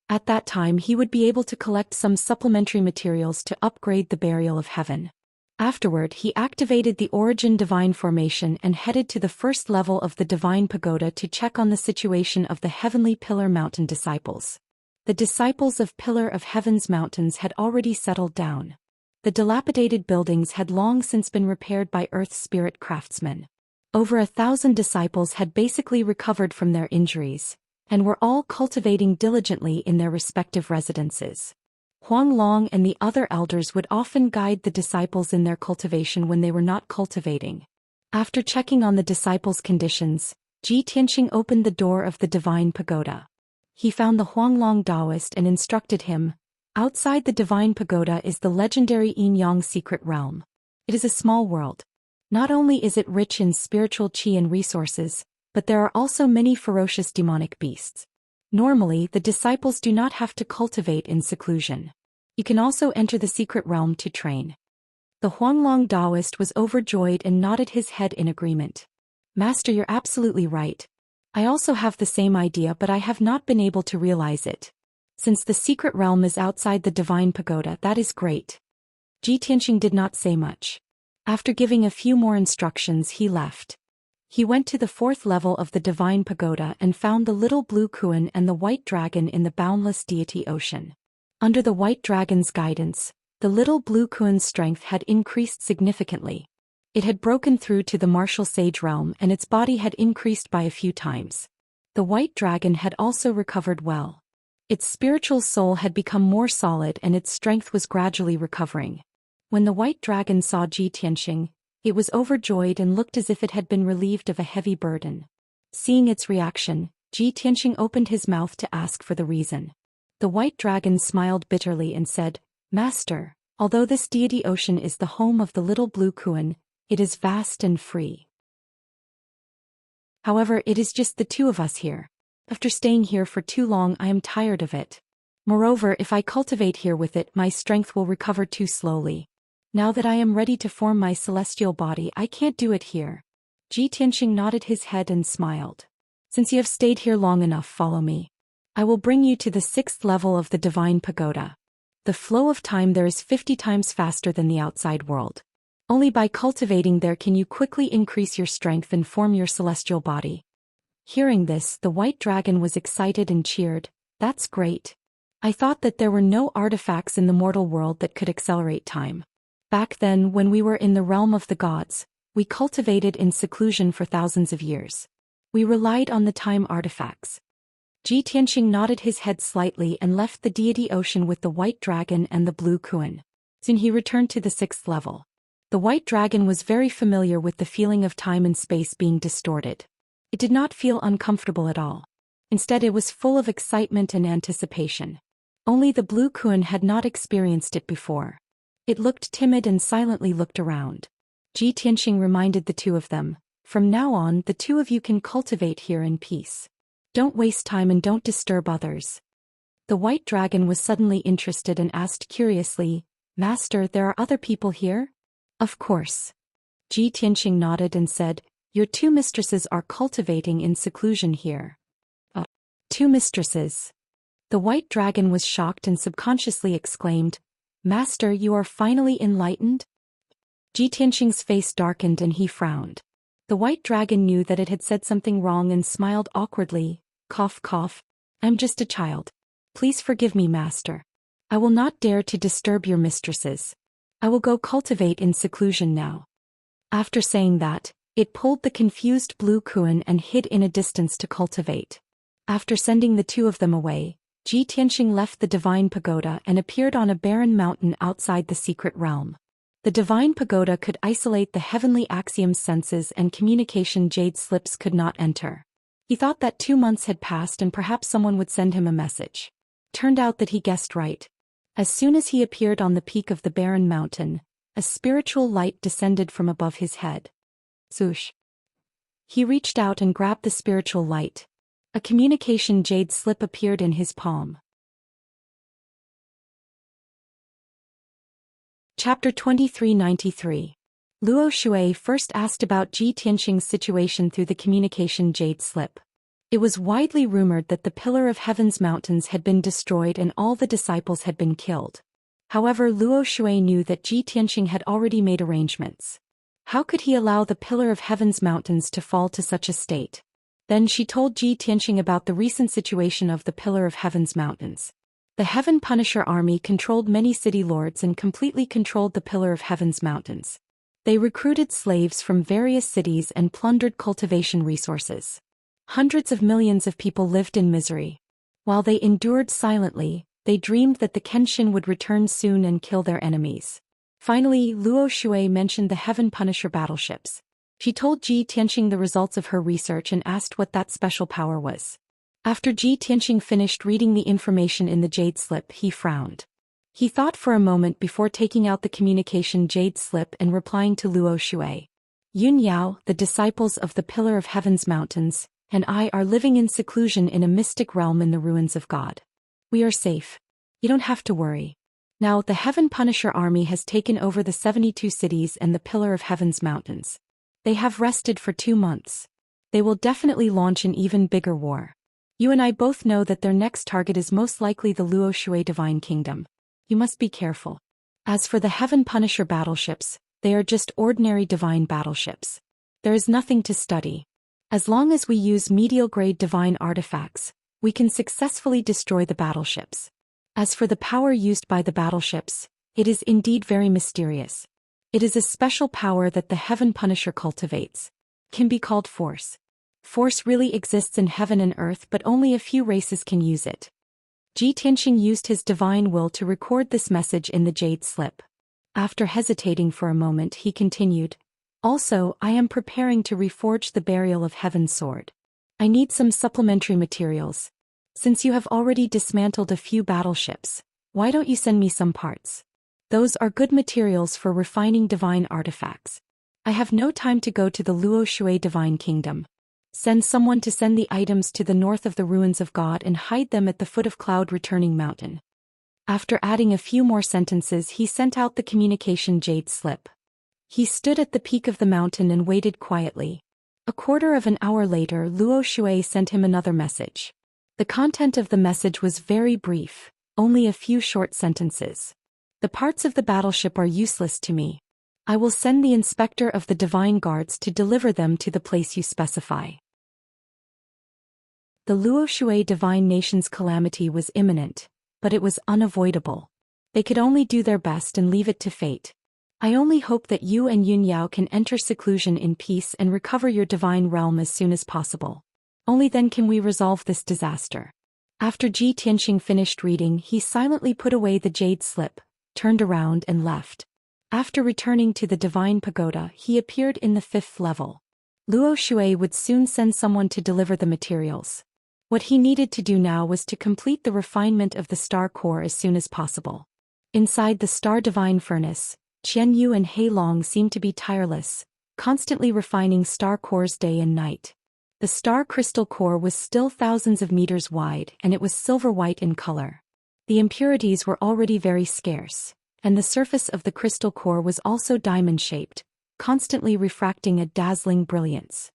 At that time he would be able to collect some supplementary materials to upgrade the Burial of Heaven. Afterward he activated the Origin Divine Formation and headed to the 1st level of the Divine Pagoda to check on the situation of the Heavenly Pillar Mountain disciples. The disciples of Pillar of Heaven's mountains had already settled down. The dilapidated buildings had long since been repaired by Earth's spirit craftsmen. Over 1,000 disciples had basically recovered from their injuries, and were all cultivating diligently in their respective residences. Huang Long and the other elders would often guide the disciples in their cultivation when they were not cultivating. After checking on the disciples' conditions, Ji Tianxing opened the door of the Divine Pagoda. He found the Huanglong Taoist and instructed him, "Outside the Divine Pagoda is the legendary Yin Yang secret realm. It is a small world. Not only is it rich in spiritual qi and resources, but there are also many ferocious demonic beasts. Normally, the disciples do not have to cultivate in seclusion. You can also enter the secret realm to train." The Huanglong Taoist was overjoyed and nodded his head in agreement. "Master, you're absolutely right. I also have the same idea, but I have not been able to realize it. Since the secret realm is outside the Divine Pagoda, that is great." Ji Tianxing did not say much. After giving a few more instructions, he left. He went to the 4th level of the Divine Pagoda and found the little blue Kuan and the white dragon in the boundless deity ocean. Under the white dragon's guidance, the little blue Kuan's strength had increased significantly. It had broken through to the martial sage realm and its body had increased by a few times. The white dragon had also recovered well. Its spiritual soul had become more solid and its strength was gradually recovering. When the white dragon saw Ji Tianxing, it was overjoyed and looked as if it had been relieved of a heavy burden. Seeing its reaction, Ji Tianxing opened his mouth to ask for the reason. The white dragon smiled bitterly and said, "Master, although this deity ocean is the home of the little blue Kuan, it is vast and free. However, it is just the two of us here. After staying here for too long, I am tired of it. Moreover, if I cultivate here with it, my strength will recover too slowly. Now that I am ready to form my celestial body, I can't do it here." Ji Tianxing nodded his head and smiled. "Since you have stayed here long enough, follow me. I will bring you to the 6th level of the Divine Pagoda. The flow of time there is 50 times faster than the outside world. Only by cultivating there can you quickly increase your strength and form your celestial body." Hearing this, the white dragon was excited and cheered, "That's great. I thought that there were no artifacts in the mortal world that could accelerate time. Back then, when we were in the realm of the gods, we cultivated in seclusion for thousands of years. We relied on the time artifacts." Ji Tianxing nodded his head slightly and left the deity ocean with the white dragon and the blue Kuan. Soon he returned to the 6th level. The white dragon was very familiar with the feeling of time and space being distorted. It did not feel uncomfortable at all. Instead, it was full of excitement and anticipation. Only the blue Kuan had not experienced it before. It looked timid and silently looked around. Ji Tianxing reminded the two of them, "From now on, the two of you can cultivate here in peace. Don't waste time and don't disturb others." The white dragon was suddenly interested and asked curiously, "Master, there are other people here?" "Of course." Ji Tianxing nodded and said, "Your two mistresses are cultivating in seclusion here." "Two mistresses?" The white dragon was shocked and subconsciously exclaimed, "Master, you are finally enlightened?" Ji Tianxing's face darkened and he frowned. The white dragon knew that it had said something wrong and smiled awkwardly, cough cough, "I'm just a child. Please forgive me, master. I will not dare to disturb your mistresses. I will go cultivate in seclusion now." After saying that, it pulled the confused blue Kuan and hid in a distance to cultivate. After sending the two of them away, Ji Tianxing left the Divine Pagoda and appeared on a barren mountain outside the secret realm. The divine pagoda could isolate the heavenly axioms senses and communication jade slips could not enter. He thought that 2 months had passed and perhaps someone would send him a message. Turned out that he guessed right. As soon as he appeared on the peak of the barren mountain, a spiritual light descended from above his head. Swoosh. He reached out and grabbed the spiritual light. A communication jade slip appeared in his palm. Chapter 2393. Luo Shui first asked about Ji Tianxing's situation through the communication jade slip. It was widely rumored that the Pillar of Heaven's mountains had been destroyed and all the disciples had been killed. However, Luo Shui knew that Ji Tianxing had already made arrangements. How could he allow the Pillar of Heaven's mountains to fall to such a state? Then she told Ji Tianxing about the recent situation of the Pillar of Heaven's mountains. The Heaven Punisher army controlled many city lords and completely controlled the Pillar of Heaven's mountains. They recruited slaves from various cities and plundered cultivation resources. Hundreds of millions of people lived in misery. While they endured silently, they dreamed that the Kenshin would return soon and kill their enemies. Finally, Luo Shui mentioned the Heaven Punisher battleships. She told Ji Tianxing the results of her research and asked what that special power was. After Ji Tianxing finished reading the information in the jade slip, he frowned. He thought for a moment before taking out the communication jade slip and replying to Luo Shui. Yun Yao, the disciples of the Pillar of Heaven's mountains, and I are living in seclusion in a mystic realm in the ruins of God. We are safe. You don't have to worry. Now the Heaven Punisher army has taken over the 72 cities and the Pillar of Heaven's mountains. They have rested for 2 months. They will definitely launch an even bigger war. You and I both know that their next target is most likely the Luo Shui Divine Kingdom. You must be careful. As for the Heaven Punisher battleships, they are just ordinary divine battleships. There is nothing to study. As long as we use medial-grade divine artifacts, we can successfully destroy the battleships. As for the power used by the battleships, it is indeed very mysterious. It is a special power that the Heaven Punisher cultivates. It can be called force. Force really exists in heaven and earth, but only a few races can use it. Ji Tianxing used his divine will to record this message in the jade slip. After hesitating for a moment, he continued, "Also, I am preparing to reforge the burial of Heaven's sword. I need some supplementary materials. Since you have already dismantled a few battleships, why don't you send me some parts? Those are good materials for refining divine artifacts. I have no time to go to the Luo Shui Divine Kingdom. Send someone to send the items to the north of the ruins of God and hide them at the foot of Cloud Returning Mountain." After adding a few more sentences, he sent out the communication jade slip. He stood at the peak of the mountain and waited quietly. A quarter of an hour later, Luo Shui sent him another message. The content of the message was very brief, only a few short sentences. "The parts of the battleship are useless to me. I will send the inspector of the divine guards to deliver them to the place you specify." The Luo Shui divine nation's calamity was imminent, but it was unavoidable. They could only do their best and leave it to fate. "I only hope that you and Yun Yao can enter seclusion in peace and recover your divine realm as soon as possible. Only then can we resolve this disaster." After Ji Tianxing finished reading, he silently put away the jade slip, turned around and left. After returning to the divine pagoda, he appeared in the 5th level. Luo Shui would soon send someone to deliver the materials. What he needed to do now was to complete the refinement of the star core as soon as possible. Inside the star divine furnace, Qian Yu and Hei Long seemed to be tireless, constantly refining star cores day and night. The star crystal core was still thousands of meters wide and it was silver-white in color. The impurities were already very scarce, and the surface of the crystal core was also diamond-shaped, constantly refracting a dazzling brilliance.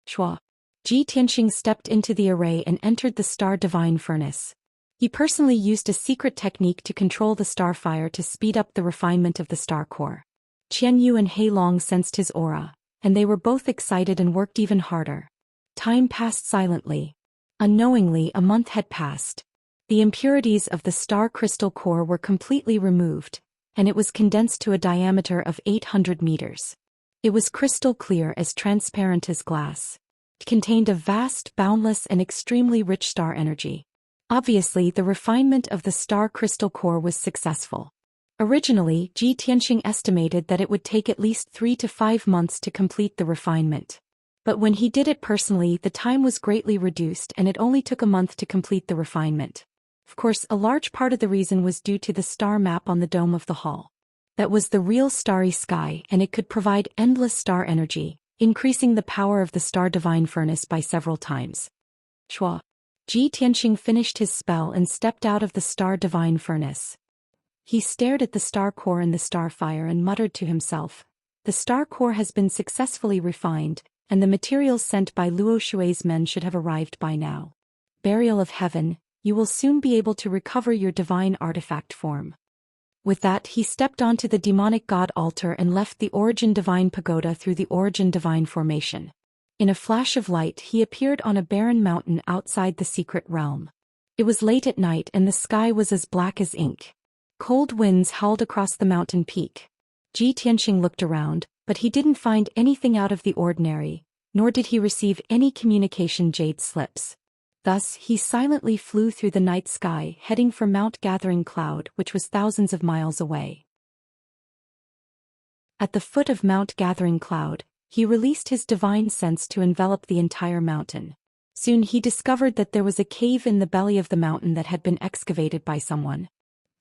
Shua. Ji Tianxing stepped into the array and entered the star divine furnace. He personally used a secret technique to control the star fire to speed up the refinement of the star core. Qian Yu and Hei Long sensed his aura, and they were both excited and worked even harder. Time passed silently. Unknowingly, a month had passed. The impurities of the star crystal core were completely removed, and it was condensed to a diameter of 800 meters. It was crystal clear, as transparent as glass. It contained a vast, boundless, and extremely rich star energy. Obviously, the refinement of the star crystal core was successful. Originally, Ji Tianxing estimated that it would take at least 3 to 5 months to complete the refinement. But when he did it personally, the time was greatly reduced and it only took a month to complete the refinement. Of course, a large part of the reason was due to the star map on the dome of the hall. That was the real starry sky, and it could provide endless star energy, increasing the power of the star divine furnace by several times. Chua. Ji Tianxing finished his spell and stepped out of the star divine furnace. He stared at the star core and the star fire and muttered to himself, "The star core has been successfully refined, and the materials sent by Luo Shui's men should have arrived by now. Burial of heaven, you will soon be able to recover your divine artifact form." With that, he stepped onto the demonic god altar and left the Origin Divine Pagoda through the Origin Divine Formation. In a flash of light, he appeared on a barren mountain outside the secret realm. It was late at night and the sky was as black as ink. Cold winds howled across the mountain peak. Ji Tianxing looked around, but he didn't find anything out of the ordinary, nor did he receive any communication jade slips. Thus, he silently flew through the night sky, heading for Mount Gathering Cloud, which was thousands of miles away. At the foot of Mount Gathering Cloud, he released his divine sense to envelop the entire mountain. Soon he discovered that there was a cave in the belly of the mountain that had been excavated by someone.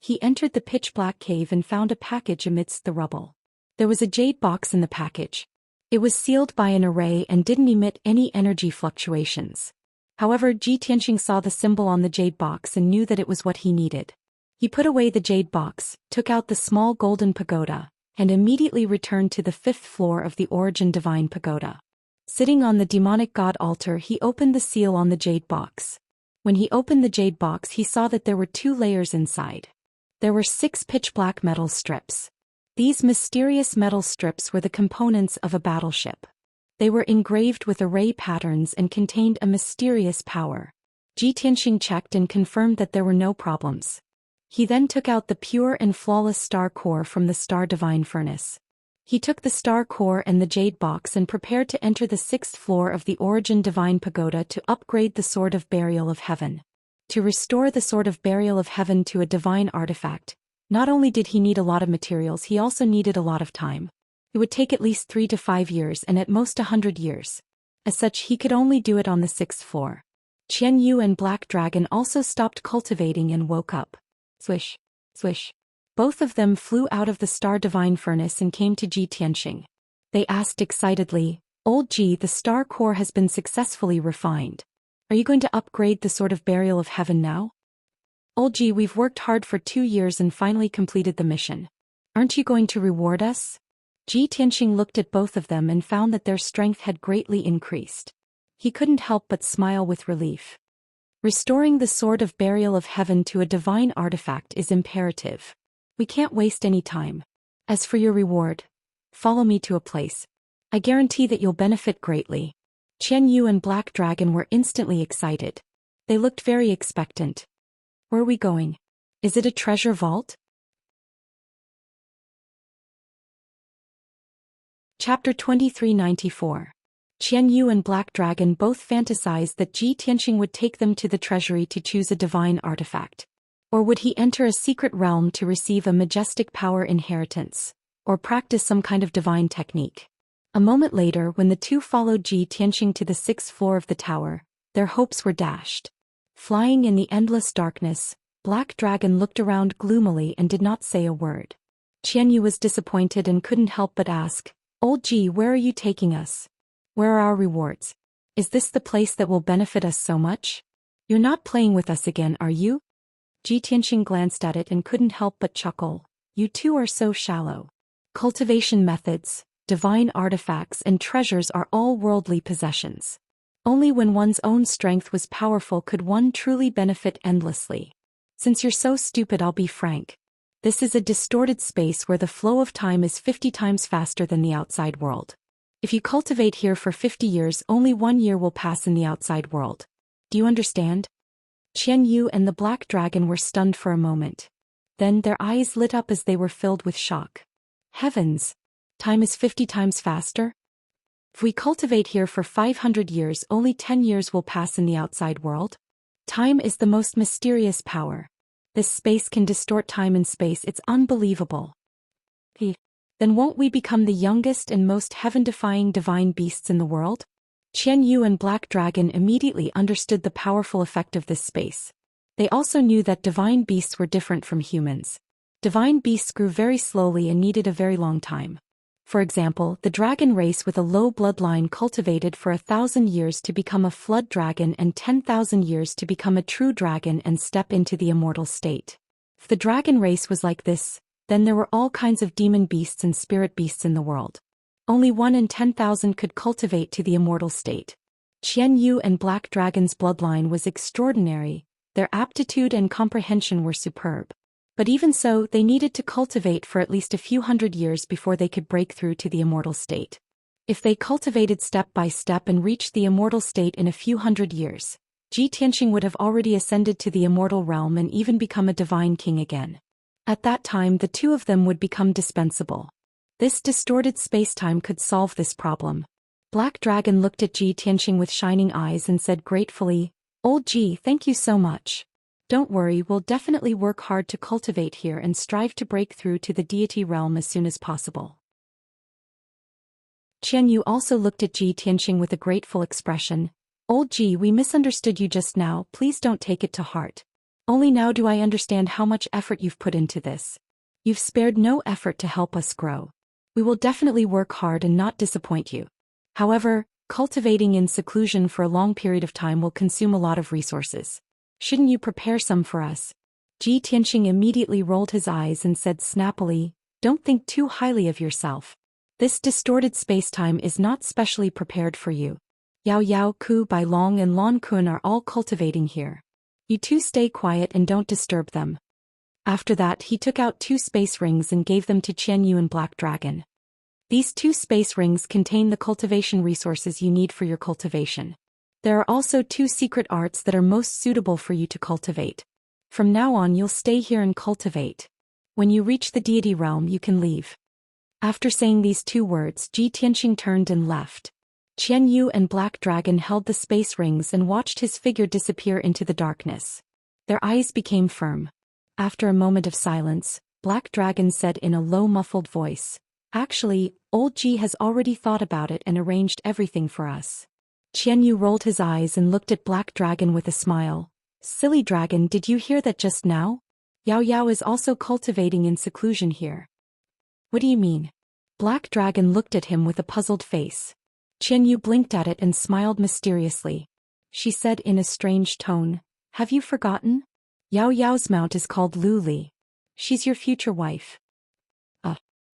He entered the pitch-black cave and found a package amidst the rubble. There was a jade box in the package. It was sealed by an array and didn't emit any energy fluctuations. However, Ji Tianxing saw the symbol on the jade box and knew that it was what he needed. He put away the jade box, took out the small golden pagoda, and immediately returned to the 5th floor of the Origin Divine Pagoda. Sitting on the demonic god altar, he opened the seal on the jade box. When he opened the jade box, he saw that there were 2 layers inside. There were 6 pitch-black metal strips. These mysterious metal strips were the components of a battleship. They were engraved with array patterns and contained a mysterious power. Ji Tianxing checked and confirmed that there were no problems. He then took out the pure and flawless star core from the star divine furnace. He took the star core and the jade box and prepared to enter the 6th floor of the Origin Divine Pagoda to upgrade the Sword of Burial of Heaven. To restore the Sword of Burial of Heaven to a divine artifact, not only did he need a lot of materials, he also needed a lot of time. It would take at least 3 to 5 years and at most 100 years. As such, he could only do it on the 6th floor. Qian Yu and Black Dragon also stopped cultivating and woke up. Swish, swish. Both of them flew out of the star divine furnace and came to Ji Tianxing. They asked excitedly, "Old Ji, the star core has been successfully refined. Are you going to upgrade the Sword of Burial of Heaven now?" "Old Ji, we've worked hard for 2 years and finally completed the mission. Aren't you going to reward us?" Ji Tianxing looked at both of them and found that their strength had greatly increased. He couldn't help but smile with relief. Restoring the Sword of Burial of Heaven to a divine artifact is imperative. We can't waste any time. As for your reward, follow me to a place. I guarantee that you'll benefit greatly. Qian Yu and Black Dragon were instantly excited. They looked very expectant. Where are we going? Is it a treasure vault? Chapter 2394. Qian Yu and Black Dragon both fantasized that Ji Tianxing would take them to the treasury to choose a divine artifact. Or would he enter a secret realm to receive a majestic power inheritance, or practice some kind of divine technique? A moment later, when the two followed Ji Tianxing to the 6th floor of the tower, their hopes were dashed. Flying in the endless darkness, Black Dragon looked around gloomily and did not say a word. Qian Yu was disappointed and couldn't help but ask, "Old Ji, where are you taking us? Where are our rewards? Is this the place that will benefit us so much? You're not playing with us again, are you?" Ji Tianxing glanced at it and couldn't help but chuckle. "You two are so shallow. Cultivation methods, divine artifacts and treasures are all worldly possessions. Only when one's own strength was powerful could one truly benefit endlessly. Since you're so stupid, I'll be frank. This is a distorted space where the flow of time is 50 times faster than the outside world. If you cultivate here for 50 years, only 1 year will pass in the outside world. Do you understand?" Qian Yu and the Black Dragon were stunned for a moment. Then their eyes lit up as they were filled with shock. Heavens! Time is 50 times faster? If we cultivate here for 500 years, only 10 years will pass in the outside world? Time is the most mysterious power. This space can distort time and space, it's unbelievable. Then won't we become the youngest and most heaven-defying divine beasts in the world? Qian Yu and Black Dragon immediately understood the powerful effect of this space. They also knew that divine beasts were different from humans. Divine beasts grew very slowly and needed a very long time. For example, the dragon race with a low bloodline cultivated for 1,000 years to become a flood dragon and 10,000 years to become a true dragon and step into the immortal state. If the dragon race was like this, then there were all kinds of demon beasts and spirit beasts in the world. Only 1 in 10,000 could cultivate to the immortal state. Qian Yu and Black Dragon's bloodline was extraordinary, their aptitude and comprehension were superb. But even so, they needed to cultivate for at least a few hundred years before they could break through to the immortal state. If they cultivated step by step and reached the immortal state in a few hundred years, Ji Tianxing would have already ascended to the immortal realm and even become a divine king again. At that time, the two of them would become dispensable. This distorted space-time could solve this problem. Black Dragon looked at Ji Tianxing with shining eyes and said gratefully, "Old Ji, thank you so much. Don't worry, we'll definitely work hard to cultivate here and strive to break through to the deity realm as soon as possible." Qian Yu also looked at Ji Tianxing with a grateful expression. "Old Ji, we misunderstood you just now, please don't take it to heart. Only now do I understand how much effort you've put into this. You've spared no effort to help us grow. We will definitely work hard and not disappoint you. However, cultivating in seclusion for a long period of time will consume a lot of resources. Shouldn't you prepare some for us?" Ji Tianxing immediately rolled his eyes and said snappily, "Don't think too highly of yourself. This distorted space-time is not specially prepared for you. Yao Yao, Ku Bai Long and Lon Kun are all cultivating here. You two stay quiet and don't disturb them." After that, he took out 2 space rings and gave them to Qian Yu and Black Dragon. These 2 space rings contain the cultivation resources you need for your cultivation. There are also 2 secret arts that are most suitable for you to cultivate. From now on, you'll stay here and cultivate. When you reach the deity realm, you can leave. After saying these 2 words, Ji Tianxing turned and left. Qian Yu and Black Dragon held the space rings and watched his figure disappear into the darkness. Their eyes became firm. After a moment of silence, Black Dragon said in a low muffled voice, "Actually, Old Ji has already thought about it and arranged everything for us." Qian Yu rolled his eyes and looked at Black Dragon with a smile. "Silly dragon, did you hear that just now? Yao Yao is also cultivating in seclusion here." "What do you mean?" Black Dragon looked at him with a puzzled face. Qian Yu blinked at it and smiled mysteriously. She said in a strange tone, "Have you forgotten? Yao Yao's mount is called Lu Li. She's your future wife."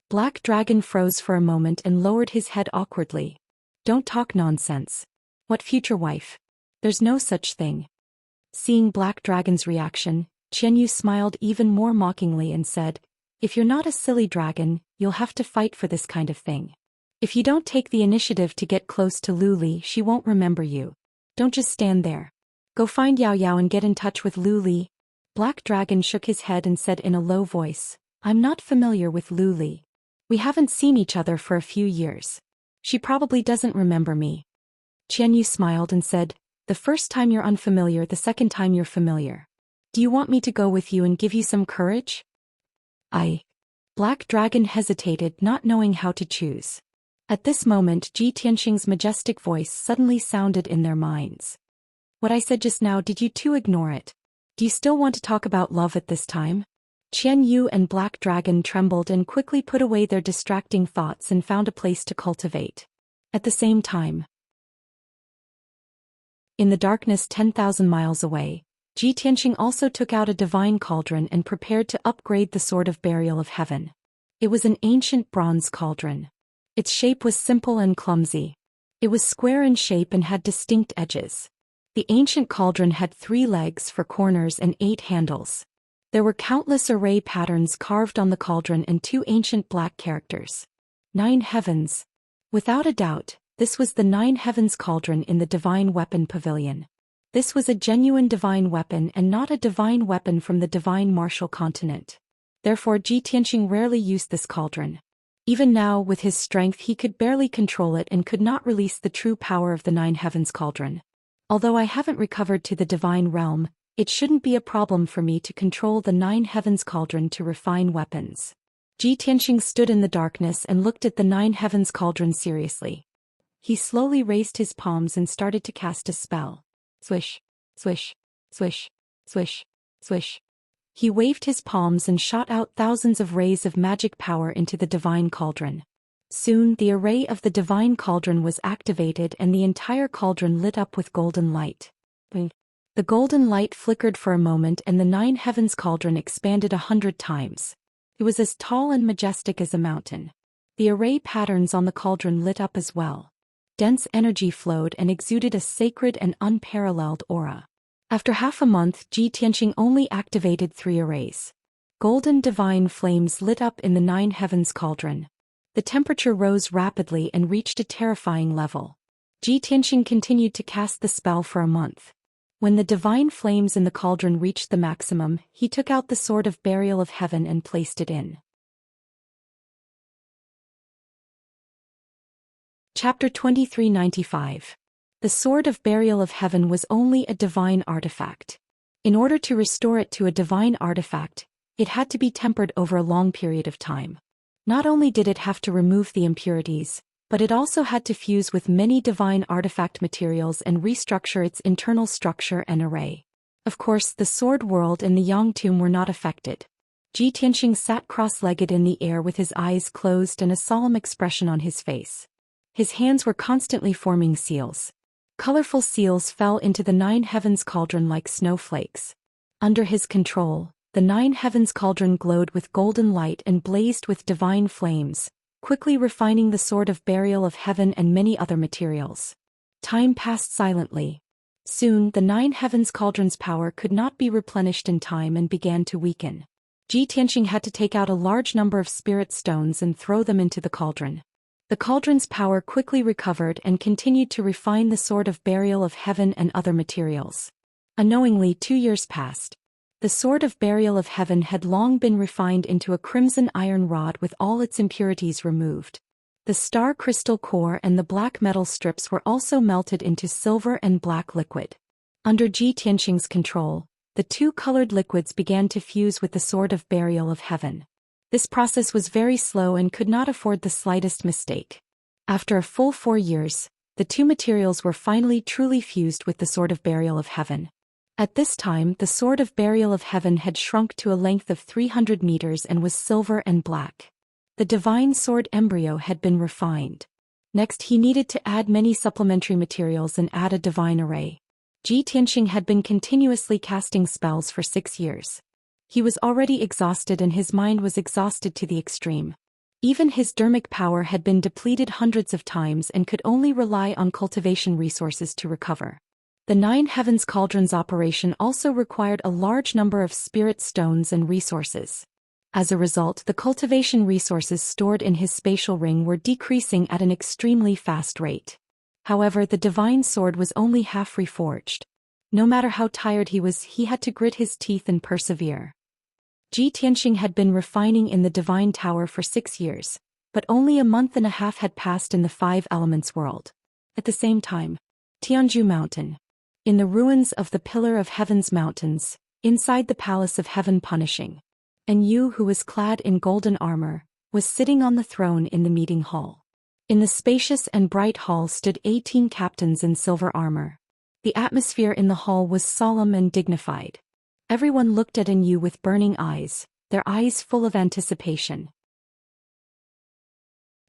Black Dragon froze for a moment and lowered his head awkwardly. "Don't talk nonsense. What future wife? There's no such thing." Seeing Black Dragon's reaction, Qian Yu smiled even more mockingly and said, "If you're not a silly dragon, you'll have to fight for this kind of thing. If you don't take the initiative to get close to Lu Li, she won't remember you. Don't just stand there. Go find Yao Yao and get in touch with Lu Li." Black Dragon shook his head and said in a low voice, "I'm not familiar with Lu Li. We haven't seen each other for a few years. She probably doesn't remember me." Qian Yu smiled and said, "The first time you're unfamiliar, the second time you're familiar. Do you want me to go with you and give you some courage?" Black Dragon hesitated, not knowing how to choose. At this moment, Ji Tianxing's majestic voice suddenly sounded in their minds. "What I said just now, did you two ignore it? Do you still want to talk about love at this time?" Qian Yu and Black Dragon trembled and quickly put away their distracting thoughts and found a place to cultivate. At the same time, in the darkness 10,000 miles away, Ji Tianxing also took out a divine cauldron and prepared to upgrade the Sword of Burial of Heaven. It was an ancient bronze cauldron. Its shape was simple and clumsy. It was square in shape and had distinct edges. The ancient cauldron had 3 legs for corners and 8 handles. There were countless array patterns carved on the cauldron and 2 ancient black characters. 9 heavens. Without a doubt, this was the 9 heavens cauldron in the divine weapon pavilion. This was a genuine divine weapon and not a divine weapon from the divine martial continent. Therefore Ji Tianxing rarely used this cauldron. Even now, with his strength, he could barely control it and could not release the true power of the 9 heavens cauldron. Although I haven't recovered to the divine realm, It shouldn't be a problem for me to control the 9 heavens cauldron to refine weapons. Ji Tianxing stood in the darkness and looked at the 9 heavens cauldron seriously. He slowly raised his palms and started to cast a spell. Swish, swish, swish, swish, swish. He waved his palms and shot out thousands of rays of magic power into the divine cauldron. Soon the array of the divine cauldron was activated and the entire cauldron lit up with golden light. The golden light flickered for a moment and the 9 heavens cauldron expanded 100 times. It was as tall and majestic as a mountain. The array patterns on the cauldron lit up as well. Dense energy flowed and exuded a sacred and unparalleled aura. After half a month, Ji Tianxing only activated 3 arrays. Golden divine flames lit up in the 9 heavens cauldron. The temperature rose rapidly and reached a terrifying level. Ji Tianxing continued to cast the spell for a month. When the divine flames in the cauldron reached the maximum, he took out the sword of burial of heaven and placed it in. Chapter 2395. The sword of burial of heaven was only a divine artifact. In order to restore it to a divine artifact, it had to be tempered over a long period of time. Not only did it have to remove the impurities, but it also had to fuse with many divine artifact materials and restructure its internal structure and array. Of course, the sword world and the Yang tomb were not affected. Ji Tianxing sat cross-legged in the air with his eyes closed and a solemn expression on his face. His hands were constantly forming seals. Colorful seals fell into the 9 heavens cauldron like snowflakes. Under his control, the 9 heavens cauldron glowed with golden light and blazed with divine flames, quickly refining the sword of burial of heaven and many other materials. Time passed silently. Soon the 9 heavens cauldron's power could not be replenished in time and began to weaken. Ji Tianxing had to take out a large number of spirit stones and throw them into the cauldron. The cauldron's power quickly recovered and continued to refine the sword of burial of heaven and other materials. Unknowingly 2 years passed. The sword of burial of heaven had long been refined into a crimson iron rod with all its impurities removed. The star crystal core and the black metal strips were also melted into silver and black liquid. Under Ji Tianxing's control, the 2 colored liquids began to fuse with the sword of burial of heaven. This process was very slow and could not afford the slightest mistake. After a full 4 years, the 2 materials were finally truly fused with the sword of burial of heaven. At this time, the sword of burial of heaven had shrunk to a length of 300 meters and was silver and black. The divine sword embryo had been refined. Next, he needed to add many supplementary materials and add a divine array. Ji Tianxing had been continuously casting spells for 6 years. He was already exhausted and his mind was exhausted to the extreme. Even his dermic power had been depleted hundreds of times and could only rely on cultivation resources to recover. The 9 heavens cauldron's operation also required a large number of spirit stones and resources. As a result, the cultivation resources stored in his spatial ring were decreasing at an extremely fast rate. However, the divine sword was only half reforged. No matter how tired he had to grit his teeth and persevere. Ji Tianxing had been refining in the divine tower for 6 years, but only a month and a half had passed in the 5 elements world. At the same time, Tianzhu Mountain. In the ruins of the Pillar of Heaven's mountains, inside the Palace of Heaven Punishing, and Yu, who was clad in golden armor, was sitting on the throne in the meeting hall. In the spacious and bright hall stood 18 captains in silver armor. The atmosphere in the hall was solemn and dignified. Everyone looked at Yu with burning eyes, their eyes full of anticipation.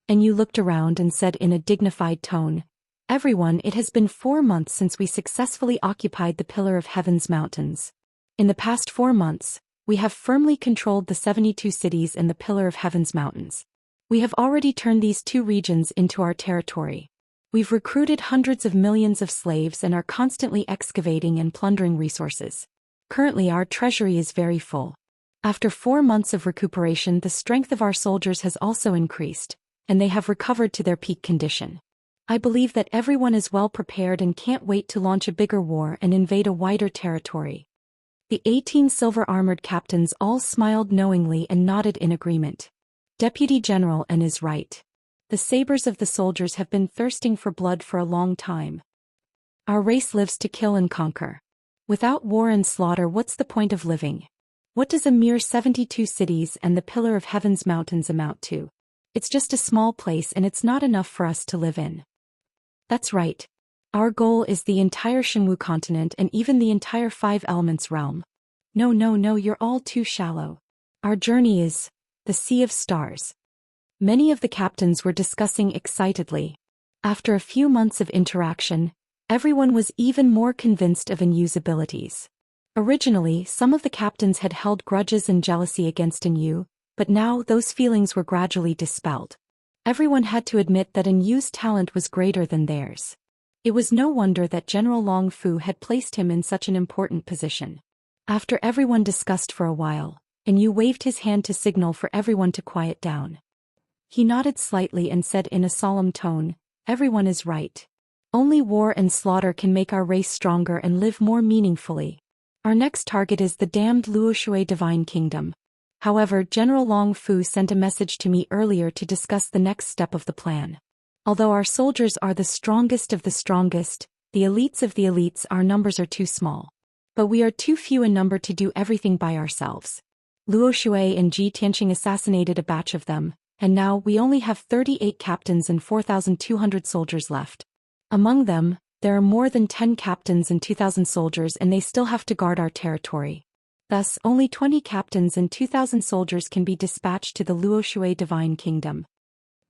Yu looked around and said in a dignified tone, "Everyone, it has been 4 months since we successfully occupied the Pillar of Heaven's mountains. In the past 4 months, we have firmly controlled the 72 cities in the Pillar of Heaven's mountains. We have already turned these 2 regions into our territory. We've recruited hundreds of millions of slaves and are constantly excavating and plundering resources. Currently our treasury is very full. After 4 months of recuperation, the strength of our soldiers has also increased, and they have recovered to their peak condition. I believe that everyone is well prepared and can't wait to launch a bigger war and invade a wider territory." The 18 silver-armored captains all smiled knowingly and nodded in agreement. Deputy General N is right. The sabers of the soldiers have been thirsting for blood for a long time. Our race lives to kill and conquer. Without war and slaughter, what's the point of living? What does a mere 72 cities and the Pillar of Heaven's mountains amount to? It's just a small place and it's not enough for us to live in. That's right. Our goal is the entire Shenwu continent and even the entire Five Elements realm. No, no, no, you're all too shallow. Our journey is the Sea of Stars. Many of the captains were discussing excitedly. After a few months of interaction, everyone was even more convinced of Inyu's abilities. Originally, some of the captains had held grudges and jealousy against Inyu, but now those feelings were gradually dispelled. Everyone had to admit that Inyu's talent was greater than theirs. It was no wonder that General Long Fu had placed him in such an important position. After everyone discussed for a while, Inyu waved his hand to signal for everyone to quiet down. He nodded slightly and said in a solemn tone, "Everyone is right. Only war and slaughter can make our race stronger and live more meaningfully. Our next target is the damned Luoshui Divine Kingdom." However, General Long Fu sent a message to me earlier to discuss the next step of the plan. Although our soldiers are the strongest of the strongest, the elites of the elites, our numbers are too small. But we are too few in number to do everything by ourselves. Luo Shui and Ji Tianqing assassinated a batch of them, and now we only have 38 captains and 4,200 soldiers left. Among them, there are more than 10 captains and 2,000 soldiers, and they still have to guard our territory. Thus, only 20 captains and 2,000 soldiers can be dispatched to the Luo Shui Divine Kingdom.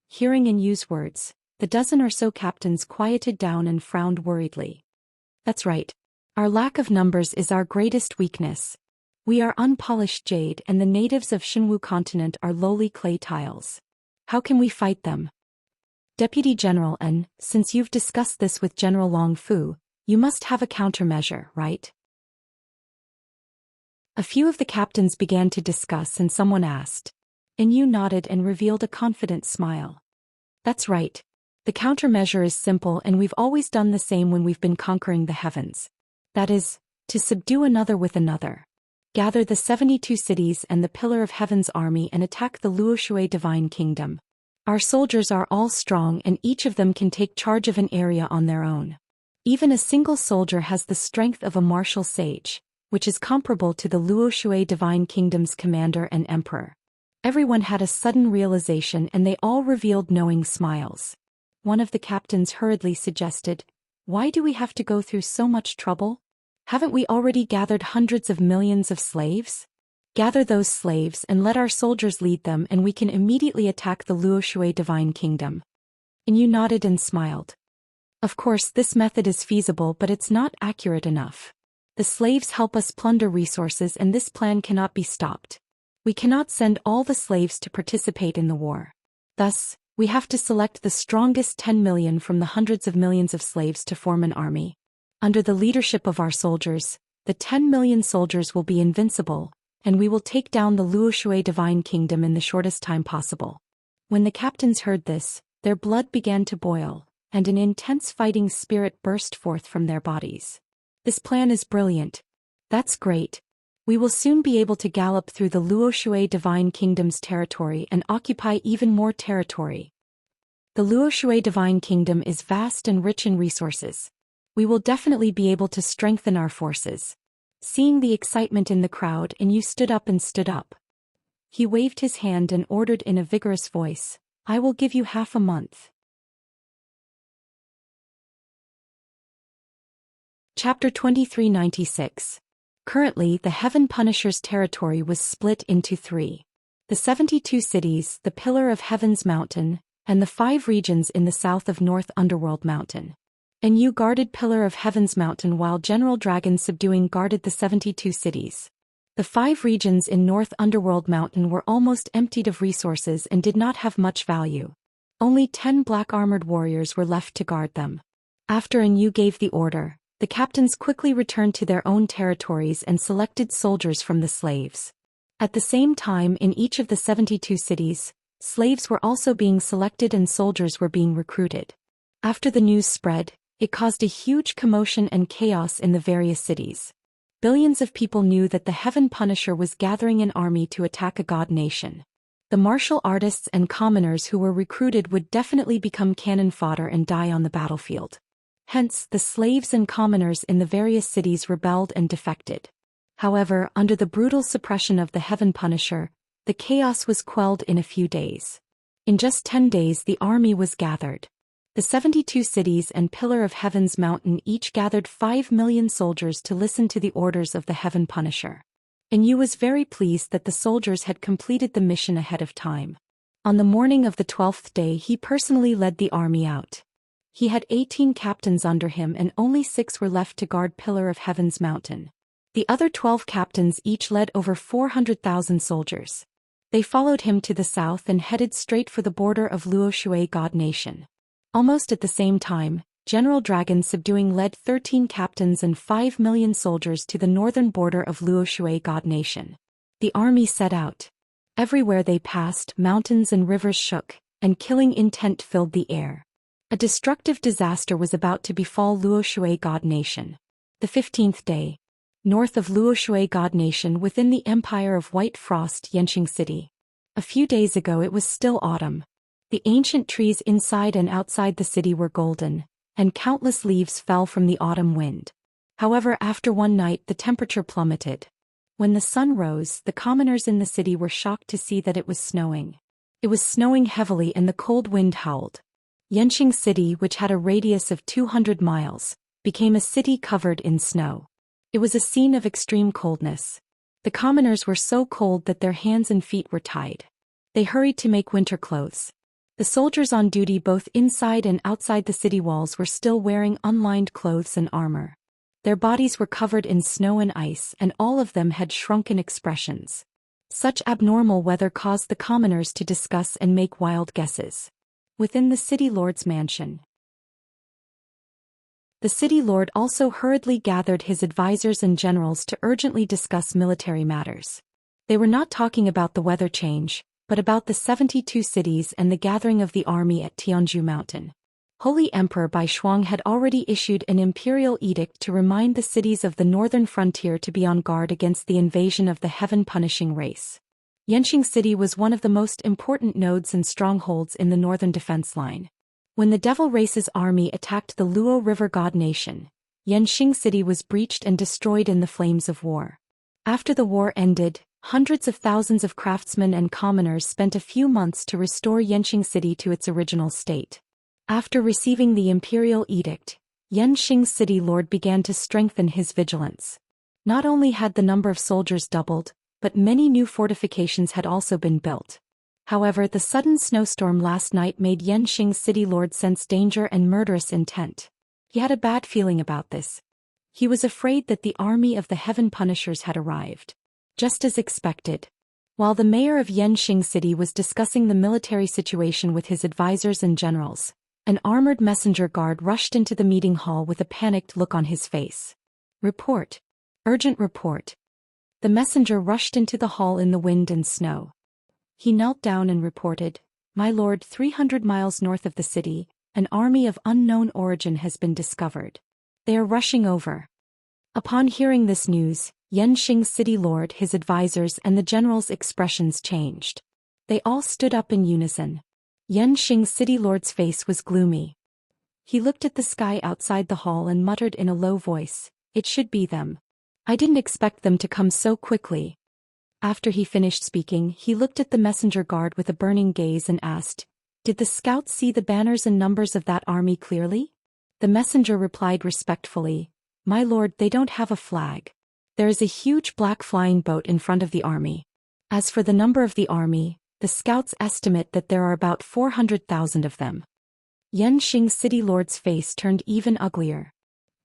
Hearing Inyu's words, the dozen or so captains quieted down and frowned worriedly. That's right. Our lack of numbers is our greatest weakness. We are unpolished jade and the natives of Shenwu continent are lowly clay tiles. How can we fight them? Deputy General N, since you've discussed this with General Long Fu, you must have a countermeasure, right? A few of the captains began to discuss and someone asked. Inyu nodded and revealed a confident smile. That's right. The countermeasure is simple and we've always done the same when we've been conquering the heavens. That is, to subdue another with another. Gather the 72 cities and the Pillar of Heaven's army and attack the Luo Shui Divine Kingdom. Our soldiers are all strong and each of them can take charge of an area on their own. Even a single soldier has the strength of a martial sage, which is comparable to the Luo Shui Divine Kingdom's commander and emperor. Everyone had a sudden realization and they all revealed knowing smiles. One of the captains hurriedly suggested, "Why do we have to go through so much trouble? Haven't we already gathered hundreds of millions of slaves? Gather those slaves and let our soldiers lead them and we can immediately attack the Luo Shui Divine Kingdom." Inyu nodded and smiled. Of course, this method is feasible, but it's not accurate enough. The slaves help us plunder resources and this plan cannot be stopped. We cannot send all the slaves to participate in the war. Thus, we have to select the strongest 10 million from the hundreds of millions of slaves to form an army. Under the leadership of our soldiers, the 10 million soldiers will be invincible, and we will take down the Luo Shui Divine Kingdom in the shortest time possible. When the captains heard this, their blood began to boil, and an intense fighting spirit burst forth from their bodies. This plan is brilliant. That's great. We will soon be able to gallop through the Luo Shui Divine Kingdom's territory and occupy even more territory. The Luo Shui Divine Kingdom is vast and rich in resources. We will definitely be able to strengthen our forces. Seeing the excitement in the crowd, Inyu stood up and stood up. He waved his hand and ordered in a vigorous voice, "I will give you half a month." Chapter 2396. Currently, the Heaven Punisher's territory was split into 3. The 72 cities, the Pillar of Heaven's mountain, and the 5 regions in the south of North Underworld Mountain. Inyu guarded Pillar of Heaven's mountain while General Dragon Subduing guarded the 72 cities. The 5 regions in North Underworld Mountain were almost emptied of resources and did not have much value. Only 10 black-armored warriors were left to guard them. After Inyu gave the order, the captains quickly returned to their own territories and selected soldiers from the slaves. At the same time, in each of the 72 cities, slaves were also being selected and soldiers were being recruited. After the news spread, it caused a huge commotion and chaos in the various cities. Billions of people knew that the Heaven Punisher was gathering an army to attack a god nation. The martial artists and commoners who were recruited would definitely become cannon fodder and die on the battlefield. Hence, the slaves and commoners in the various cities rebelled and defected. However, under the brutal suppression of the Heaven Punisher, the chaos was quelled in a few days. In just 10 days the army was gathered. The 72 cities and Pillar of Heaven's mountain each gathered 5 million soldiers to listen to the orders of the Heaven Punisher. And Yu was very pleased that the soldiers had completed the mission ahead of time. On the morning of the 12th day he personally led the army out. He had 18 captains under him and only 6 were left to guard Pillar of Heaven's mountain. The other 12 captains each led over 400,000 soldiers. They followed him to the south and headed straight for the border of Luoxue God Nation. Almost at the same time, General Dragon Subduing led 13 captains and 5 million soldiers to the northern border of Luoxue God Nation. The army set out. Everywhere they passed, mountains and rivers shook, and killing intent filled the air. A destructive disaster was about to befall Luoxue God Nation. The 15th day. North of Luoxue God Nation within the Empire of White Frost, Yanqing City. A few days ago it was still autumn. The ancient trees inside and outside the city were golden, and countless leaves fell from the autumn wind. However, after one night the temperature plummeted. When the sun rose, the commoners in the city were shocked to see that it was snowing. It was snowing heavily and the cold wind howled. Yanqing City, which had a radius of 200 miles, became a city covered in snow. It was a scene of extreme coldness. The commoners were so cold that their hands and feet were tied. They hurried to make winter clothes. The soldiers on duty both inside and outside the city walls were still wearing unlined clothes and armor. Their bodies were covered in snow and ice, and all of them had shrunken expressions. Such abnormal weather caused the commoners to discuss and make wild guesses. Within the city lord's mansion, the city lord also hurriedly gathered his advisors and generals to urgently discuss military matters. They were not talking about the weather change, but about the 72 cities and the gathering of the army at Tianzhu Mountain. Holy Emperor Bai Shuang had already issued an imperial edict to remind the cities of the northern frontier to be on guard against the invasion of the heaven-punishing race. Yanqing City was one of the most important nodes and strongholds in the northern defense line. When the Devil Race's army attacked the Luo River God Nation, Yanqing City was breached and destroyed in the flames of war. After the war ended, hundreds of thousands of craftsmen and commoners spent a few months to restore Yanqing City to its original state. After receiving the imperial edict, Yanqing City Lord began to strengthen his vigilance. Not only had the number of soldiers doubled, but many new fortifications had also been built. However, the sudden snowstorm last night made Yanqing City Lord sense danger and murderous intent. He had a bad feeling about this. He was afraid that the army of the Heaven Punishers had arrived. Just as expected. While the mayor of Yanqing City was discussing the military situation with his advisors and generals, an armored messenger guard rushed into the meeting hall with a panicked look on his face. Report. Urgent report. The messenger rushed into the hall in the wind and snow. He knelt down and reported, "My lord, 300 miles north of the city, an army of unknown origin has been discovered. They are rushing over." Upon hearing this news, Yanqing City Lord, his advisors and the generals' expressions changed. They all stood up in unison. Yanqing City Lord's face was gloomy. He looked at the sky outside the hall and muttered in a low voice, "It should be them. I didn't expect them to come so quickly." After he finished speaking, he looked at the messenger guard with a burning gaze and asked, "Did the scouts see the banners and numbers of that army clearly?" The messenger replied respectfully, "My lord, they don't have a flag. There is a huge black flying boat in front of the army. As for the number of the army, the scouts estimate that there are about 400,000 of them." Yanqing City Lord's face turned even uglier.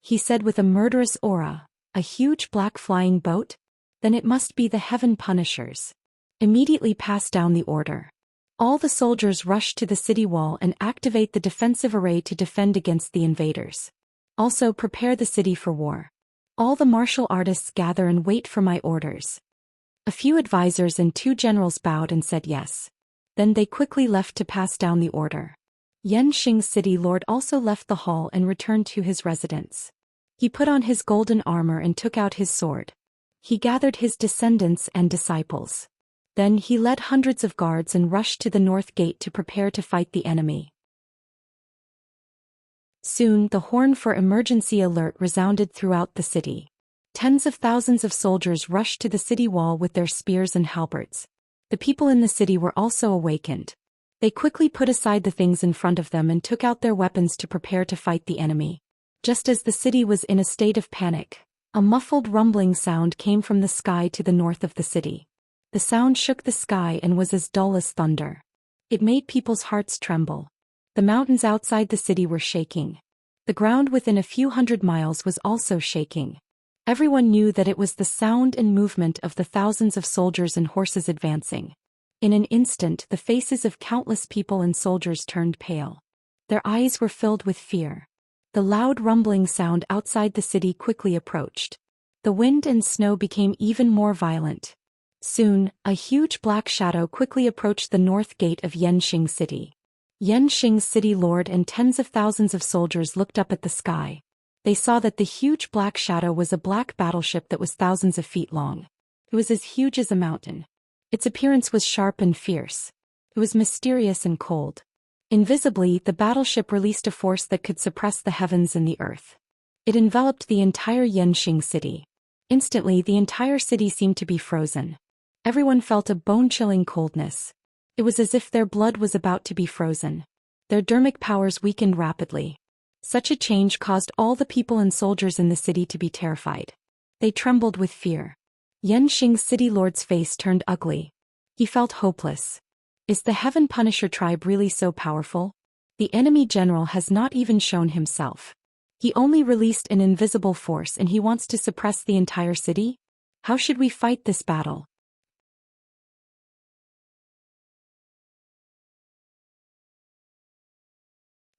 He said with a murderous aura, "A huge black flying boat? Then it must be the Heaven Punishers. Immediately pass down the order. All the soldiers rush to the city wall and activate the defensive array to defend against the invaders. Also prepare the city for war. All the martial artists gather and wait for my orders." A few advisors and 2 generals bowed and said yes. Then they quickly left to pass down the order. Yanqing City Lord also left the hall and returned to his residence. He put on his golden armor and took out his sword. He gathered his descendants and disciples. Then he led hundreds of guards and rushed to the north gate to prepare to fight the enemy. Soon, the horn for emergency alert resounded throughout the city. Tens of thousands of soldiers rushed to the city wall with their spears and halberds. The people in the city were also awakened. They quickly put aside the things in front of them and took out their weapons to prepare to fight the enemy. Just as the city was in a state of panic, a muffled rumbling sound came from the sky to the north of the city. The sound shook the sky and was as dull as thunder. It made people's hearts tremble. The mountains outside the city were shaking. The ground within a few hundred miles was also shaking. Everyone knew that it was the sound and movement of the thousands of soldiers and horses advancing. In an instant, the faces of countless people and soldiers turned pale. Their eyes were filled with fear. The loud rumbling sound outside the city quickly approached. The wind and snow became even more violent. Soon, a huge black shadow quickly approached the north gate of Yanxing City. Yanxing's city lord and tens of thousands of soldiers looked up at the sky. They saw that the huge black shadow was a black battleship that was thousands of feet long. It was as huge as a mountain. Its appearance was sharp and fierce. It was mysterious and cold. Invisibly, the battleship released a force that could suppress the heavens and the earth. It enveloped the entire Yanxing city. Instantly, the entire city seemed to be frozen. Everyone felt a bone-chilling coldness. It was as if their blood was about to be frozen. Their dermic powers weakened rapidly. Such a change caused all the people and soldiers in the city to be terrified. They trembled with fear. Yanxing's city lord's face turned ugly. He felt hopeless. Is the Heaven Punisher tribe really so powerful? The enemy general has not even shown himself. He only released an invisible force and he wants to suppress the entire city? How should we fight this battle?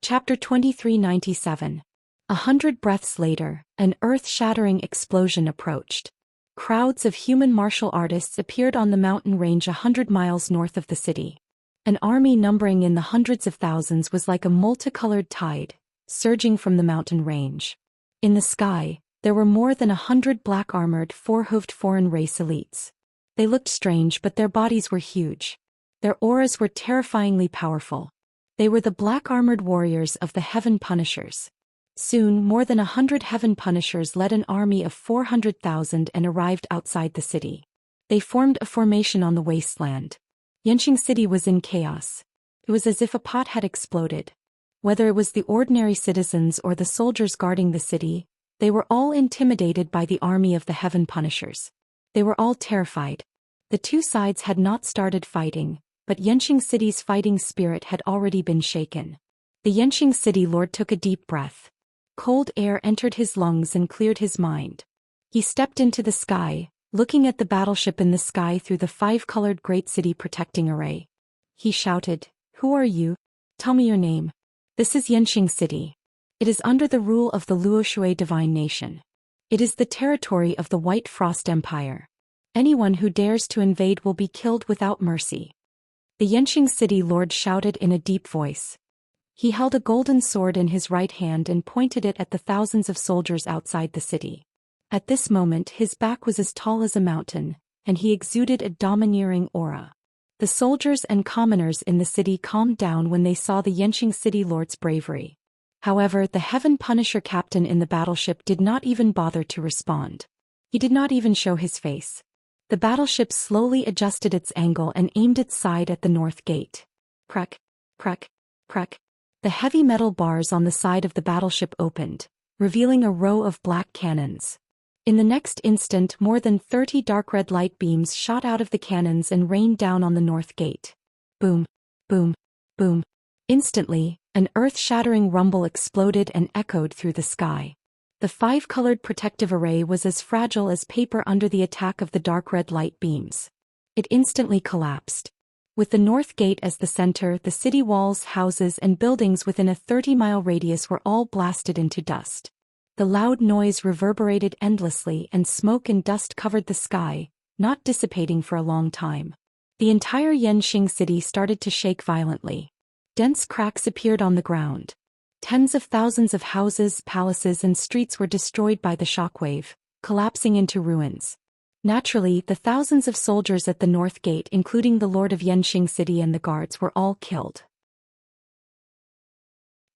Chapter 2397. 100 breaths later, an earth-shattering explosion approached. Crowds of human martial artists appeared on the mountain range 100 miles north of the city. An army numbering in the hundreds of thousands was like a multicolored tide, surging from the mountain range. In the sky, there were more than 100 black-armored, four-hoofed foreign race elites. They looked strange, but their bodies were huge. Their auras were terrifyingly powerful. They were the black-armored warriors of the Heaven Punishers. Soon, more than 100 Heaven Punishers led an army of 400,000 and arrived outside the city. They formed a formation on the wasteland. Yanxing City was in chaos. It was as if a pot had exploded. Whether it was the ordinary citizens or the soldiers guarding the city, they were all intimidated by the army of the Heaven Punishers. They were all terrified. The two sides had not started fighting, but Yanxing City's fighting spirit had already been shaken. The Yanxing City lord took a deep breath. Cold air entered his lungs and cleared his mind. He stepped into the sky, looking at the battleship in the sky through the five-colored Great City Protecting Array. He shouted, "Who are you? Tell me your name." "This is Yanxing City. It is under the rule of the Luoshui Divine Nation. It is the territory of the White Frost Empire. Anyone who dares to invade will be killed without mercy." The Yanxing City lord shouted in a deep voice. He held a golden sword in his right hand and pointed it at the thousands of soldiers outside the city. At this moment his back was as tall as a mountain, and he exuded a domineering aura. The soldiers and commoners in the city calmed down when they saw the Yanxing City lord's bravery. However, the Heaven Punisher captain in the battleship did not even bother to respond. He did not even show his face. The battleship slowly adjusted its angle and aimed its side at the north gate. Crack, crack, crack. The heavy metal bars on the side of the battleship opened, revealing a row of black cannons. In the next instant, more than 30 dark red light beams shot out of the cannons and rained down on the north gate. Boom, boom, boom. Instantly, an earth-shattering rumble exploded and echoed through the sky. The five-colored protective array was as fragile as paper under the attack of the dark red light beams. It instantly collapsed. With the north gate as the center, the city walls, houses, and buildings within a 30-mile radius were all blasted into dust. The loud noise reverberated endlessly and smoke and dust covered the sky, not dissipating for a long time. The entire Yanxing city started to shake violently. Dense cracks appeared on the ground. Tens of thousands of houses, palaces, and streets were destroyed by the shockwave, collapsing into ruins. Naturally, the thousands of soldiers at the north gate, including the lord of Yanxing City and the guards, were all killed.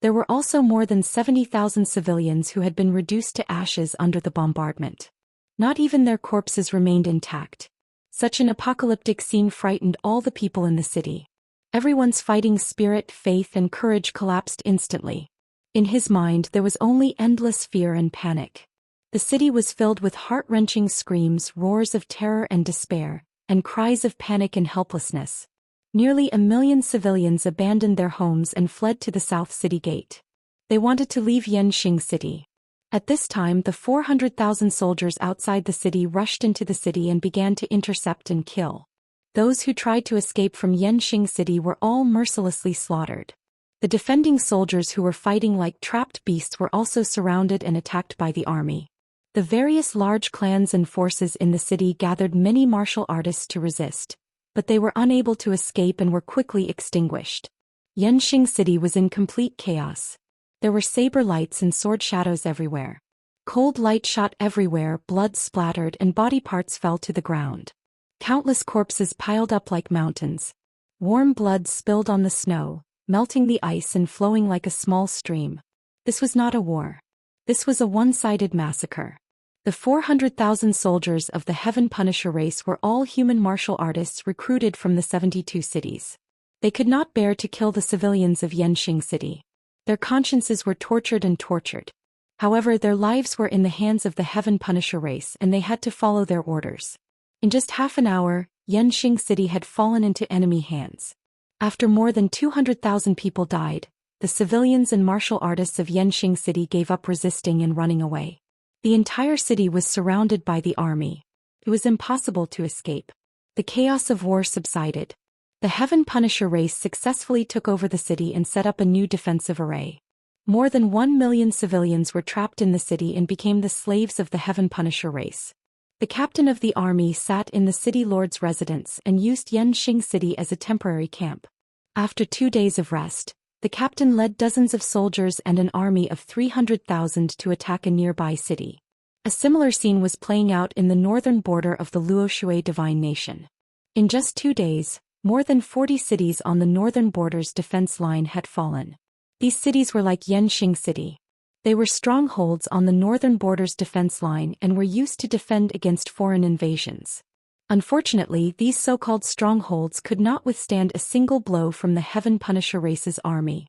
There were also more than 70,000 civilians who had been reduced to ashes under the bombardment. Not even their corpses remained intact. Such an apocalyptic scene frightened all the people in the city. Everyone's fighting spirit, faith, and courage collapsed instantly. In his mind there was only endless fear and panic. The city was filled with heart-wrenching screams, roars of terror and despair, and cries of panic and helplessness. Nearly 1 million civilians abandoned their homes and fled to the South City Gate. They wanted to leave Xianxia City. At this time the 400,000 soldiers outside the city rushed into the city and began to intercept and kill. Those who tried to escape from Xianxia City were all mercilessly slaughtered. The defending soldiers who were fighting like trapped beasts were also surrounded and attacked by the army. The various large clans and forces in the city gathered many martial artists to resist, but they were unable to escape and were quickly extinguished. Xianxia City was in complete chaos. There were saber lights and sword shadows everywhere. Cold light shot everywhere, blood splattered and body parts fell to the ground. Countless corpses piled up like mountains. Warm blood spilled on the snow, melting the ice and flowing like a small stream. This was not a war. This was a one-sided massacre. The 400,000 soldiers of the Heaven Punisher race were all human martial artists recruited from the 72 cities. They could not bear to kill the civilians of Xianxia City. Their consciences were tortured and tortured. However, their lives were in the hands of the Heaven Punisher race and they had to follow their orders. In just half an hour, Xianxia City had fallen into enemy hands. After more than 200,000 people died, the civilians and martial artists of Xianxia City gave up resisting and running away. The entire city was surrounded by the army. It was impossible to escape. The chaos of war subsided. The Heaven Punisher race successfully took over the city and set up a new defensive array. More than 1 million civilians were trapped in the city and became the slaves of the Heaven Punisher race. The captain of the army sat in the city lord's residence and used Xianxia City as a temporary camp. After 2 days of rest, the captain led dozens of soldiers and an army of 300,000 to attack a nearby city. A similar scene was playing out in the northern border of the Luoshui divine nation. In just 2 days, more than 40 cities on the northern border's defense line had fallen. These cities were like Xianxia City. They were strongholds on the northern border's defense line and were used to defend against foreign invasions. Unfortunately, these so-called strongholds could not withstand a single blow from the Heaven Punisher race's army.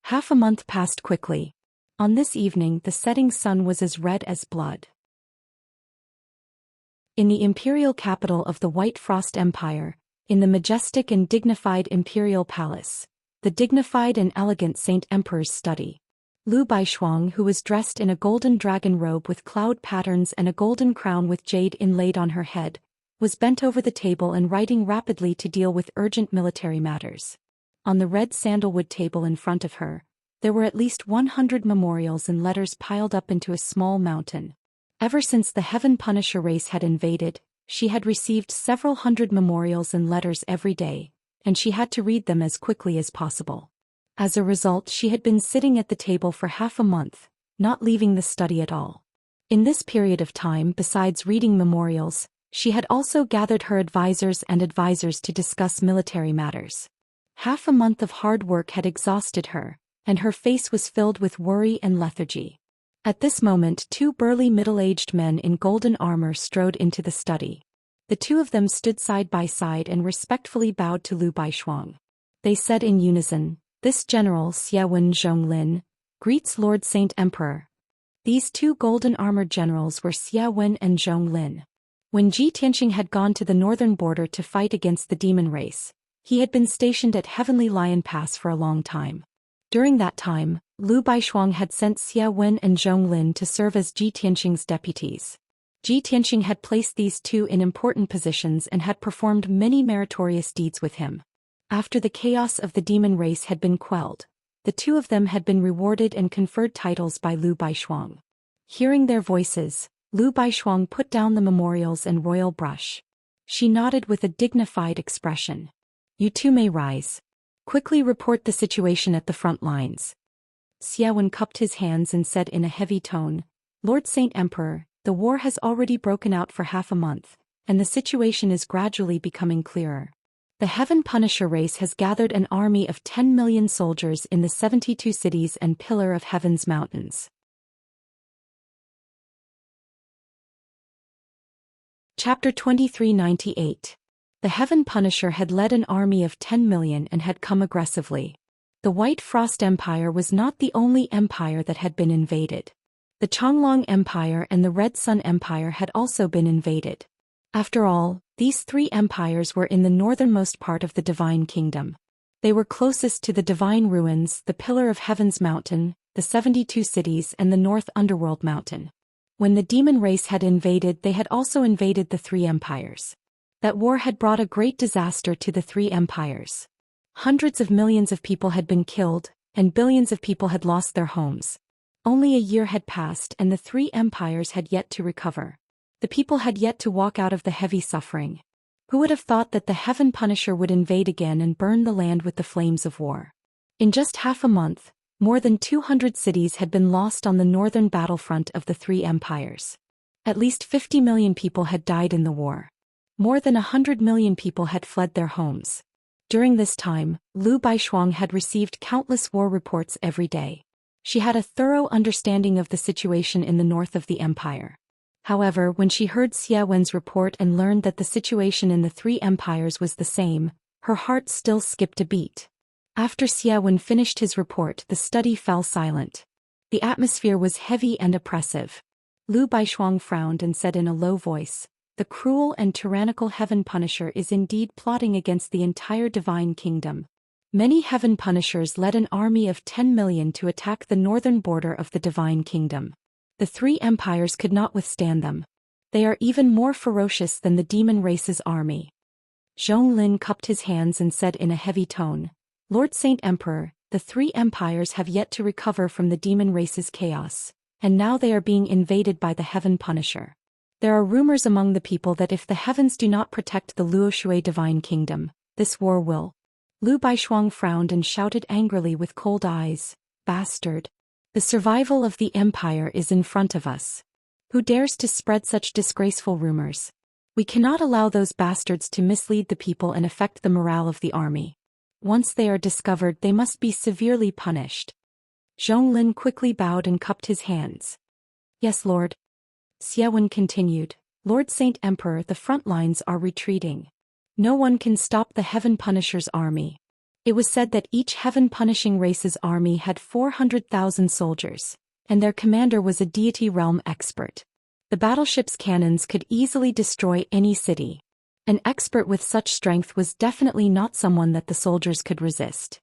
Half a month passed quickly. On this evening the setting sun was as red as blood. In the imperial capital of the White Frost Empire, in the majestic and dignified imperial palace, the dignified and elegant Saint Emperor's study, Lu Baishuang, who was dressed in a golden dragon robe with cloud patterns and a golden crown with jade inlaid on her head, was bent over the table and writing rapidly to deal with urgent military matters. On the red sandalwood table in front of her, there were at least 100 memorials and letters piled up into a small mountain. Ever since the Heaven Punisher race had invaded, she had received several hundred memorials and letters every day, and she had to read them as quickly as possible. As a result, she had been sitting at the table for half a month, not leaving the study at all. In this period of time, besides reading memorials, she had also gathered her advisors to discuss military matters. Half a month of hard work had exhausted her, and her face was filled with worry and lethargy. At this moment 2 burly middle-aged men in golden armor strode into the study. The 2 of them stood side by side and respectfully bowed to Lu Baishuang. They said in unison, "This General Xiawen Zhonglin greets Lord Saint Emperor." These 2 golden-armored generals were Xiawen and Zhonglin. When Ji Tianqing had gone to the northern border to fight against the demon race, he had been stationed at Heavenly Lion Pass for a long time. During that time, Lu Baishuang had sent Xia Wen and Zhonglin to serve as Ji Tianqing's deputies. Ji Tianqing had placed these 2 in important positions and had performed many meritorious deeds with him. After the chaos of the demon race had been quelled, the 2 of them had been rewarded and conferred titles by Lu Baishuang. Hearing their voices, Lu Baishuang put down the memorials and royal brush. She nodded with a dignified expression. "You 2 may rise. Quickly report the situation at the front lines." Xiawen cupped his hands and said in a heavy tone, "Lord Saint Emperor, the war has already broken out for half a month, and the situation is gradually becoming clearer. The Heaven Punisher race has gathered an army of 10 million soldiers in the 72 cities and Pillar of Heaven's mountains. Chapter 2398. The Heaven Punisher had led an army of 10 million and had come aggressively. The White Frost Empire was not the only empire that had been invaded. The Changlong Empire and the Red Sun Empire had also been invaded. After all, these three empires were in the northernmost part of the Divine Kingdom. They were closest to the Divine Ruins, the Pillar of Heaven's Mountain, the 72 cities and the North Underworld Mountain. When the demon race had invaded, they had also invaded the three empires. That war had brought a great disaster to the three empires. Hundreds of millions of people had been killed, and billions of people had lost their homes. Only a year had passed and the three empires had yet to recover. The people had yet to walk out of the heavy suffering. Who would have thought that the Heaven Punisher would invade again and burn the land with the flames of war? In just half a month, more than 200 cities had been lost on the northern battlefront of the three empires. At least 50 million people had died in the war. More than 100 million people had fled their homes. During this time, Lu Baishuang had received countless war reports every day. She had a thorough understanding of the situation in the north of the empire. However, when she heard Xie Wen's report and learned that the situation in the three empires was the same, her heart still skipped a beat. After Xie Wen finished his report, the study fell silent. The atmosphere was heavy and oppressive. Lu Baishuang frowned and said in a low voice, "The cruel and tyrannical Heaven Punisher is indeed plotting against the entire Divine Kingdom. Many Heaven Punishers led an army of 10 million to attack the northern border of the Divine Kingdom. The three empires could not withstand them. They are even more ferocious than the demon race's army." Zhong Lin cupped his hands and said in a heavy tone, "Lord Saint Emperor, the three empires have yet to recover from the demon race's chaos, and now they are being invaded by the Heaven Punisher. There are rumors among the people that if the heavens do not protect the Luoshui Divine Kingdom, this war will." Lu Baishuang frowned and shouted angrily with cold eyes, "Bastard! The survival of the empire is in front of us. Who dares to spread such disgraceful rumors? We cannot allow those bastards to mislead the people and affect the morale of the army. Once they are discovered, they must be severely punished." Zhong Lin quickly bowed and cupped his hands. "Yes, Lord." Xie Wen continued, "Lord Saint Emperor, the front lines are retreating. No one can stop the Heaven Punisher's army. It was said that each heaven-punishing race's army had 400,000 soldiers, and their commander was a deity realm expert. The battleship's cannons could easily destroy any city. An expert with such strength was definitely not someone that the soldiers could resist.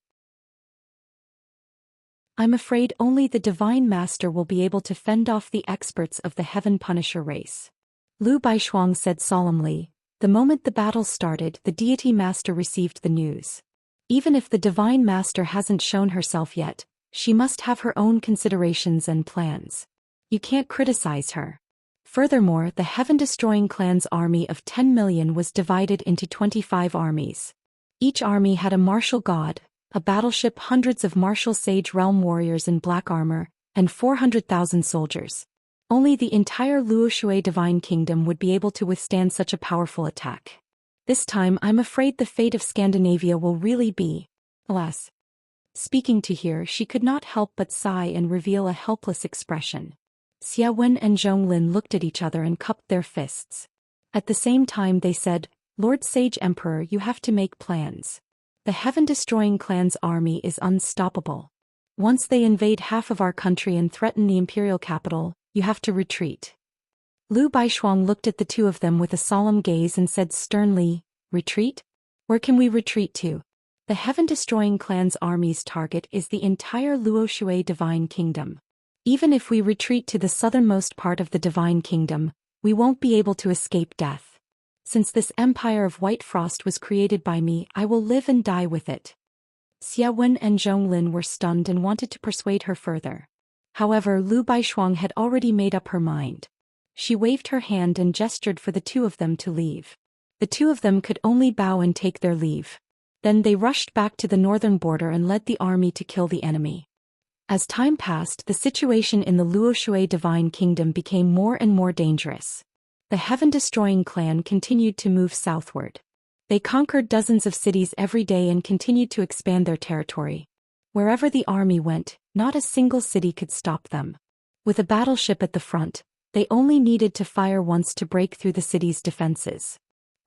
I'm afraid only the Divine Master will be able to fend off the experts of the Heaven Punisher race." Lu Baishuang said solemnly. The moment the battle started, the deity master received the news. Even if the Divine Master hasn't shown herself yet, she must have her own considerations and plans. You can't criticize her. Furthermore, the Heaven-Destroying Clan's army of 10 million was divided into 25 armies. Each army had a martial god, a battleship, hundreds of martial sage realm warriors in black armor, and 400,000 soldiers. Only the entire Luoshui Divine Kingdom would be able to withstand such a powerful attack. This time I'm afraid the fate of Scandinavia will really be, alas. Speaking to her, she could not help but sigh and reveal a helpless expression. Xie Wen and Zhong Lin looked at each other and cupped their fists. At the same time they said, "Lord Sage Emperor, you have to make plans. The Heaven-Destroying Clan's army is unstoppable. Once they invade half of our country and threaten the imperial capital, you have to retreat." Lu Baishuang looked at the two of them with a solemn gaze and said sternly, "Retreat? Where can we retreat to? The Heaven-Destroying Clan's army's target is the entire Luoshui Divine Kingdom. Even if we retreat to the southernmost part of the Divine Kingdom, we won't be able to escape death. Since this empire of White Frost was created by me, I will live and die with it." Xie Wen and Zhong Lin were stunned and wanted to persuade her further. However, Lu Baishuang had already made up her mind. She waved her hand and gestured for the two of them to leave. The two of them could only bow and take their leave. Then they rushed back to the northern border and led the army to kill the enemy. As time passed, the situation in the Luoshui Divine Kingdom became more and more dangerous. The Heaven-Destroying Clan continued to move southward. They conquered dozens of cities every day and continued to expand their territory. Wherever the army went, not a single city could stop them. With a battleship at the front, they only needed to fire once to break through the city's defenses.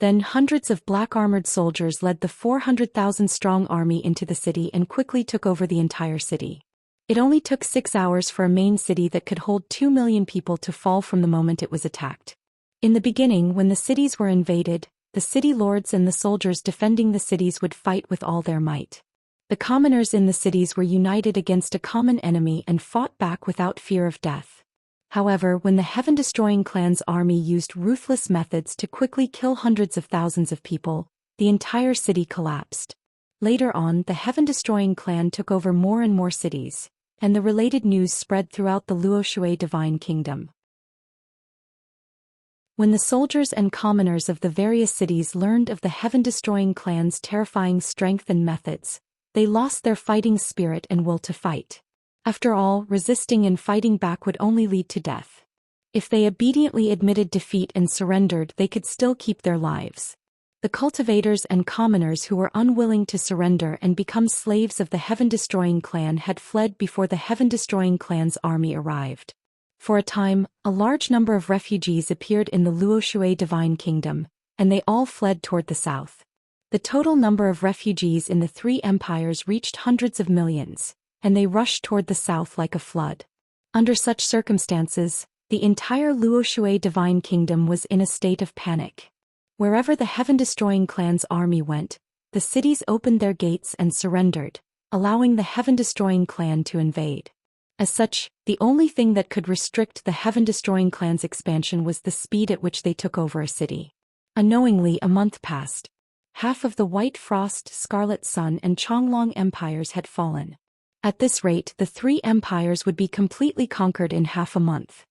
Then hundreds of black-armored soldiers led the 400,000-strong army into the city and quickly took over the entire city. It only took 6 hours for a main city that could hold 2 million people to fall from the moment it was attacked. In the beginning, when the cities were invaded, the city lords and the soldiers defending the cities would fight with all their might. The commoners in the cities were united against a common enemy and fought back without fear of death. However, when the heaven-destroying clan's army used ruthless methods to quickly kill hundreds of thousands of people, the entire city collapsed. Later on, the heaven-destroying clan took over more and more cities, and the related news spread throughout the Luoxue divine kingdom. When the soldiers and commoners of the various cities learned of the heaven-destroying clan's terrifying strength and methods, they lost their fighting spirit and will to fight. After all, resisting and fighting back would only lead to death. If they obediently admitted defeat and surrendered, they could still keep their lives. The cultivators and commoners who were unwilling to surrender and become slaves of the heaven-destroying clan had fled before the heaven-destroying clan's army arrived. For a time, a large number of refugees appeared in the Luoxue divine kingdom, and they all fled toward the south. The total number of refugees in the three empires reached hundreds of millions, and they rushed toward the south like a flood. Under such circumstances, the entire Luoxue divine kingdom was in a state of panic. Wherever the heaven-destroying clan's army went, the cities opened their gates and surrendered, allowing the heaven-destroying clan to invade. As such, the only thing that could restrict the heaven-destroying clan's expansion was the speed at which they took over a city. Unknowingly, a month passed. Half of the White Frost, Scarlet Sun, and Chonglong empires had fallen. At this rate, the three empires would be completely conquered in half a month.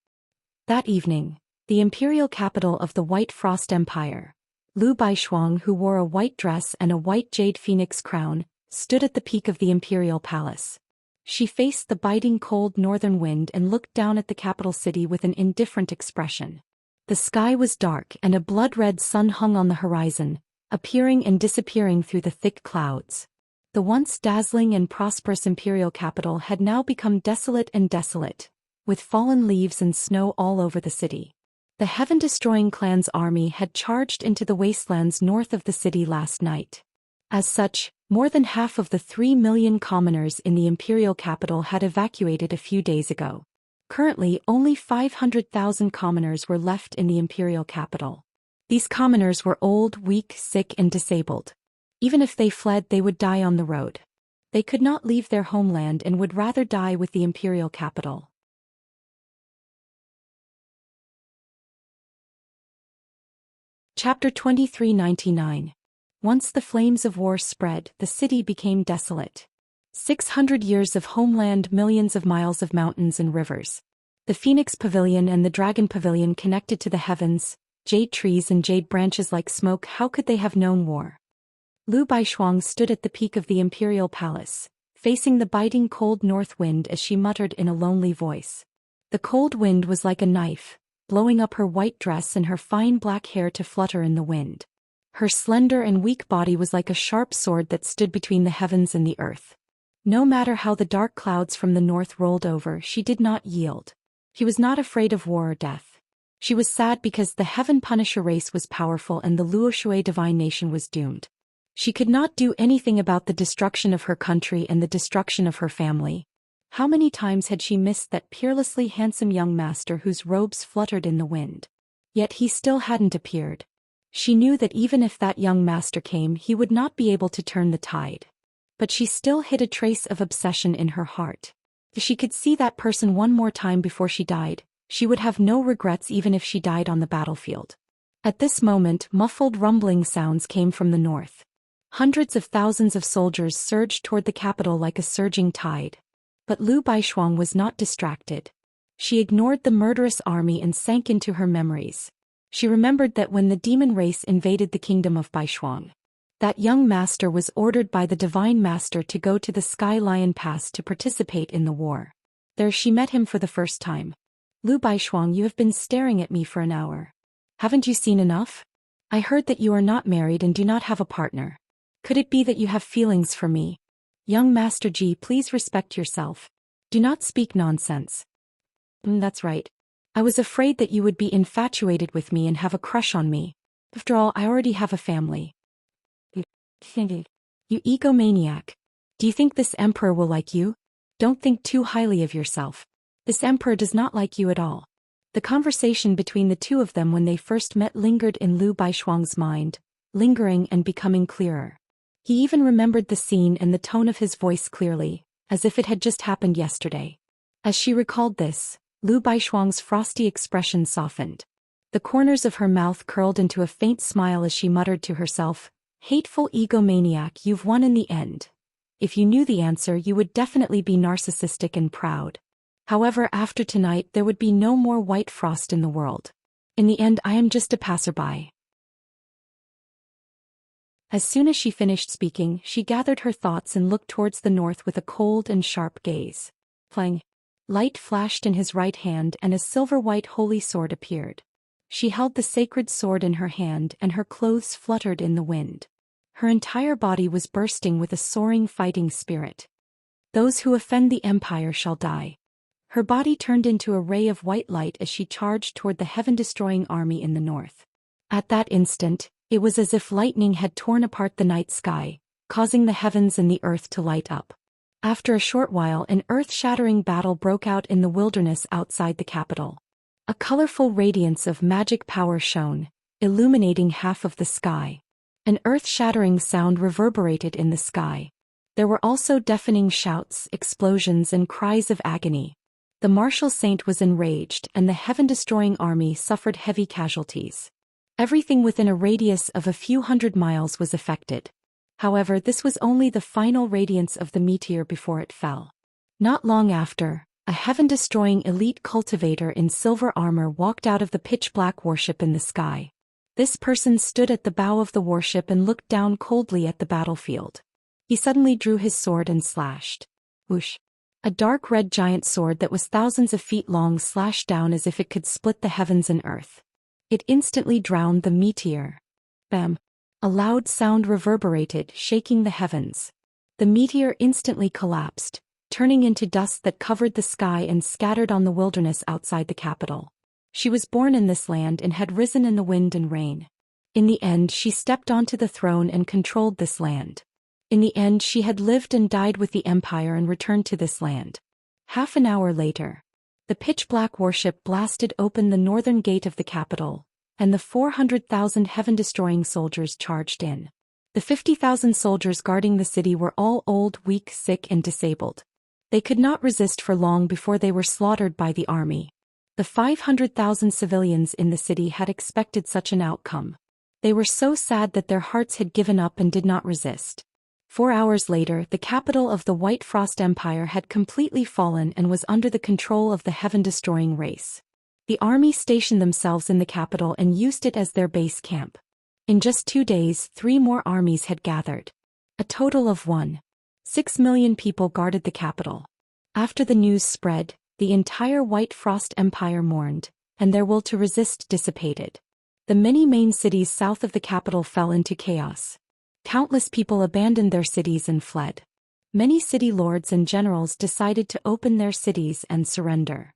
That evening, the imperial capital of the White Frost Empire, Lu Baishuang, who wore a white dress and a white jade phoenix crown, stood at the peak of the imperial palace. She faced the biting cold northern wind and looked down at the capital city with an indifferent expression. The sky was dark and a blood-red sun hung on the horizon, appearing and disappearing through the thick clouds. The once dazzling and prosperous imperial capital had now become desolate, with fallen leaves and snow all over the city. The heaven-destroying clan's army had charged into the wastelands north of the city last night. As such, more than half of the 3 million commoners in the imperial capital had evacuated a few days ago. Currently, only 500,000 commoners were left in the imperial capital. These commoners were old, weak, sick, and disabled. Even if they fled, they would die on the road. They could not leave their homeland and would rather die with the imperial capital. Chapter 2399. Once the flames of war spread, the city became desolate. 600 years of homeland, millions of miles of mountains and rivers. The Phoenix Pavilion and the Dragon Pavilion connected to the heavens, jade trees and jade branches like smoke. How could they have known war? Lu Baishuang stood at the peak of the imperial palace, facing the biting cold north wind as she muttered in a lonely voice. The cold wind was like a knife, blowing up her white dress and her fine black hair to flutter in the wind. Her slender and weak body was like a sharp sword that stood between the heavens and the earth. No matter how the dark clouds from the north rolled over, she did not yield. She was not afraid of war or death. She was sad because the Heaven Punisher race was powerful and the Luoxue divine nation was doomed. She could not do anything about the destruction of her country and the destruction of her family. How many times had she missed that peerlessly handsome young master whose robes fluttered in the wind? Yet he still hadn't appeared. She knew that even if that young master came, he would not be able to turn the tide. But she still hid a trace of obsession in her heart. If she could see that person one more time before she died, she would have no regrets even if she died on the battlefield. At this moment, muffled rumbling sounds came from the north. Hundreds of thousands of soldiers surged toward the capital like a surging tide. But Lu Baishuang was not distracted. She ignored the murderous army and sank into her memories. She remembered that when the demon race invaded the kingdom of Baishuang, that young master was ordered by the divine master to go to the Sky Lion Pass to participate in the war. There she met him for the first time. Lu Baishuang, you have been staring at me for an hour. Haven't you seen enough? I heard that you are not married and do not have a partner. Could it be that you have feelings for me? Young Master Ji, please respect yourself. Do not speak nonsense. That's right. I was afraid that you would be infatuated with me and have a crush on me. After all, I already have a family. You egomaniac. Do you think this emperor will like you? Don't think too highly of yourself. This emperor does not like you at all. The conversation between the two of them when they first met lingered in Lu Baishuang's mind, lingering and becoming clearer. He even remembered the scene and the tone of his voice clearly, as if it had just happened yesterday. As she recalled this, Lu Baishuang's frosty expression softened. The corners of her mouth curled into a faint smile as she muttered to herself, "Hateful egomaniac, you've won in the end. If you knew the answer, you would definitely be narcissistic and proud. However, after tonight there would be no more white frost in the world. In the end, I am just a passerby." As soon as she finished speaking, she gathered her thoughts and looked towards the north with a cold and sharp gaze. Plang! Light flashed in his right hand and a silver-white holy sword appeared. She held the sacred sword in her hand and her clothes fluttered in the wind. Her entire body was bursting with a soaring fighting spirit. Those who offend the empire shall die. Her body turned into a ray of white light as she charged toward the heaven-destroying army in the north. At that instant, it was as if lightning had torn apart the night sky, causing the heavens and the earth to light up. After a short while, an earth-shattering battle broke out in the wilderness outside the capital. A colorful radiance of magic power shone, illuminating half of the sky. An earth-shattering sound reverberated in the sky. There were also deafening shouts, explosions, and cries of agony. The martial saint was enraged, and the heaven-destroying army suffered heavy casualties. Everything within a radius of a few hundred miles was affected. However, this was only the final radiance of the meteor before it fell. Not long after, a heaven-destroying elite cultivator in silver armor walked out of the pitch-black warship in the sky. This person stood at the bow of the warship and looked down coldly at the battlefield. He suddenly drew his sword and slashed. Whoosh! A dark red giant sword that was thousands of feet long slashed down as if it could split the heavens and earth. It instantly drowned the meteor. Bam! A loud sound reverberated, shaking the heavens. The meteor instantly collapsed, turning into dust that covered the sky and scattered on the wilderness outside the capital. She was born in this land and had risen in the wind and rain. In the end, she stepped onto the throne and controlled this land. In the end, she had lived and died with the empire and returned to this land. Half an hour later, the pitch-black warship blasted open the northern gate of the capital, and the 400,000 heaven-destroying soldiers charged in. The 50,000 soldiers guarding the city were all old, weak, sick, and disabled. They could not resist for long before they were slaughtered by the army. The 500,000 civilians in the city had expected such an outcome. They were so sad that their hearts had given up and did not resist. 4 hours later, the capital of the White Frost Empire had completely fallen and was under the control of the heaven-destroying race. The army stationed themselves in the capital and used it as their base camp. In just 2 days, 3 more armies had gathered. A total of 1.6 million people guarded the capital. After the news spread, the entire White Frost Empire mourned, and their will to resist dissipated. The many main cities south of the capital fell into chaos. Countless people abandoned their cities and fled. Many city lords and generals decided to open their cities and surrender.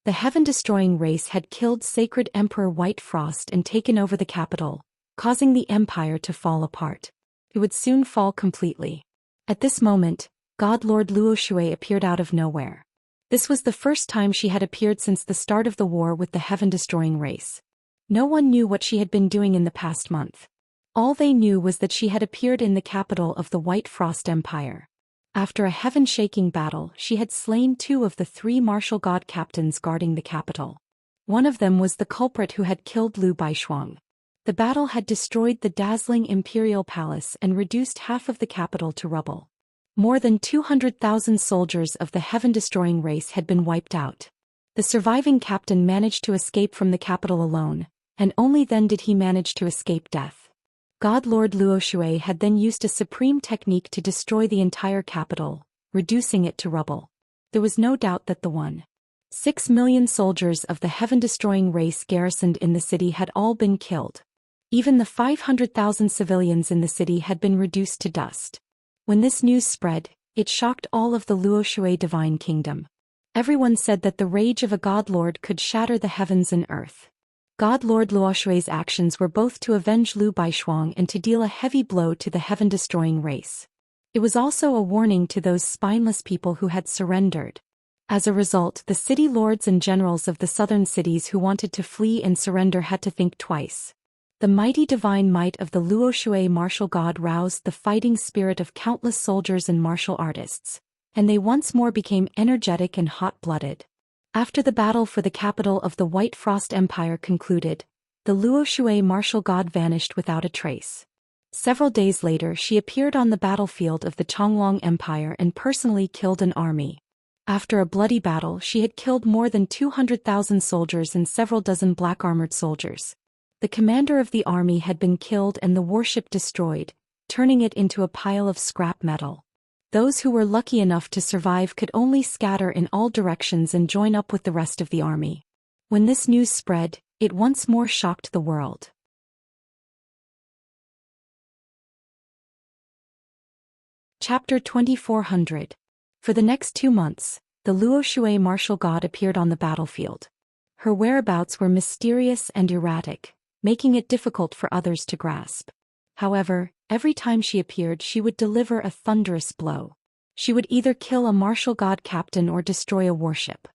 The heaven-destroying race had killed sacred Emperor White Frost and taken over the capital, causing the empire to fall apart. It would soon fall completely. At this moment, God Lord Luo Shui appeared out of nowhere. This was the first time she had appeared since the start of the war with the heaven-destroying race. No one knew what she had been doing in the past month. All they knew was that she had appeared in the capital of the White Frost Empire. After a heaven-shaking battle, she had slain 2 of the 3 martial god captains guarding the capital. One of them was the culprit who had killed Lu Baishuang. The battle had destroyed the dazzling imperial palace and reduced half of the capital to rubble. More than 200,000 soldiers of the heaven-destroying race had been wiped out. The surviving captain managed to escape from the capital alone, and only then did he manage to escape death. God Lord Luo Shui had then used a supreme technique to destroy the entire capital, reducing it to rubble. There was no doubt that the 1.6 6 million soldiers of the heaven-destroying race garrisoned in the city had all been killed. Even the 500,000 civilians in the city had been reduced to dust. When this news spread, it shocked all of the Luoshui divine kingdom. Everyone said that the rage of a god lord could shatter the heavens and earth. God Lord Luoshui's actions were both to avenge Lu Baishuang and to deal a heavy blow to the heaven-destroying race. It was also a warning to those spineless people who had surrendered. As a result, the city lords and generals of the southern cities who wanted to flee and surrender had to think twice. The mighty divine might of the Luoshui martial god roused the fighting spirit of countless soldiers and martial artists, and they once more became energetic and hot-blooded. After the battle for the capital of the White Frost Empire concluded, the Luoshui martial god vanished without a trace. Several days later she appeared on the battlefield of the Chonglong Empire and personally killed an army. After a bloody battle she had killed more than 200,000 soldiers and several dozen black-armored soldiers. The commander of the army had been killed and the warship destroyed, turning it into a pile of scrap metal. Those who were lucky enough to survive could only scatter in all directions and join up with the rest of the army. When this news spread, it once more shocked the world. Chapter 2400. For the next 2 months, the Luoshui martial god appeared on the battlefield. Her whereabouts were mysterious and erratic, making it difficult for others to grasp. However, every time she appeared she would deliver a thunderous blow. She would either kill a martial god captain or destroy a warship.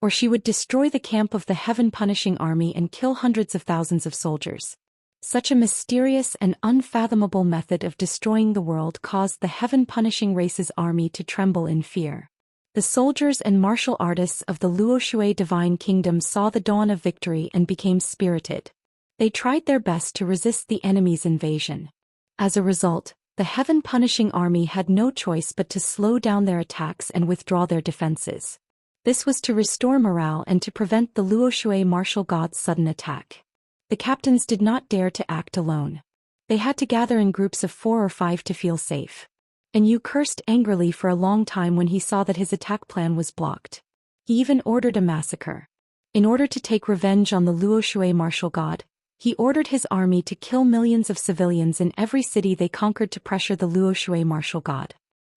Or she would destroy the camp of the heaven-punishing army and kill hundreds of thousands of soldiers. Such a mysterious and unfathomable method of destroying the world caused the heaven-punishing race's army to tremble in fear. The soldiers and martial artists of the Luoshui divine kingdom saw the dawn of victory and became spirited. They tried their best to resist the enemy's invasion. As a result, the heaven-punishing army had no choice but to slow down their attacks and withdraw their defenses. This was to restore morale and to prevent the Luoshui martial god's sudden attack. The captains did not dare to act alone. They had to gather in groups of 4 or 5 to feel safe. And Yu cursed angrily for a long time when he saw that his attack plan was blocked. He even ordered a massacre. In order to take revenge on the Luoshui martial god, he ordered his army to kill millions of civilians in every city they conquered to pressure the Luoshui martial god.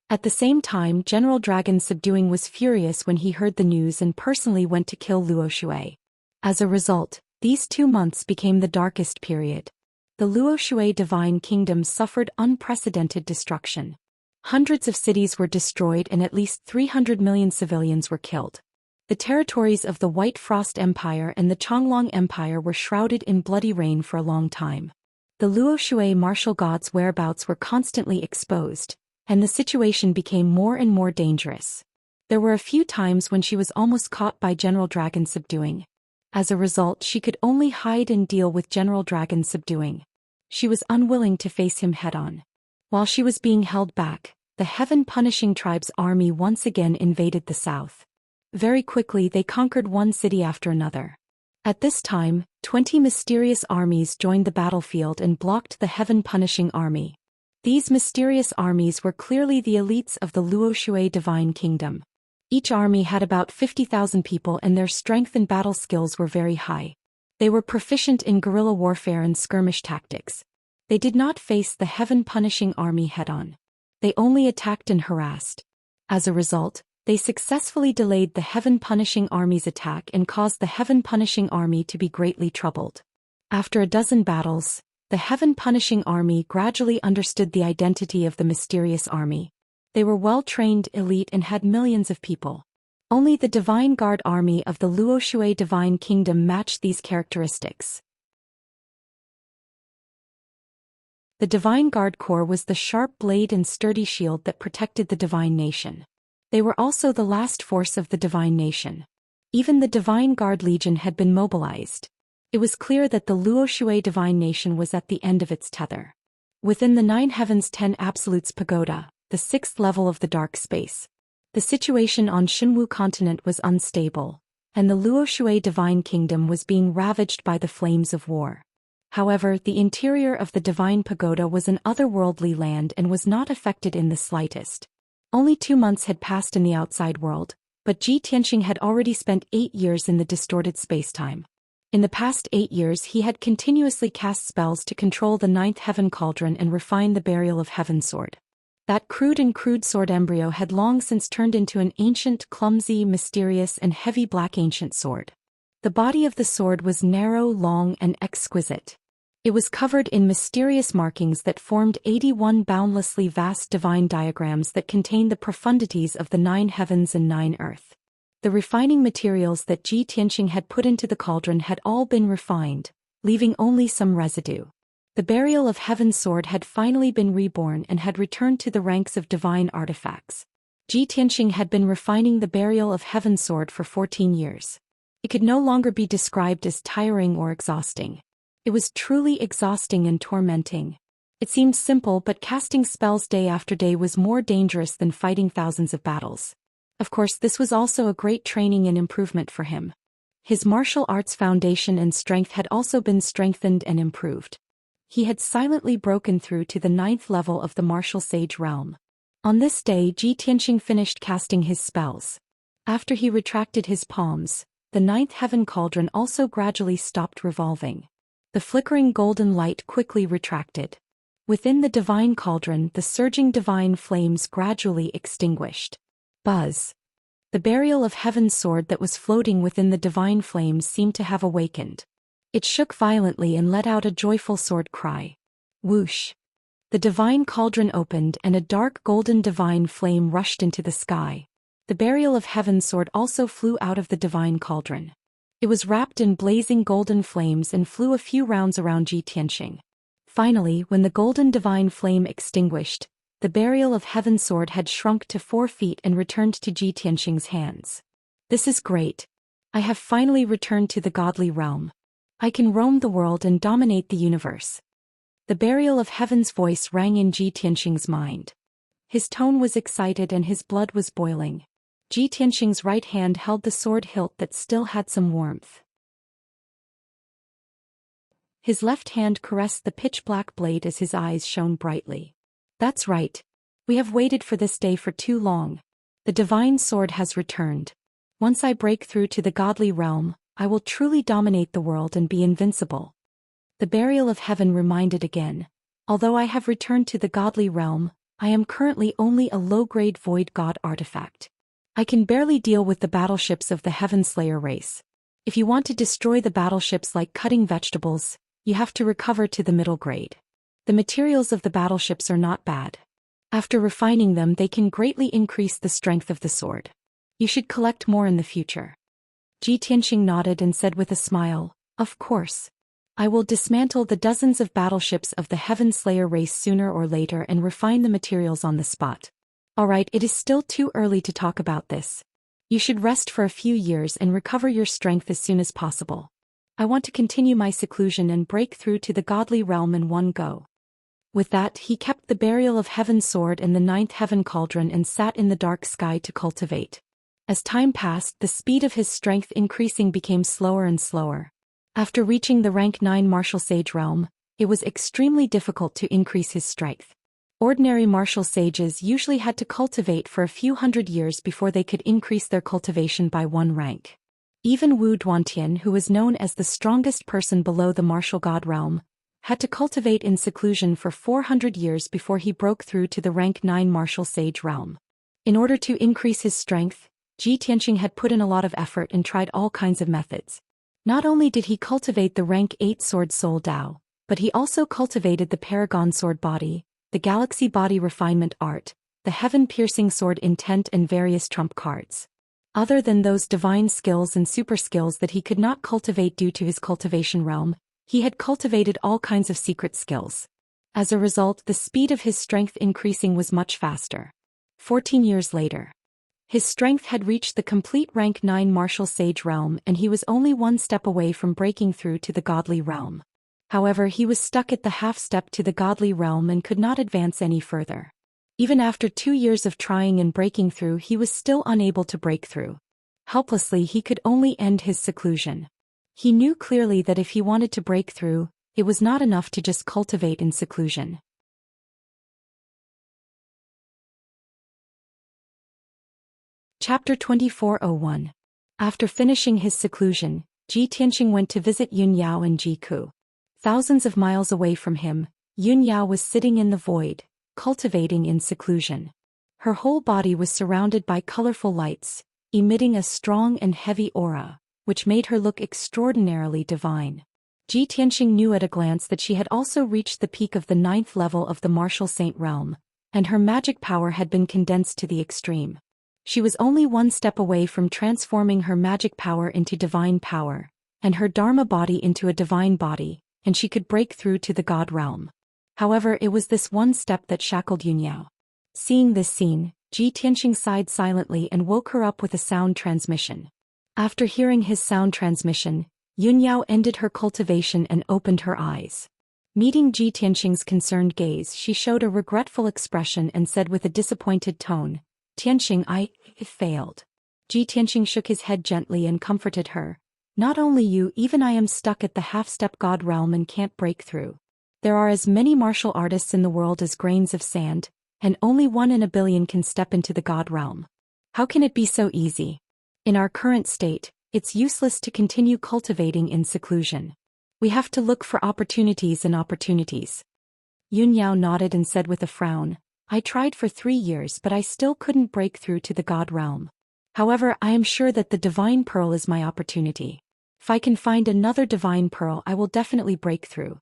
At the same time, General Dragon Subduing was furious when he heard the news and personally went to kill Luoshui. As a result, these 2 months became the darkest period. The Luoshui divine kingdom suffered unprecedented destruction. Hundreds of cities were destroyed and at least 300 million civilians were killed. The territories of the White Frost Empire and the Chonglong Empire were shrouded in bloody rain for a long time. The Luoshui martial god's whereabouts were constantly exposed, and the situation became more and more dangerous. There were a few times when she was almost caught by General Dragon Subduing. As a result, she could only hide and deal with General Dragon Subduing. She was unwilling to face him head-on. While she was being held back, the heaven-punishing tribe's army once again invaded the south. Very quickly they conquered one city after another. At this time, 20 mysterious armies joined the battlefield and blocked the heaven-punishing army. These mysterious armies were clearly the elites of the Luoshui divine kingdom. Each army had about 50,000 people and their strength and battle skills were very high. They were proficient in guerrilla warfare and skirmish tactics. They did not face the heaven-punishing army head-on. They only attacked and harassed. As a result, they successfully delayed the heaven-punishing army's attack and caused the heaven-punishing army to be greatly troubled. After a dozen battles, the heaven-punishing army gradually understood the identity of the mysterious army. They were well-trained, elite and had millions of people. Only the Divine Guard army of the Luoshui divine kingdom matched these characteristics. The Divine Guard Corps was the sharp blade and sturdy shield that protected the divine nation. They were also the last force of the divine nation. Even the Divine Guard Legion had been mobilized. It was clear that the Luoshui divine nation was at the end of its tether. Within the 9 Heavens 10 Absolutes Pagoda, the 6th level of the dark space, the situation on Xinwu continent was unstable, and the Luoshui divine kingdom was being ravaged by the flames of war. However, the interior of the divine pagoda was an otherworldly land and was not affected in the slightest. Only 2 months had passed in the outside world, But Ji Tianxing had already spent 8 years in the distorted spacetime. In the past 8 years he had continuously cast spells to control the ninth heaven cauldron and refine the burial of heaven sword. That crude sword embryo had long since turned into an ancient, clumsy, mysterious and heavy black ancient sword. The body of the sword was narrow, long and exquisite. It was covered in mysterious markings that formed 81 boundlessly vast divine diagrams that contained the profundities of the 9 heavens and 9 earth. The refining materials that Ji Tianxing had put into the cauldron had all been refined, leaving only some residue. The burial of Heaven's sword had finally been reborn and had returned to the ranks of divine artifacts. Ji Tianxing had been refining the burial of Heaven's sword for 14 years. It could no longer be described as tiring or exhausting. It was truly exhausting and tormenting. It seemed simple, but casting spells day after day was more dangerous than fighting thousands of battles. Of course, this was also a great training and improvement for him. His martial arts foundation and strength had also been strengthened and improved. He had silently broken through to the 9th level of the martial sage realm. On this day, Ji Tianxing finished casting his spells. After he retracted his palms, the 9th heaven cauldron also gradually stopped revolving. The flickering golden light quickly retracted. Within the divine cauldron, the surging divine flames gradually extinguished. Buzz. The burial of Heaven's sword that was floating within the divine flames seemed to have awakened. It shook violently and let out a joyful sword cry. Whoosh. The divine cauldron opened and a dark golden divine flame rushed into the sky. The burial of Heaven's sword also flew out of the divine cauldron. It was wrapped in blazing golden flames and flew a few rounds around Ji Tianxing. Finally, when the golden divine flame extinguished, the burial of Heaven's sword had shrunk to 4 feet and returned to Ji Tianxing's hands. This is great. I have finally returned to the godly realm. I can roam the world and dominate the universe. The burial of Heaven's voice rang in Ji Tianxing's mind. His tone was excited and his blood was boiling. Ji Tianxing's right hand held the sword hilt that still had some warmth. His left hand caressed the pitch-black blade as his eyes shone brightly. That's right. We have waited for this day for too long. The divine sword has returned. Once I break through to the godly realm, I will truly dominate the world and be invincible. The burial of heaven reminded again. Although I have returned to the godly realm, I am currently only a low-grade void god artifact. I can barely deal with the battleships of the Heaven Slayer race. If you want to destroy the battleships like cutting vegetables, you have to recover to the middle grade. The materials of the battleships are not bad. After refining them, they can greatly increase the strength of the sword. You should collect more in the future. Ji Tianxing nodded and said with a smile, of course. I will dismantle the dozens of battleships of the Heaven Slayer race sooner or later and refine the materials on the spot. Alright, it is still too early to talk about this. You should rest for a few years and recover your strength as soon as possible. I want to continue my seclusion and break through to the godly realm in one go. With that, he kept the burial of Heaven's sword in the 9th heaven cauldron and sat in the dark sky to cultivate. As time passed, the speed of his strength increasing became slower and slower. After reaching the rank 9 martial sage realm, it was extremely difficult to increase his strength. Ordinary martial sages usually had to cultivate for a few hundred years before they could increase their cultivation by 1 rank. Even Wu Duantian, who was known as the strongest person below the martial god realm, had to cultivate in seclusion for 400 years before he broke through to the rank 9 martial sage realm. In order to increase his strength, Ji Tianxing had put in a lot of effort and tried all kinds of methods. Not only did he cultivate the rank 8 sword Soul Dao, but he also cultivated the Paragon sword body, the Galaxy body refinement art, the heaven-piercing sword intent and various trump cards. Other than those divine skills and super skills that he could not cultivate due to his cultivation realm, he had cultivated all kinds of secret skills. As a result, the speed of his strength increasing was much faster. 14 years later, his strength had reached the complete rank 9 martial sage realm and he was only 1 step away from breaking through to the godly realm. However, he was stuck at the half step to the godly realm and could not advance any further. Even after 2 years of trying and breaking through, he was still unable to break through. Helplessly, he could only end his seclusion. He knew clearly that if he wanted to break through, it was not enough to just cultivate in seclusion. Chapter 2401. After finishing his seclusion, Ji Tianxing went to visit Yun Yao and Ji Ku. Thousands of miles away from him, Yun Yao was sitting in the void, cultivating in seclusion. Her whole body was surrounded by colorful lights, emitting a strong and heavy aura, which made her look extraordinarily divine. Ji Tianxing knew at a glance that she had also reached the peak of the 9th level of the martial saint realm, and her magic power had been condensed to the extreme. She was only one step away from transforming her magic power into divine power, and her Dharma body into a divine body, and she could break through to the God realm. However, it was this one step that shackled Yun Yao. Seeing this scene, Ji Tianxing sighed silently and woke her up with a sound transmission. After hearing his sound transmission, Yun Yao ended her cultivation and opened her eyes. Meeting Ji Tianxing's concerned gaze, she showed a regretful expression and said with a disappointed tone, "Tianxing, I failed." Ji Tianxing shook his head gently and comforted her. "Not only you, even I am stuck at the half-step God realm and can't break through. There are as many martial artists in the world as grains of sand, and only 1 in a billion can step into the God realm. How can it be so easy? In our current state, it's useless to continue cultivating in seclusion. We have to look for opportunities and opportunities." Yun Yao nodded and said with a frown, "I tried for 3 years but I still couldn't break through to the God realm. However, I am sure that the divine pearl is my opportunity. If I can find another divine pearl, I will definitely break through."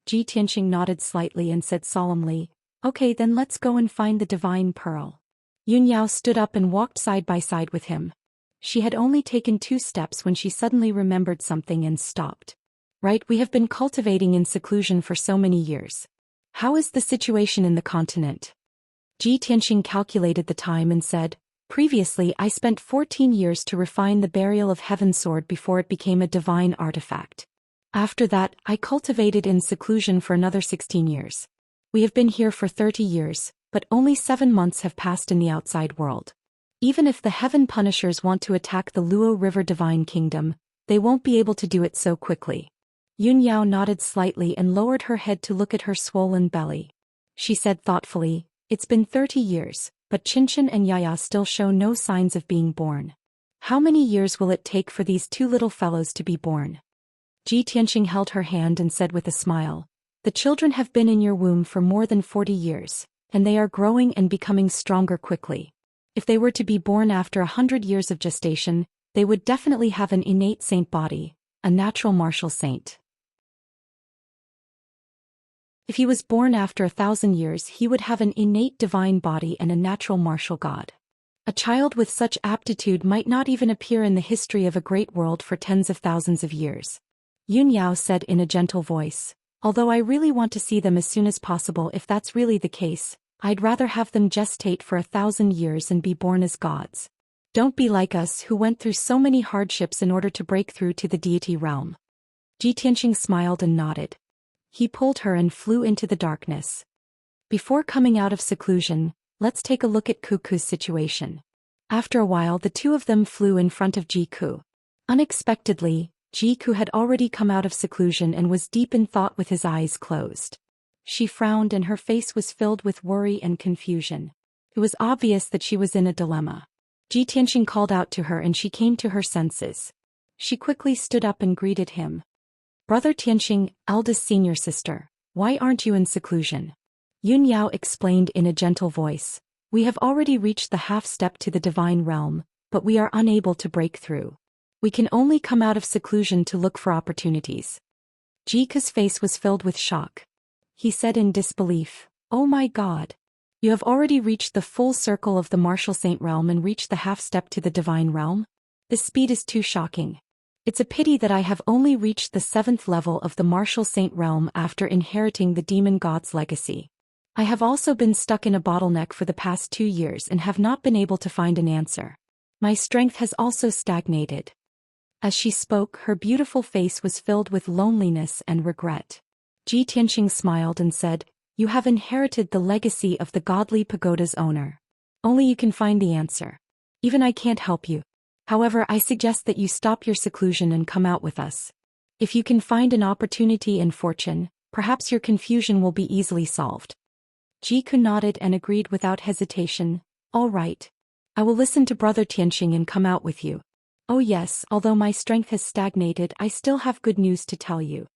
Ji Tianxing nodded slightly and said solemnly, "Okay, then let's go and find the divine pearl." Yun Yao stood up and walked side by side with him. She had only taken 2 steps when she suddenly remembered something and stopped. "Right, we have been cultivating in seclusion for so many years. How is the situation in the continent?" Ji Tianxing calculated the time and said, "Previously I spent 14 years to refine the burial of Heaven's sword before it became a divine artifact. After that, I cultivated in seclusion for another 16 years. We have been here for 30 years, but only 7 months have passed in the outside world. Even if the Heaven Punishers want to attack the Luo River Divine Kingdom, they won't be able to do it so quickly." Yun Yao nodded slightly and lowered her head to look at her swollen belly. She said thoughtfully, "It's been 30 years, but Qinshan and Yaya still show no signs of being born. How many years will it take for these 2 little fellows to be born?" Ji Tianxing held her hand and said with a smile, "The children have been in your womb for more than 40 years, and they are growing and becoming stronger quickly. If they were to be born after 100 years of gestation, they would definitely have an innate saint body, a natural martial saint. If he was born after 1,000 years, he would have an innate divine body and a natural martial god. A child with such aptitude might not even appear in the history of a great world for tens of thousands of years." Yun Yao said in a gentle voice, "Although I really want to see them as soon as possible, if that's really the case, I'd rather have them gestate for 1,000 years and be born as gods. Don't be like us who went through so many hardships in order to break through to the deity realm." Ji Tianxing smiled and nodded. He pulled her and flew into the darkness. Before coming out of seclusion, let's take a look at Kuku's situation. After a while, the 2 of them flew in front of Ji Ku. Unexpectedly, Ji Ku had already come out of seclusion and was deep in thought with his eyes closed. She frowned and her face was filled with worry and confusion. It was obvious that she was in a dilemma. Ji Tianxing called out to her and she came to her senses. She quickly stood up and greeted him. "Brother Tianxing, eldest senior sister, why aren't you in seclusion?" Yun Yao explained in a gentle voice, "We have already reached the half-step to the divine realm, but we are unable to break through. We can only come out of seclusion to look for opportunities." Ji Ku's face was filled with shock. He said in disbelief, "Oh my God! You have already reached the full circle of the martial saint realm and reached the half-step to the divine realm? This speed is too shocking. It's a pity that I have only reached the 7th level of the martial saint realm after inheriting the demon god's legacy. I have also been stuck in a bottleneck for the past 2 years and have not been able to find an answer. My strength has also stagnated." As she spoke, her beautiful face was filled with loneliness and regret. Ji Tianxing smiled and said, "You have inherited the legacy of the godly pagoda's owner. Only you can find the answer. Even I can't help you. However, I suggest that you stop your seclusion and come out with us. If you can find an opportunity and fortune, perhaps your confusion will be easily solved." Ji Ku nodded and agreed without hesitation, "All right. I will listen to Brother Tianxing and come out with you. Oh yes, although my strength has stagnated, I still have good news to tell you.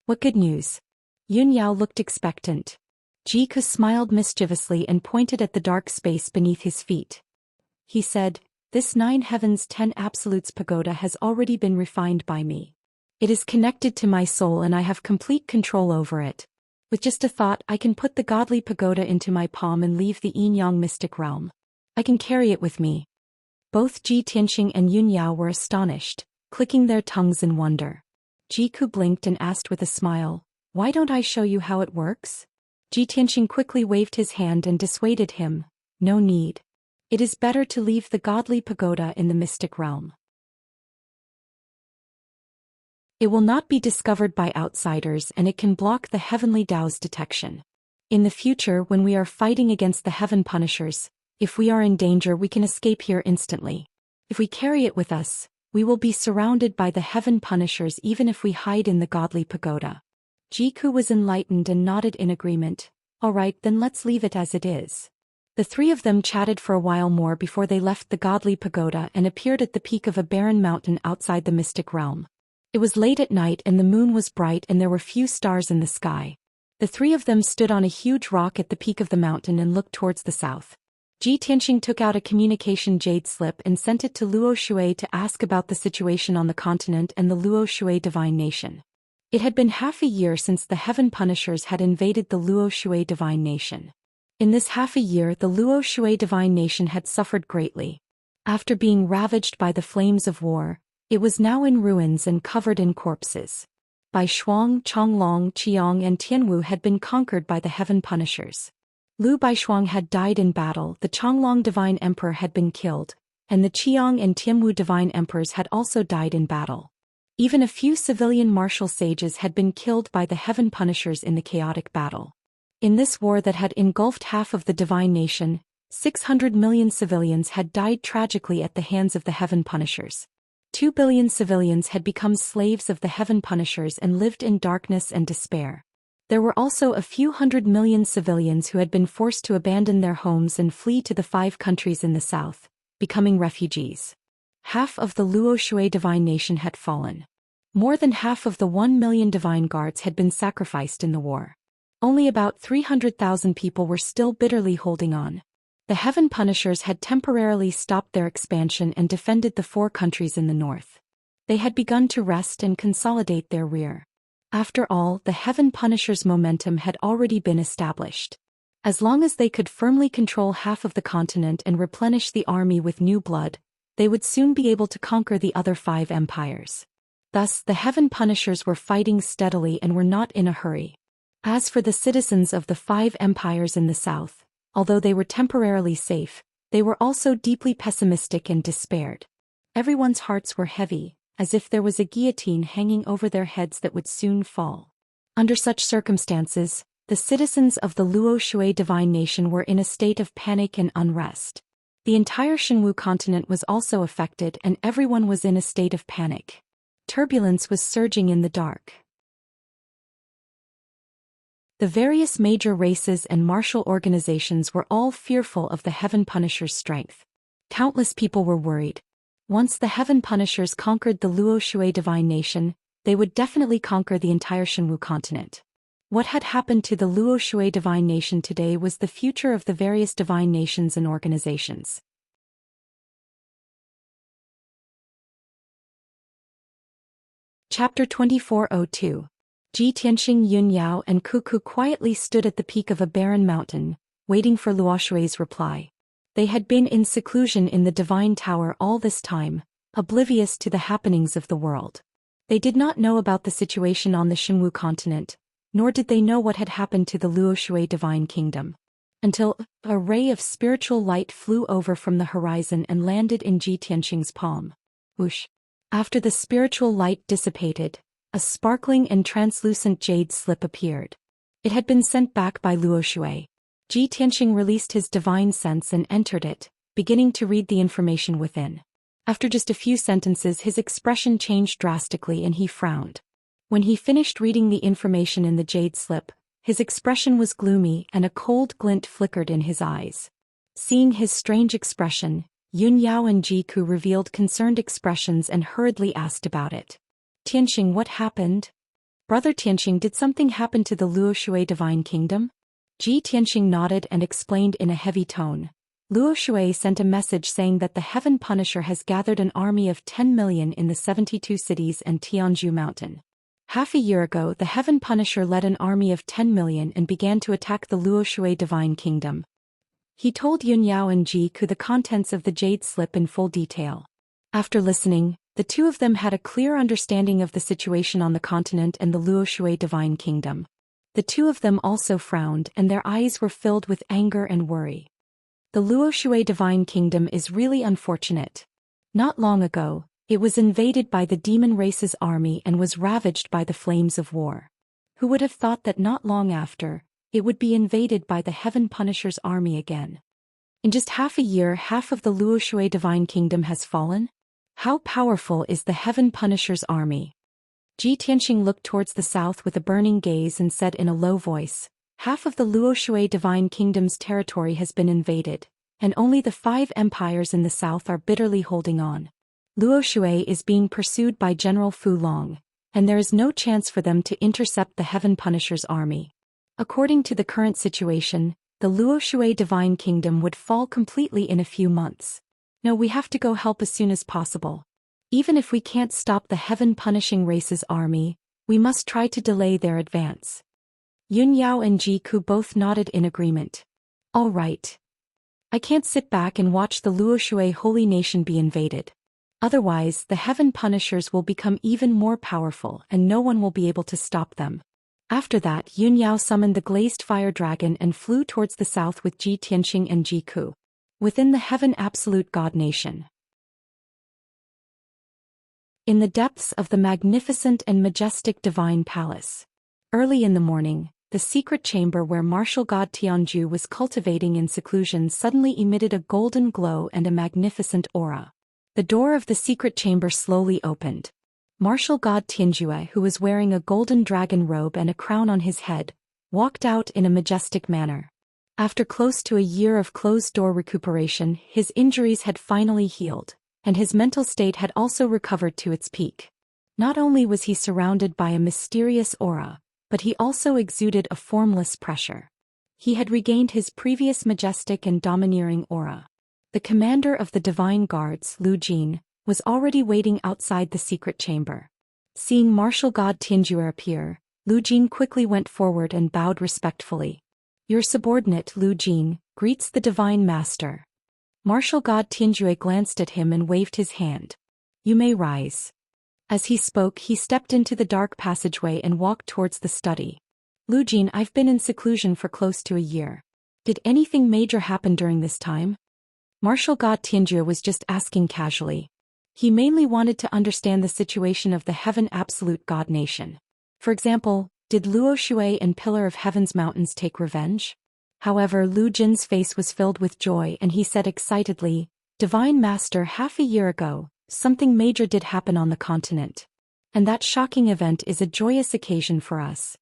What good news? Yun Yao looked expectant. Jiku smiled mischievously and pointed at the dark space beneath his feet. He said, "This 9 Heavens 10 Absolutes pagoda has already been refined by me. It is connected to my soul and I have complete control over it. With just a thought, I can put the godly pagoda into my palm and leave the yin-yang mystic realm. I can carry it with me." Both Ji Tianxing and Yun Yao were astonished, clicking their tongues in wonder. Jiku blinked and asked with a smile, "Why don't I show you how it works?" Ji Tianxing quickly waved his hand and dissuaded him, "No need. It is better to leave the godly pagoda in the mystic realm. It will not be discovered by outsiders and it can block the heavenly Tao's detection. In the future, when we are fighting against the heaven punishers, if we are in danger, we can escape here instantly. If we carry it with us, we will be surrounded by the heaven punishers even if we hide in the godly pagoda." Jiku was enlightened and nodded in agreement. "All right, then let's leave it as it is." The three of them chatted for a while more before they left the godly pagoda and appeared at the peak of a barren mountain outside the mystic realm. It was late at night and the moon was bright and there were few stars in the sky. The three of them stood on a huge rock at the peak of the mountain and looked towards the south. Ji Tianxing took out a communication jade slip and sent it to Luo Shui to ask about the situation on the continent and the Luo Shui divine nation. It had been half a year since the heaven punishers had invaded the Luo Shui divine nation. In this half a year, the Luo Shui divine nation had suffered greatly. After being ravaged by the flames of war, it was now in ruins and covered in corpses. Bai Shuang, Changlong, Qiang and Tianwu had been conquered by the heaven punishers. Lu Baishuang had died in battle, the Changlong divine emperor had been killed, and the Qiang and Tianwu divine emperors had also died in battle. Even a few civilian martial sages had been killed by the heaven punishers in the chaotic battle. In this war that had engulfed half of the divine nation, 600 million civilians had died tragically at the hands of the heaven punishers. 2 billion civilians had become slaves of the heaven punishers and lived in darkness and despair. There were also a few 100 million civilians who had been forced to abandon their homes and flee to the 5 countries in the south, becoming refugees. Half of the Luo Shui divine nation had fallen. More than half of the 1 million divine guards had been sacrificed in the war. Only about 300,000 people were still bitterly holding on. The heaven punishers had temporarily stopped their expansion and defended the 4 countries in the north. They had begun to rest and consolidate their rear. After all, the heaven punishers' momentum had already been established. As long as they could firmly control half of the continent and replenish the army with new blood, they would soon be able to conquer the other 5 empires. Thus, the heaven punishers were fighting steadily and were not in a hurry. As for the citizens of the 5 empires in the south, although they were temporarily safe, they were also deeply pessimistic and despaired. Everyone's hearts were heavy, as if there was a guillotine hanging over their heads that would soon fall. Under such circumstances, the citizens of the Luo Shui divine nation were in a state of panic and unrest. The entire Xinwu continent was also affected and everyone was in a state of panic. Turbulence was surging in the dark. The various major races and martial organizations were all fearful of the heaven punishers' strength. Countless people were worried. Once the heaven punishers conquered the Luo Shui divine nation, they would definitely conquer the entire Xinwu continent. What had happened to the Luo Shui divine nation today was the future of the various divine nations and organizations. Chapter 2402. Ji Tianxing, Yun Yao and Cuckoo quietly stood at the peak of a barren mountain, waiting for Luo Shui's reply. They had been in seclusion in the divine tower all this time, oblivious to the happenings of the world. They did not know about the situation on the Xinwu continent, nor did they know what had happened to the Luo Shui divine kingdom. Until a ray of spiritual light flew over from the horizon and landed in Ji Tianxing's palm. Whoosh! After the spiritual light dissipated, a sparkling and translucent jade slip appeared. It had been sent back by Luo Shui. Ji Tianxing released his divine sense and entered it, beginning to read the information within. After just a few sentences, his expression changed drastically and he frowned. When he finished reading the information in the jade slip, his expression was gloomy and a cold glint flickered in his eyes. Seeing his strange expression, Yun Yao and Jiku revealed concerned expressions and hurriedly asked about it. Tianxing, what happened? Brother Tianxing, did something happen to the Luoshui Divine Kingdom? Ji Tianxing nodded and explained in a heavy tone. Luoshui sent a message saying that the Heaven Punisher has gathered an army of 10 million in the 72 cities and Tianzhu Mountain. Half a year ago, the Heaven Punisher led an army of 10 million and began to attack the Luoshui Divine Kingdom. He told Yun Yao and Jiku the contents of the jade slip in full detail. After listening, the two of them had a clear understanding of the situation on the continent and the Luoshui Divine Kingdom. The two of them also frowned and their eyes were filled with anger and worry. The Luoshui Divine Kingdom is really unfortunate. Not long ago, it was invaded by the demon race's army and was ravaged by the flames of war. Who would have thought that not long after, it would be invaded by the Heaven Punisher's army again? In just half a year, half of the Luoshui Divine Kingdom has fallen? How powerful is the Heaven Punisher's army? Ji Tianxing looked towards the south with a burning gaze and said in a low voice, half of the Luoshui Divine Kingdom's territory has been invaded, and only the 5 empires in the south are bitterly holding on. Luoshui is being pursued by General Fu Long, and there is no chance for them to intercept the Heaven Punisher's army. According to the current situation, the Luoshui Divine Kingdom would fall completely in a few months. No, we have to go help as soon as possible. Even if we can't stop the Heaven Punishing Race's army, we must try to delay their advance. Yun Yao and Jiku both nodded in agreement. All right. I can't sit back and watch the Luoshui Holy Nation be invaded. Otherwise, the Heaven Punishers will become even more powerful and no one will be able to stop them. After that, Yun Yao summoned the glazed fire dragon and flew towards the south with Ji Tianxing and Jiku. Within the Heaven Absolute God Nation. In the depths of the magnificent and majestic Divine Palace. Early in the morning, the secret chamber where martial god Tianzhu was cultivating in seclusion suddenly emitted a golden glow and a magnificent aura. The door of the secret chamber slowly opened. Martial god Tianzhu, who was wearing a golden dragon robe and a crown on his head, walked out in a majestic manner. After close to a year of closed-door recuperation, his injuries had finally healed, and his mental state had also recovered to its peak. Not only was he surrounded by a mysterious aura, but he also exuded a formless pressure. He had regained his previous majestic and domineering aura. The commander of the Divine Guards, Lu Jin, was already waiting outside the secret chamber. Seeing martial god Tianzhu appear, Lu Jin quickly went forward and bowed respectfully. Your subordinate, Lu Jin, greets the Divine Master. Martial god Tianzhu glanced at him and waved his hand. You may rise. As he spoke, he stepped into the dark passageway and walked towards the study. Lu Jin, I've been in seclusion for close to a year. Did anything major happen during this time? Martial god Tianzhu was just asking casually. He mainly wanted to understand the situation of the Heaven Absolute God Nation. For example, did Luoshui and Pillar of Heaven's Mountains take revenge? However, Lu Jin's face was filled with joy and he said excitedly, Divine Master, half a year ago, something major did happen on the continent. And that shocking event is a joyous occasion for us.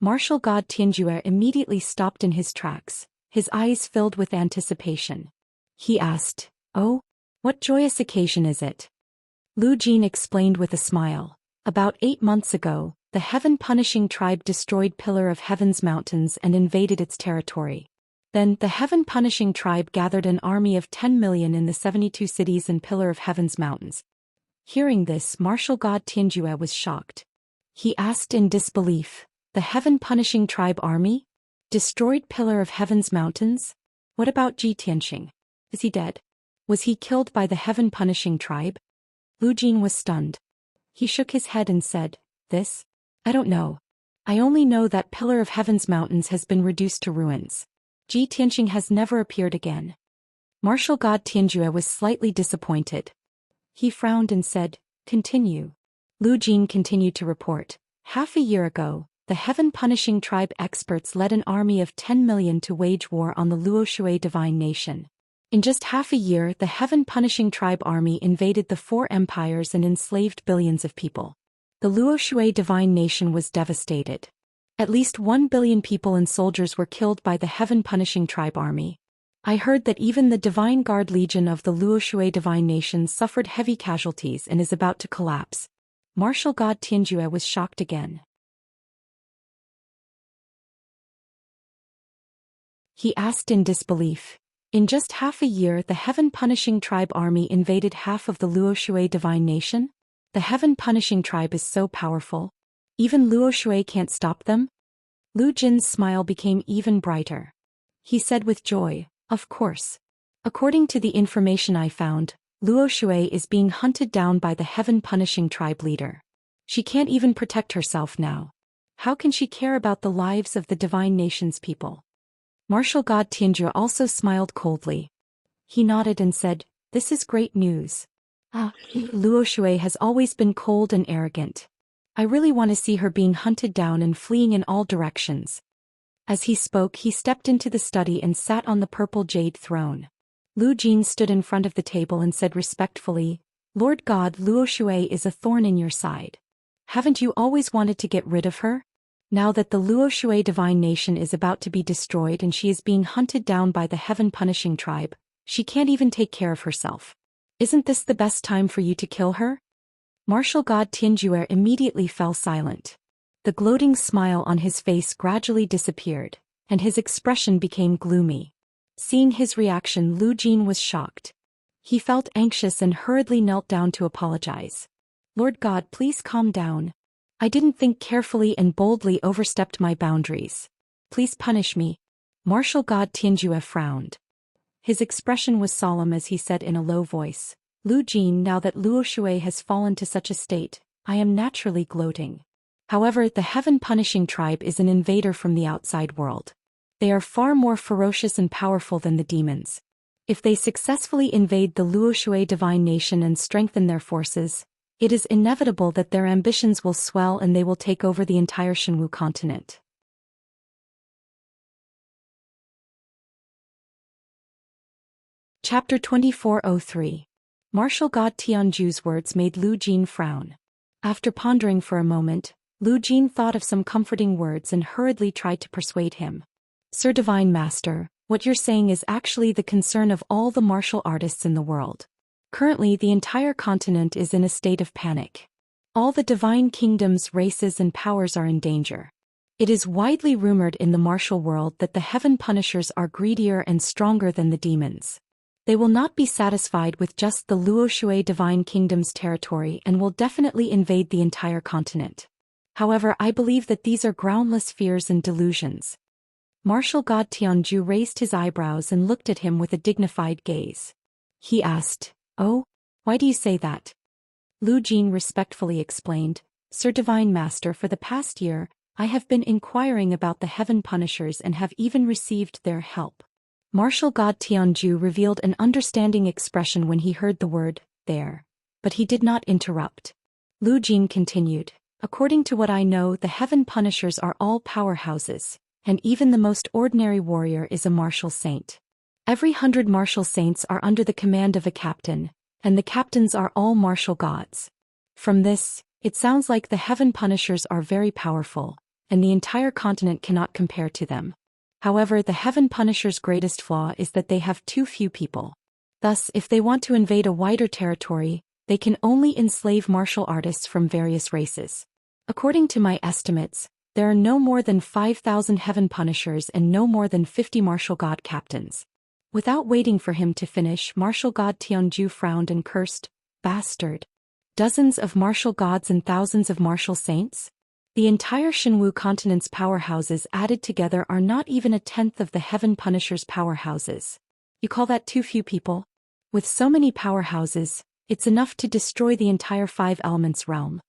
Martial god Tianzhu immediately stopped in his tracks, his eyes filled with anticipation. He asked, Oh? What joyous occasion is it? Lu Jin explained with a smile. About 8 months ago, the Heaven Punishing Tribe destroyed Pillar of Heaven's Mountains and invaded its territory. Then, the Heaven Punishing Tribe gathered an army of 10 million in the 72 cities and Pillar of Heaven's Mountains. Hearing this, martial god Tianzhu was shocked. He asked in disbelief, the Heaven Punishing Tribe army? Destroyed Pillar of Heaven's Mountains? What about Ji Tianxing? Is he dead? Was he killed by the Heaven Punishing Tribe? Lu Jin was stunned. He shook his head and said, This? I don't know. I only know that Pillar of Heaven's Mountains has been reduced to ruins. Ji Tianxing has never appeared again. Martial god Tianzhu was slightly disappointed. He frowned and said, Continue. Lu Jin continued to report. Half a year ago, the Heaven Punishing Tribe experts led an army of 10 million to wage war on the Luoshui Divine Nation. In just half a year, the Heaven Punishing Tribe army invaded the 4 empires and enslaved billions of people. The Luoshui Divine Nation was devastated. At least 1 billion people and soldiers were killed by the Heaven Punishing Tribe army. I heard that even the Divine Guard Legion of the Luoshui Divine Nation suffered heavy casualties and is about to collapse. Martial God Tianjue was shocked again. He asked in disbelief. In just half a year, the Heaven Punishing Tribe army invaded half of the Luoshui Divine Nation? The Heaven Punishing Tribe is so powerful. Even Luoshui can't stop them? Lu Jin's smile became even brighter. He said with joy, "Of course. According to the information I found, Luoshui is being hunted down by the Heaven Punishing Tribe leader. She can't even protect herself now. How can she care about the lives of the Divine Nation's people?" Martial God Tianjue also smiled coldly. He nodded and said, "This is great news. Luoshui has always been cold and arrogant. I really want to see her being hunted down and fleeing in all directions." As he spoke, he stepped into the study and sat on the purple jade throne. Lu Jin stood in front of the table and said respectfully, "Lord God, Luoshui is a thorn in your side. Haven't you always wanted to get rid of her? Now that the Luoshui Divine Nation is about to be destroyed and she is being hunted down by the Heaven Punishing Tribe, she can't even take care of herself. Isn't this the best time for you to kill her?" Martial God Tianjue immediately fell silent. The gloating smile on his face gradually disappeared, and his expression became gloomy. Seeing his reaction, Lu Jin was shocked. He felt anxious and hurriedly knelt down to apologize. "Lord God, please calm down. I didn't think carefully and boldly overstepped my boundaries. Please punish me." Martial God Tianjue frowned. His expression was solemn as he said in a low voice, "Lu Jin, now that Luoshui has fallen to such a state, I am naturally gloating. However, the Heaven Punishing Tribe is an invader from the outside world. They are far more ferocious and powerful than the demons. If they successfully invade the Luoshui Divine Nation and strengthen their forces, it is inevitable that their ambitions will swell and they will take over the entire Shenwu continent." Chapter 2403. Martial God Tianju's words made Lu Jin frown. After pondering for a moment, Lu Jin thought of some comforting words and hurriedly tried to persuade him. "Sir Divine Master, what you're saying is actually the concern of all the martial artists in the world. Currently, the entire continent is in a state of panic. All the divine kingdoms, races, and powers are in danger. It is widely rumored in the martial world that the Heaven Punishers are greedier and stronger than the demons. They will not be satisfied with just the Luoshui Divine Kingdom's territory and will definitely invade the entire continent. However, I believe that these are groundless fears and delusions." Martial God Tianju raised his eyebrows and looked at him with a dignified gaze. He asked, "Oh, why do you say that?" Lu Jin respectfully explained, "Sir Divine Master, for the past year, I have been inquiring about the Heaven Punishers and have even received their help." Martial God Tianju revealed an understanding expression when he heard the word, "there," but he did not interrupt. Lu Jin continued, "According to what I know, the Heaven Punishers are all powerhouses, and even the most ordinary warrior is a martial saint. Every 100 martial saints are under the command of a captain, and the captains are all martial gods. From this, it sounds like the Heaven Punishers are very powerful, and the entire continent cannot compare to them. However, the Heaven Punishers' greatest flaw is that they have too few people. Thus, if they want to invade a wider territory, they can only enslave martial artists from various races. According to my estimates, there are no more than 5,000 Heaven Punishers and no more than 50 martial god captains." Without waiting for him to finish, martial god Tianju frowned and cursed, "Bastard. Dozens of martial gods and thousands of martial saints? The entire Shenwu continent's powerhouses added together are not even a tenth of the Heaven Punishers' powerhouses. You call that too few people? With so many powerhouses, it's enough to destroy the entire Five Elements realm."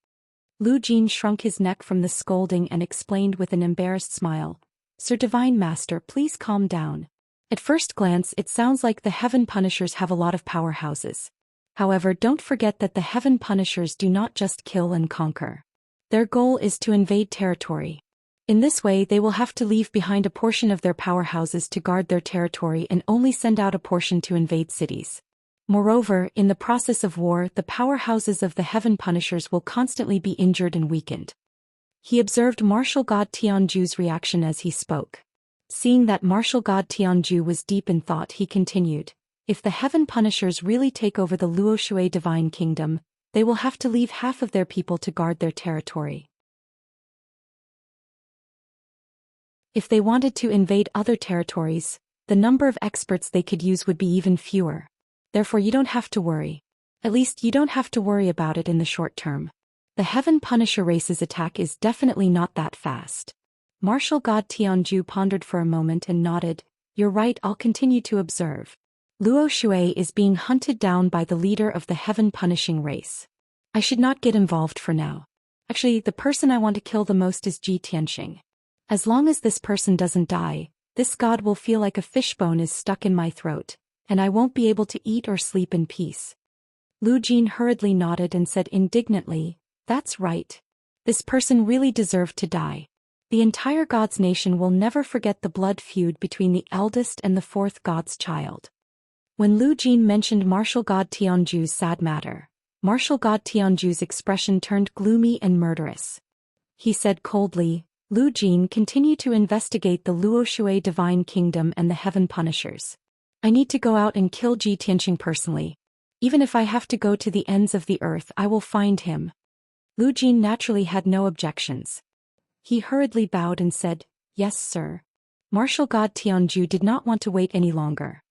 Lu Jin shrunk his neck from the scolding and explained with an embarrassed smile, "Sir Divine Master, please calm down. At first glance, it sounds like the Heaven Punishers have a lot of powerhouses. However, don't forget that the Heaven Punishers do not just kill and conquer. Their goal is to invade territory. In this way, they will have to leave behind a portion of their powerhouses to guard their territory and only send out a portion to invade cities. Moreover, in the process of war, the powerhouses of the Heaven Punishers will constantly be injured and weakened." He observed martial god Tianju's reaction as he spoke. Seeing that martial god Tianju was deep in thought, he continued, if the Heaven Punishers really take over the Luoshui Divine Kingdom, they will have to leave half of their people to guard their territory. If they wanted to invade other territories, the number of experts they could use would be even fewer. Therefore you don't have to worry. At least you don't have to worry about it in the short term. The Heaven Punisher race's attack is definitely not that fast. Martial god Tianju pondered for a moment and nodded. You're right, I'll continue to observe. Luo Shui is being hunted down by the leader of the Heaven Punishing race. I should not get involved for now. Actually, the person I want to kill the most is Ji Tianxing. As long as this person doesn't die, this god will feel like a fishbone is stuck in my throat, and I won't be able to eat or sleep in peace. Lu Jin hurriedly nodded and said indignantly, that's right. This person really deserved to die. The entire god's nation will never forget the blood feud between the eldest and the fourth god's child. When Lu Jin mentioned martial god Tianju's sad matter, martial god Tianju's expression turned gloomy and murderous. He said coldly, Lu Jin, continue to investigate the Luoshui Divine Kingdom and the Heaven Punishers. I need to go out and kill Ji Tianxing personally. Even if I have to go to the ends of the earth, I will find him. Lu Jin naturally had no objections. He hurriedly bowed and said, yes, sir. Martial god Tianju did not want to wait any longer.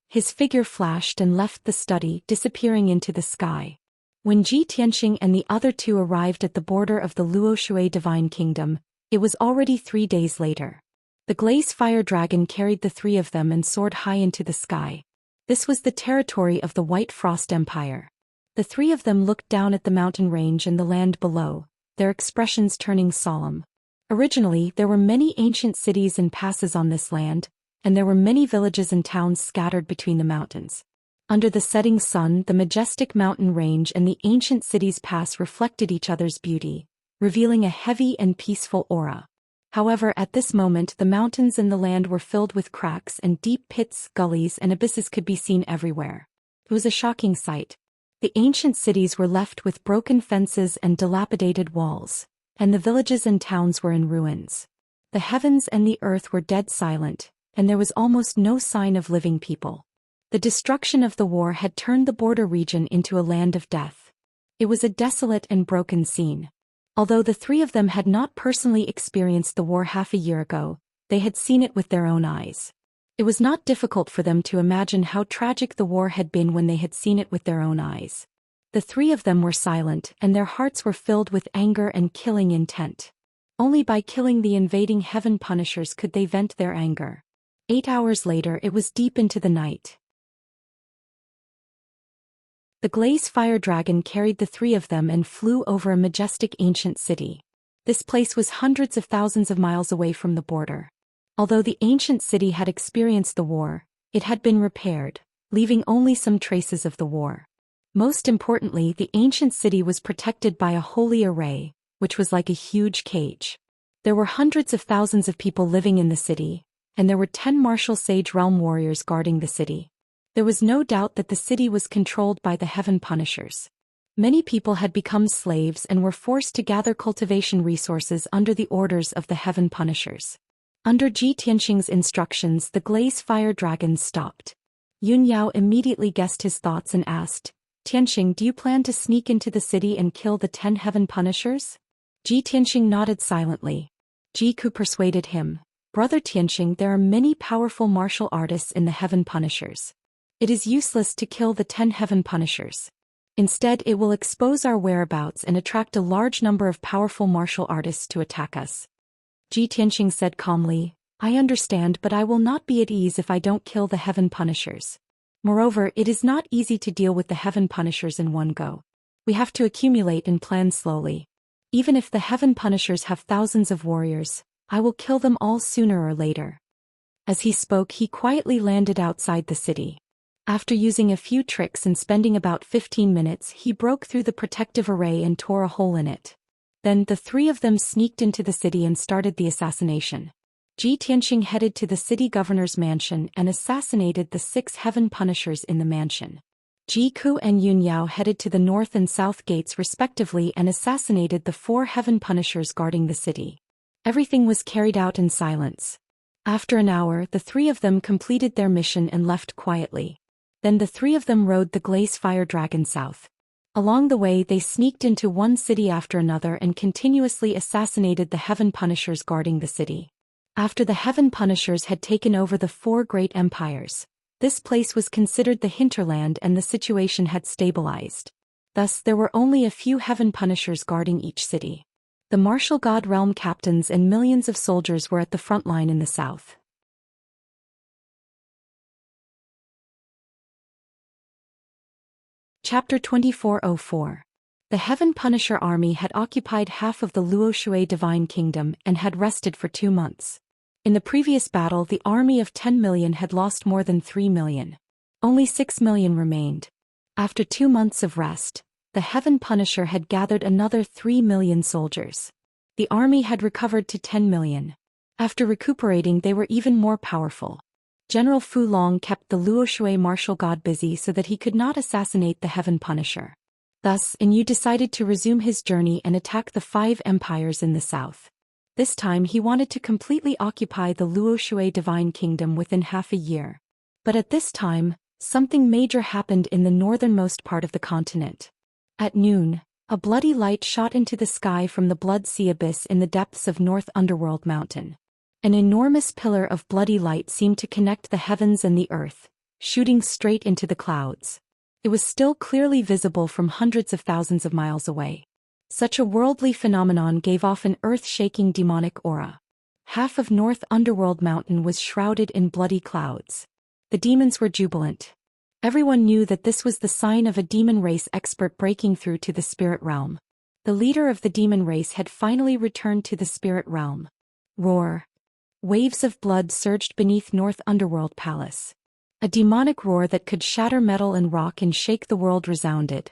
His figure flashed and left the study, disappearing into the sky. When Ji Tianxing and the other two arrived at the border of the Luoshui Divine Kingdom, it was already 3 days later. The glaze fire dragon carried the three of them and soared high into the sky. This was the territory of the White Frost Empire. The three of them looked down at the mountain range and the land below, their expressions turning solemn. Originally, there were many ancient cities and passes on this land, and there were many villages and towns scattered between the mountains. Under the setting sun, the majestic mountain range and the ancient city's pass reflected each other's beauty, revealing a heavy and peaceful aura. However, at this moment the mountains and the land were filled with cracks and deep pits, gullies and abysses could be seen everywhere. It was a shocking sight. The ancient cities were left with broken fences and dilapidated walls, and the villages and towns were in ruins. The heavens and the earth were dead silent, and there was almost no sign of living people. The destruction of the war had turned the border region into a land of death. It was a desolate and broken scene. Although the three of them had not personally experienced the war half a year ago, they had seen it with their own eyes. It was not difficult for them to imagine how tragic the war had been when they had seen it with their own eyes. The three of them were silent, and their hearts were filled with anger and killing intent. Only by killing the invading Heaven Punishers could they vent their anger. 8 hours later, it was deep into the night. The glaze fire dragon carried the three of them and flew over a majestic ancient city. This place was hundreds of thousands of miles away from the border. Although the ancient city had experienced the war, it had been repaired, leaving only some traces of the war. Most importantly, the ancient city was protected by a holy array, which was like a huge cage. There were hundreds of thousands of people living in the city, and there were 10 martial sage realm warriors guarding the city. There was no doubt that the city was controlled by the Heaven Punishers. Many people had become slaves and were forced to gather cultivation resources under the orders of the Heaven Punishers. Under Ji Tianxing's instructions, the glaze fire dragon stopped. Yun Yao immediately guessed his thoughts and asked, Tianxing, do you plan to sneak into the city and kill the 10 Heaven Punishers? Ji Tianxing nodded silently. Ji Ku persuaded him, Brother Tianxing, there are many powerful martial artists in the Heaven Punishers. It is useless to kill the 10 Heaven Punishers. Instead, it will expose our whereabouts and attract a large number of powerful martial artists to attack us. Ji Tianxing said calmly, I understand, but I will not be at ease if I don't kill the Heaven Punishers. Moreover, it is not easy to deal with the Heaven Punishers in one go. We have to accumulate and plan slowly. Even if the Heaven Punishers have thousands of warriors, I will kill them all sooner or later. As he spoke, he quietly landed outside the city. After using a few tricks and spending about 15 minutes, he broke through the protective array and tore a hole in it. Then the three of them sneaked into the city and started the assassination. Ji Tianxing headed to the city governor's mansion and assassinated the 6 Heaven Punishers in the mansion. Ji Ku and Yun Yao headed to the north and south gates respectively and assassinated the 4 Heaven Punishers guarding the city. Everything was carried out in silence. After an hour, the three of them completed their mission and left quietly. Then the three of them rode the glaze fire dragon south. Along the way they sneaked into one city after another and continuously assassinated the Heaven Punishers guarding the city. After the Heaven Punishers had taken over the four great empires, this place was considered the hinterland and the situation had stabilized. Thus there were only a few Heaven Punishers guarding each city. The martial god realm captains and millions of soldiers were at the front line in the south. Chapter 2404. The Heaven Punisher army had occupied half of the Luoshui Divine Kingdom and had rested for 2 months. In the previous battle the army of 10 million had lost more than 3 million. Only 6 million remained. After 2 months of rest, the Heaven Punisher had gathered another 3 million soldiers. The army had recovered to 10 million. After recuperating they were even more powerful. General Fu Long kept the Luoshui martial god busy so that he could not assassinate the Heaven Punisher. Thus, Yu decided to resume his journey and attack the 5 empires in the south. This time he wanted to completely occupy the Luoshui Divine Kingdom within half a year. But at this time, something major happened in the northernmost part of the continent. At noon, a bloody light shot into the sky from the Blood Sea abyss in the depths of North Underworld Mountain. An enormous pillar of bloody light seemed to connect the heavens and the earth, shooting straight into the clouds. It was still clearly visible from hundreds of thousands of miles away. Such a worldly phenomenon gave off an earth-shaking demonic aura. Half of North Underworld Mountain was shrouded in bloody clouds. The demons were jubilant. Everyone knew that this was the sign of a demon race expert breaking through to the spirit realm. The leader of the demon race had finally returned to the spirit realm. Roar. Waves of blood surged beneath North Underworld Palace. A demonic roar that could shatter metal and rock and shake the world resounded.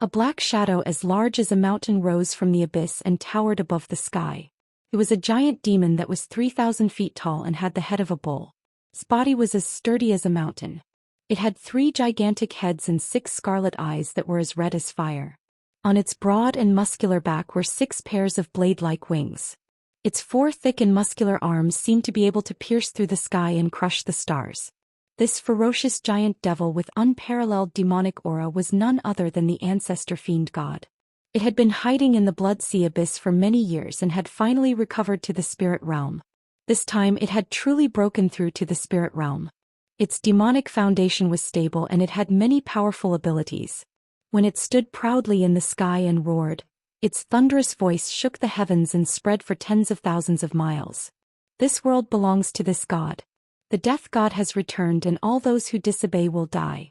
A black shadow as large as a mountain rose from the abyss and towered above the sky. It was a giant demon that was 3,000 feet tall and had the head of a bull. Its body was as sturdy as a mountain. It had 3 gigantic heads and 6 scarlet eyes that were as red as fire. On its broad and muscular back were 6 pairs of blade-like wings. Its 4 thick and muscular arms seemed to be able to pierce through the sky and crush the stars. This ferocious giant devil with unparalleled demonic aura was none other than the ancestor fiend god. It had been hiding in the Blood Sea abyss for many years and had finally recovered to the spirit realm. This time it had truly broken through to the spirit realm. Its demonic foundation was stable and it had many powerful abilities. When it stood proudly in the sky and roared, its thunderous voice shook the heavens and spread for tens of thousands of miles. This world belongs to this god. The death god has returned and all those who disobey will die.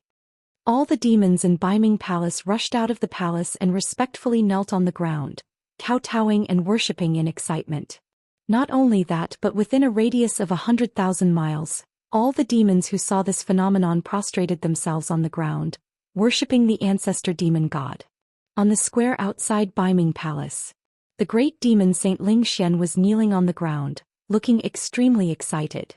All the demons in Beiming Palace rushed out of the palace and respectfully knelt on the ground, kowtowing and worshipping in excitement. Not only that, but within a radius of 100,000 miles, all the demons who saw this phenomenon prostrated themselves on the ground, worshipping the ancestor demon god. On the square outside Beiming Palace, the great demon Saint Ling Xian was kneeling on the ground, looking extremely excited.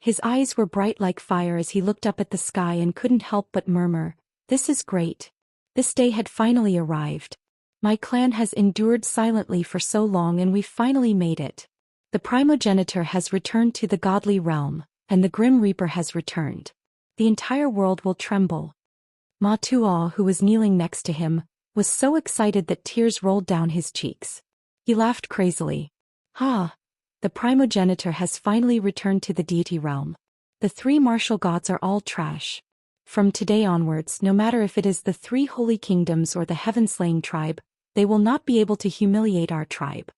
His eyes were bright like fire as he looked up at the sky and couldn't help but murmur, "This is great. This day had finally arrived. My clan has endured silently for so long and we've finally made it. The primogenitor has returned to the godly realm, and the Grim Reaper has returned. The entire world will tremble." Ma Tuo, who was kneeling next to him, was so excited that tears rolled down his cheeks. He laughed crazily. "Ha! The primogenitor has finally returned to the deity realm. The 3 martial gods are all trash. From today onwards, no matter if it is the 3 holy kingdoms or the heaven-slaying tribe, they will not be able to humiliate our tribe."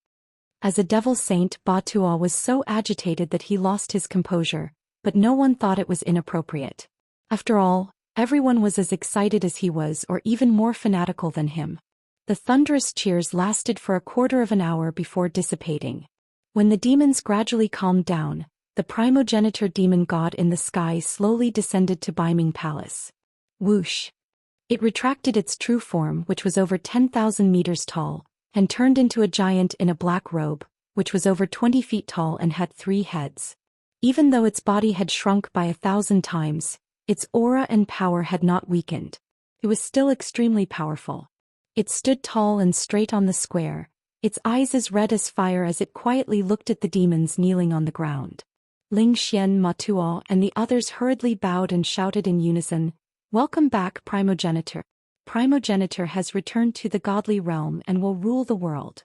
As a devil saint, Ba Tuo was so agitated that he lost his composure, but no one thought it was inappropriate. After all, everyone was as excited as he was or even more fanatical than him. The thunderous cheers lasted for a quarter of an hour before dissipating. When the demons gradually calmed down, the primogenitor demon god in the sky slowly descended to Beiming Palace. Whoosh! It retracted its true form, which was over 10,000 meters tall, and turned into a giant in a black robe, which was over 20 feet tall and had 3 heads. Even though its body had shrunk by 1,000 times, its aura and power had not weakened. It was still extremely powerful. It stood tall and straight on the square, its eyes as red as fire as it quietly looked at the demons kneeling on the ground. Ling Xian, Ma Tuo, and the others hurriedly bowed and shouted in unison, "Welcome back, Primogenitor. Primogenitor has returned to the godly realm and will rule the world."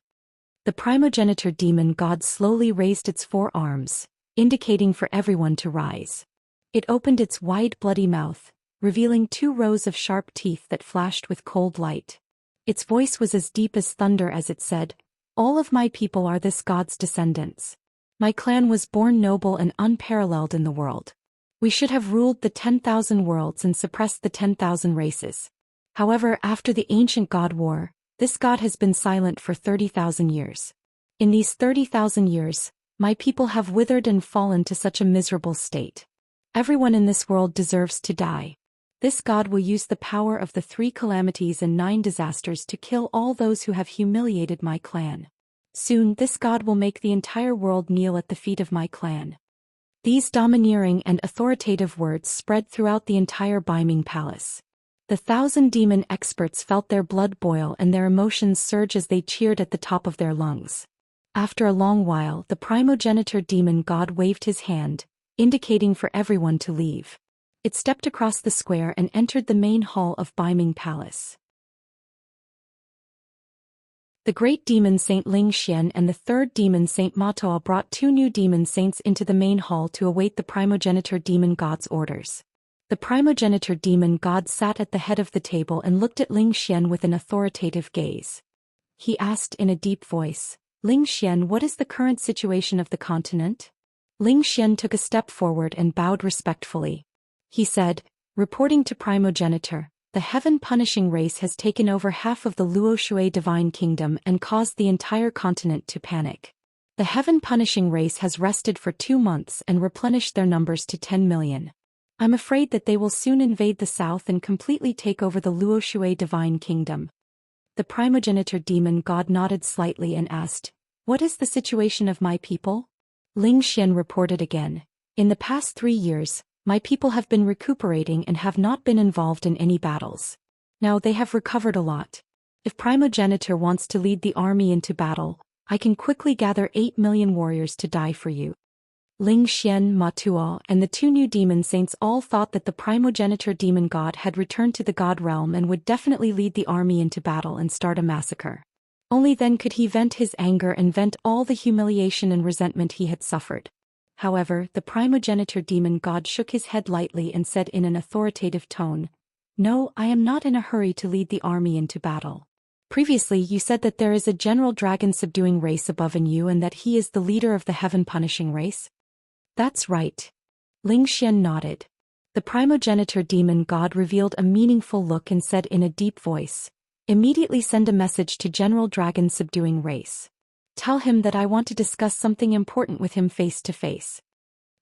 The Primogenitor demon god slowly raised its four arms, indicating for everyone to rise. It opened its wide bloody mouth, revealing 2 rows of sharp teeth that flashed with cold light. Its voice was as deep as thunder as it said, "All of my people are this god's descendants. My clan was born noble and unparalleled in the world. We should have ruled the 10,000 worlds and suppressed the 10,000 races. However, after the ancient god war, this god has been silent for 30,000 years. In these 30,000 years, my people have withered and fallen to such a miserable state. Everyone in this world deserves to die. This god will use the power of the 3 calamities and 9 disasters to kill all those who have humiliated my clan. Soon this god will make the entire world kneel at the feet of my clan." These domineering and authoritative words spread throughout the entire Beiming Palace. The 1,000 demon experts felt their blood boil and their emotions surge as they cheered at the top of their lungs. After a long while, the Primogenitor demon god waved his hand, indicating for everyone to leave. It stepped across the square and entered the main hall of Beiming Palace. The great demon Saint Ling Xian and the 3rd demon Saint Ma Tuo brought 2 new demon saints into the main hall to await the Primogenitor demon god's orders. The Primogenitor demon god sat at the head of the table and looked at Ling Xian with an authoritative gaze. He asked in a deep voice, "Ling Xian, what is the current situation of the continent?" Ling Xian took a step forward and bowed respectfully. He said, "Reporting to Primogenitor, the heaven-punishing race has taken over half of the Luoshui divine kingdom and caused the entire continent to panic. The heaven-punishing race has rested for 2 months and replenished their numbers to 10 million. I'm afraid that they will soon invade the south and completely take over the Luoshui divine kingdom." The Primogenitor demon god nodded slightly and asked, "What is the situation of my people?" Ling Xian reported again, "In the past 3 years, my people have been recuperating and have not been involved in any battles. Now they have recovered a lot. If Primogenitor wants to lead the army into battle, I can quickly gather 8 million warriors to die for you." Ling Xian, Ma Tuo, and the 2 new demon saints all thought that the Primogenitor demon god had returned to the god realm and would definitely lead the army into battle and start a massacre. Only then could he vent his anger and vent all the humiliation and resentment he had suffered. However, the Primogenitor demon god shook his head lightly and said in an authoritative tone, "No, I am not in a hurry to lead the army into battle. Previously you said that there is a general dragon-subduing race above in you and that he is the leader of the heaven-punishing race?" "That's right." Ling Xian nodded. The Primogenitor demon god revealed a meaningful look and said in a deep voice, "Immediately send a message to General Dragon-subduing race. Tell him that I want to discuss something important with him face to face."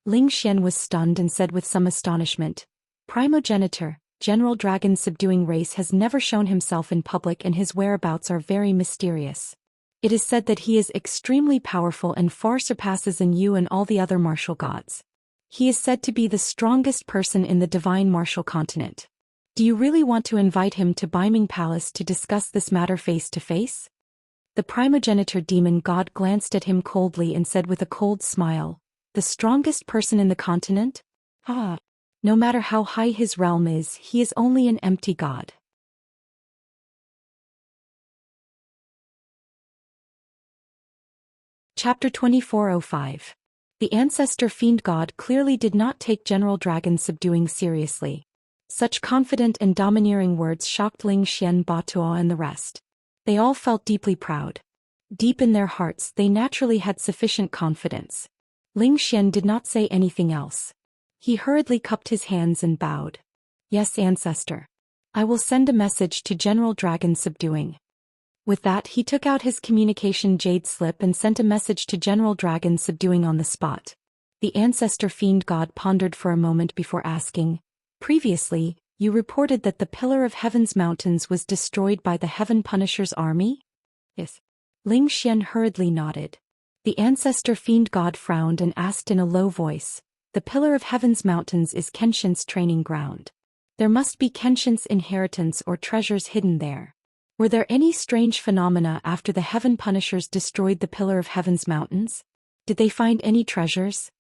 Ling Xian was stunned and said with some astonishment, "Primogenitor, General Dragon-subduing race has never shown himself in public and his whereabouts are very mysterious. It is said that he is extremely powerful and far surpasses in you and all the other martial gods. He is said to be the strongest person in the divine martial continent. Do you really want to invite him to Beiming Palace to discuss this matter face to face?" The Primogenitor demon god glanced at him coldly and said with a cold smile, "The strongest person in the continent? Ah! No matter how high his realm is, he is only an empty god." Chapter 2405. The ancestor fiend god clearly did not take General Dragon subduing seriously. Such confident and domineering words shocked Ling Xian, Ba Tuo and the rest. They all felt deeply proud. Deep in their hearts they naturally had sufficient confidence. Ling Xian did not say anything else. He hurriedly cupped his hands and bowed. "Yes, ancestor. I will send a message to General Dragon subduing." With that he took out his communication jade slip and sent a message to General Dragon subduing on the spot. The ancestor fiend god pondered for a moment before asking, "Previously, you reported that the Pillar of Heaven's mountains was destroyed by the Heaven Punisher's army?" "Yes." Ling Xian hurriedly nodded. The ancestor fiend god frowned and asked in a low voice, "The Pillar of Heaven's mountains is Kenshin's training ground. There must be Kenshin's inheritance or treasures hidden there. Were there any strange phenomena after the Heaven Punishers destroyed the Pillar of Heaven's mountains? Did they find any treasures?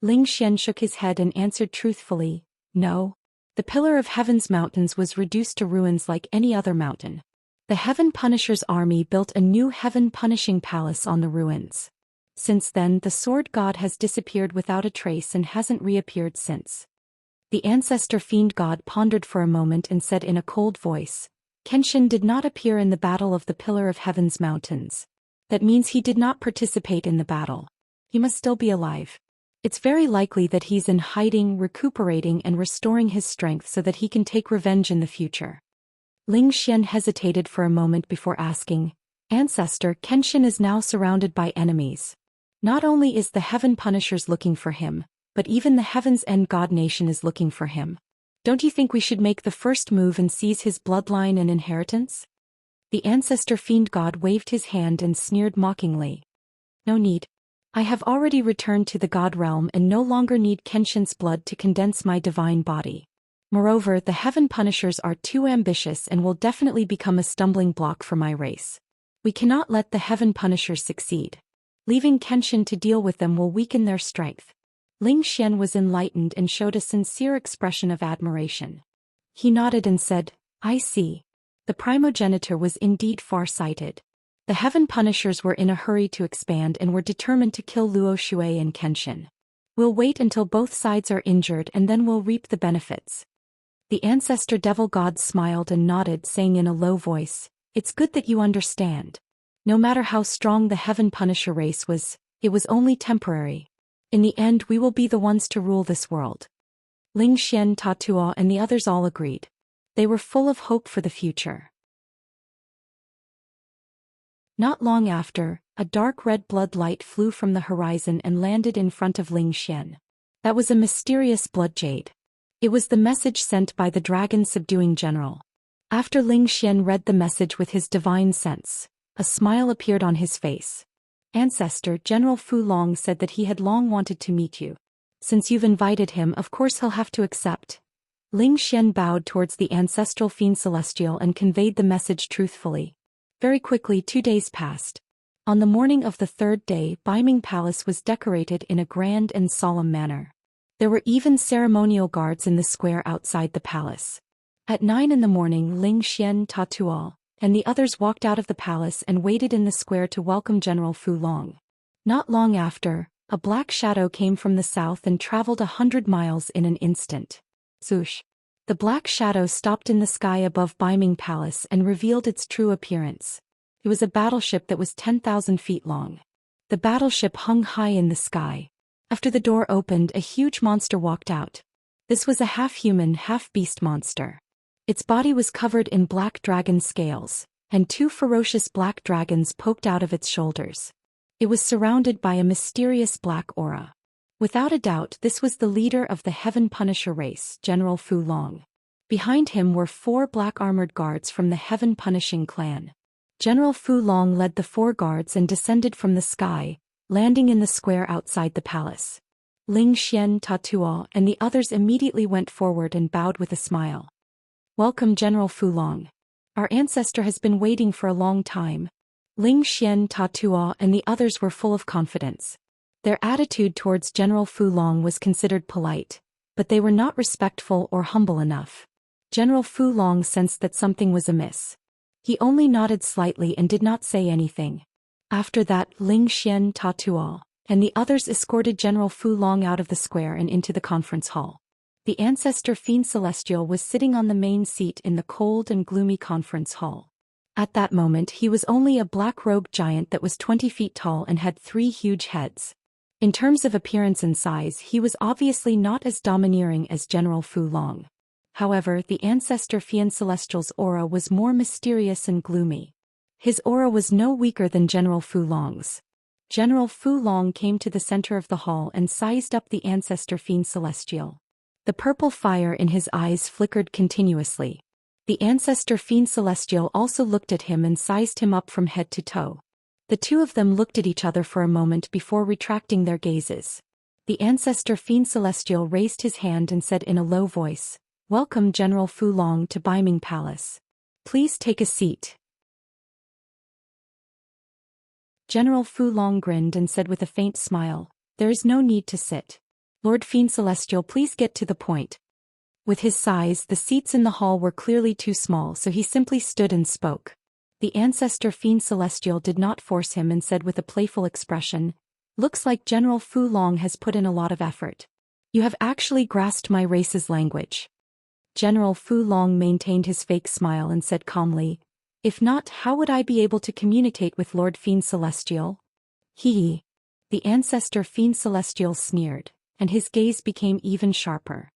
Ling Xian shook his head and answered truthfully, no. The Pillar of Heaven's mountains was reduced to ruins like any other mountain. The Heaven Punishers' army built a new Heaven Punishing Palace on the ruins. Since then, the Sword God has disappeared without a trace and hasn't reappeared since. The Ancestor Fiend God pondered for a moment and said in a cold voice, Kenshin did not appear in the battle of the Pillar of Heaven's mountains. That means he did not participate in the battle. He must still be alive. It's very likely that he's in hiding, recuperating and restoring his strength so that he can take revenge in the future. Ling Xian hesitated for a moment before asking, Ancestor, Kenshin is now surrounded by enemies. Not only is the Heaven Punishers looking for him, but even the Heaven's End God Nation is looking for him. Don't you think we should make the first move and seize his bloodline and inheritance? The Ancestor Fiend God waved his hand and sneered mockingly. No need. I have already returned to the God realm and no longer need Kenshin's blood to condense my divine body. Moreover, the Heaven Punishers are too ambitious and will definitely become a stumbling block for my race. We cannot let the Heaven Punishers succeed. Leaving Kenshin to deal with them will weaken their strength. Ling Xian was enlightened and showed a sincere expression of admiration. He nodded and said, I see. The primogenitor was indeed far-sighted. The Heaven Punishers were in a hurry to expand and were determined to kill Luo Shui and Kenshin. We'll wait until both sides are injured and then we'll reap the benefits. The Ancestor Devil God smiled and nodded, saying in a low voice, It's good that you understand. No matter how strong the Heaven Punisher race was, it was only temporary. In the end we will be the ones to rule this world. Ling Xian, Ta Tuo and the others all agreed. They were full of hope for the future. Not long after, a dark red blood light flew from the horizon and landed in front of Ling Xian. That was a mysterious blood jade. It was the message sent by the dragon subduing general. After Ling Xian read the message with his divine sense, a smile appeared on his face. Ancestor, General Fu Long said that he had long wanted to meet you. Since you've invited him, of course he'll have to accept. Ling Xian bowed towards the ancestral fiend celestial and conveyed the message truthfully. Very quickly 2 days passed. On the morning of the third day, Baiming Palace was decorated in a grand and solemn manner. There were even ceremonial guards in the square outside the palace. At 9 in the morning, Ling Xian, Ta Tuo, and the others walked out of the palace and waited in the square to welcome General Fu Long. Not long after, a black shadow came from the south and traveled 100 miles in an instant. Zhoosh! The black shadow stopped in the sky above Baiming Palace and revealed its true appearance. It was a battleship that was 10,000 feet long. The battleship hung high in the sky. After the door opened, a huge monster walked out. This was a half-human, half-beast monster. Its body was covered in black dragon scales, and 2 ferocious black dragons poked out of its shoulders. It was surrounded by a mysterious black aura. Without a doubt, this was the leader of the Heaven Punisher race, General Fu Long. Behind him were 4 black-armored guards from the Heaven Punishing clan. General Fu Long led the 4 guards and descended from the sky, landing in the square outside the palace. Ling Xian, Ta Tuo, and the others immediately went forward and bowed with a smile. Welcome, General Fu Long. Our ancestor has been waiting for a long time. Ling Xian, Ta Tuo, and the others were full of confidence. Their attitude towards General Fu Long was considered polite, but they were not respectful or humble enough. General Fu Long sensed that something was amiss. He only nodded slightly and did not say anything. After that, Ling Xian, Ta Tuo, and the others escorted General Fu Long out of the square and into the conference hall. The ancestor Fiend Celestial was sitting on the main seat in the cold and gloomy conference hall. At that moment he was only a black-robed giant that was 20 feet tall and had 3 huge heads. In terms of appearance and size, he was obviously not as domineering as General Fu Long. However, the ancestor Fiend Celestial's aura was more mysterious and gloomy. His aura was no weaker than General Fu Long's. General Fu Long came to the center of the hall and sized up the ancestor Fiend Celestial. The purple fire in his eyes flickered continuously. The ancestor Fiend Celestial also looked at him and sized him up from head to toe. The 2 of them looked at each other for a moment before retracting their gazes. The ancestor Fiend Celestial raised his hand and said in a low voice, Welcome, General Fu Long, to Baiming Palace. Please take a seat. General Fu Long grinned and said with a faint smile, "There is no need to sit. Lord Fiend Celestial, please get to the point." With his size, the seats in the hall were clearly too small, so he simply stood and spoke. The ancestor Fiend Celestial did not force him and said with a playful expression, "Looks like General Fu Long has put in a lot of effort. You have actually grasped my race's language." General Fu Long maintained his fake smile and said calmly, "If not, how would I be able to communicate with Lord Fiend Celestial?" Hee. The ancestor Fiend Celestial sneered, and his gaze became even sharper.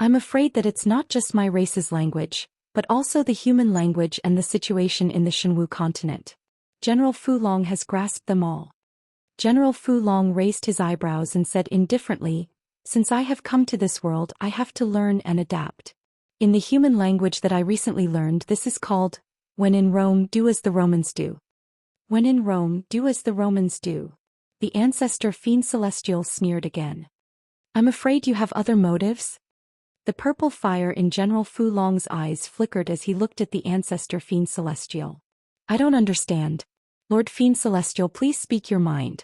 "I'm afraid that it's not just my race's language, but also the human language and the situation in the Shenwu continent. General Fu Long has grasped them all." General Fu Long raised his eyebrows and said indifferently, "Since I have come to this world, I have to learn and adapt. In the human language that I recently learned, this is called, 'When in Rome, do as the Romans do.'" "When in Rome, do as the Romans do." The ancestor Fiend Celestial sneered again. "I'm afraid you have other motives?" The purple fire in General Fu Long's eyes flickered as he looked at the ancestor Fiend Celestial. "I don't understand. Lord Fiend Celestial, please speak your mind."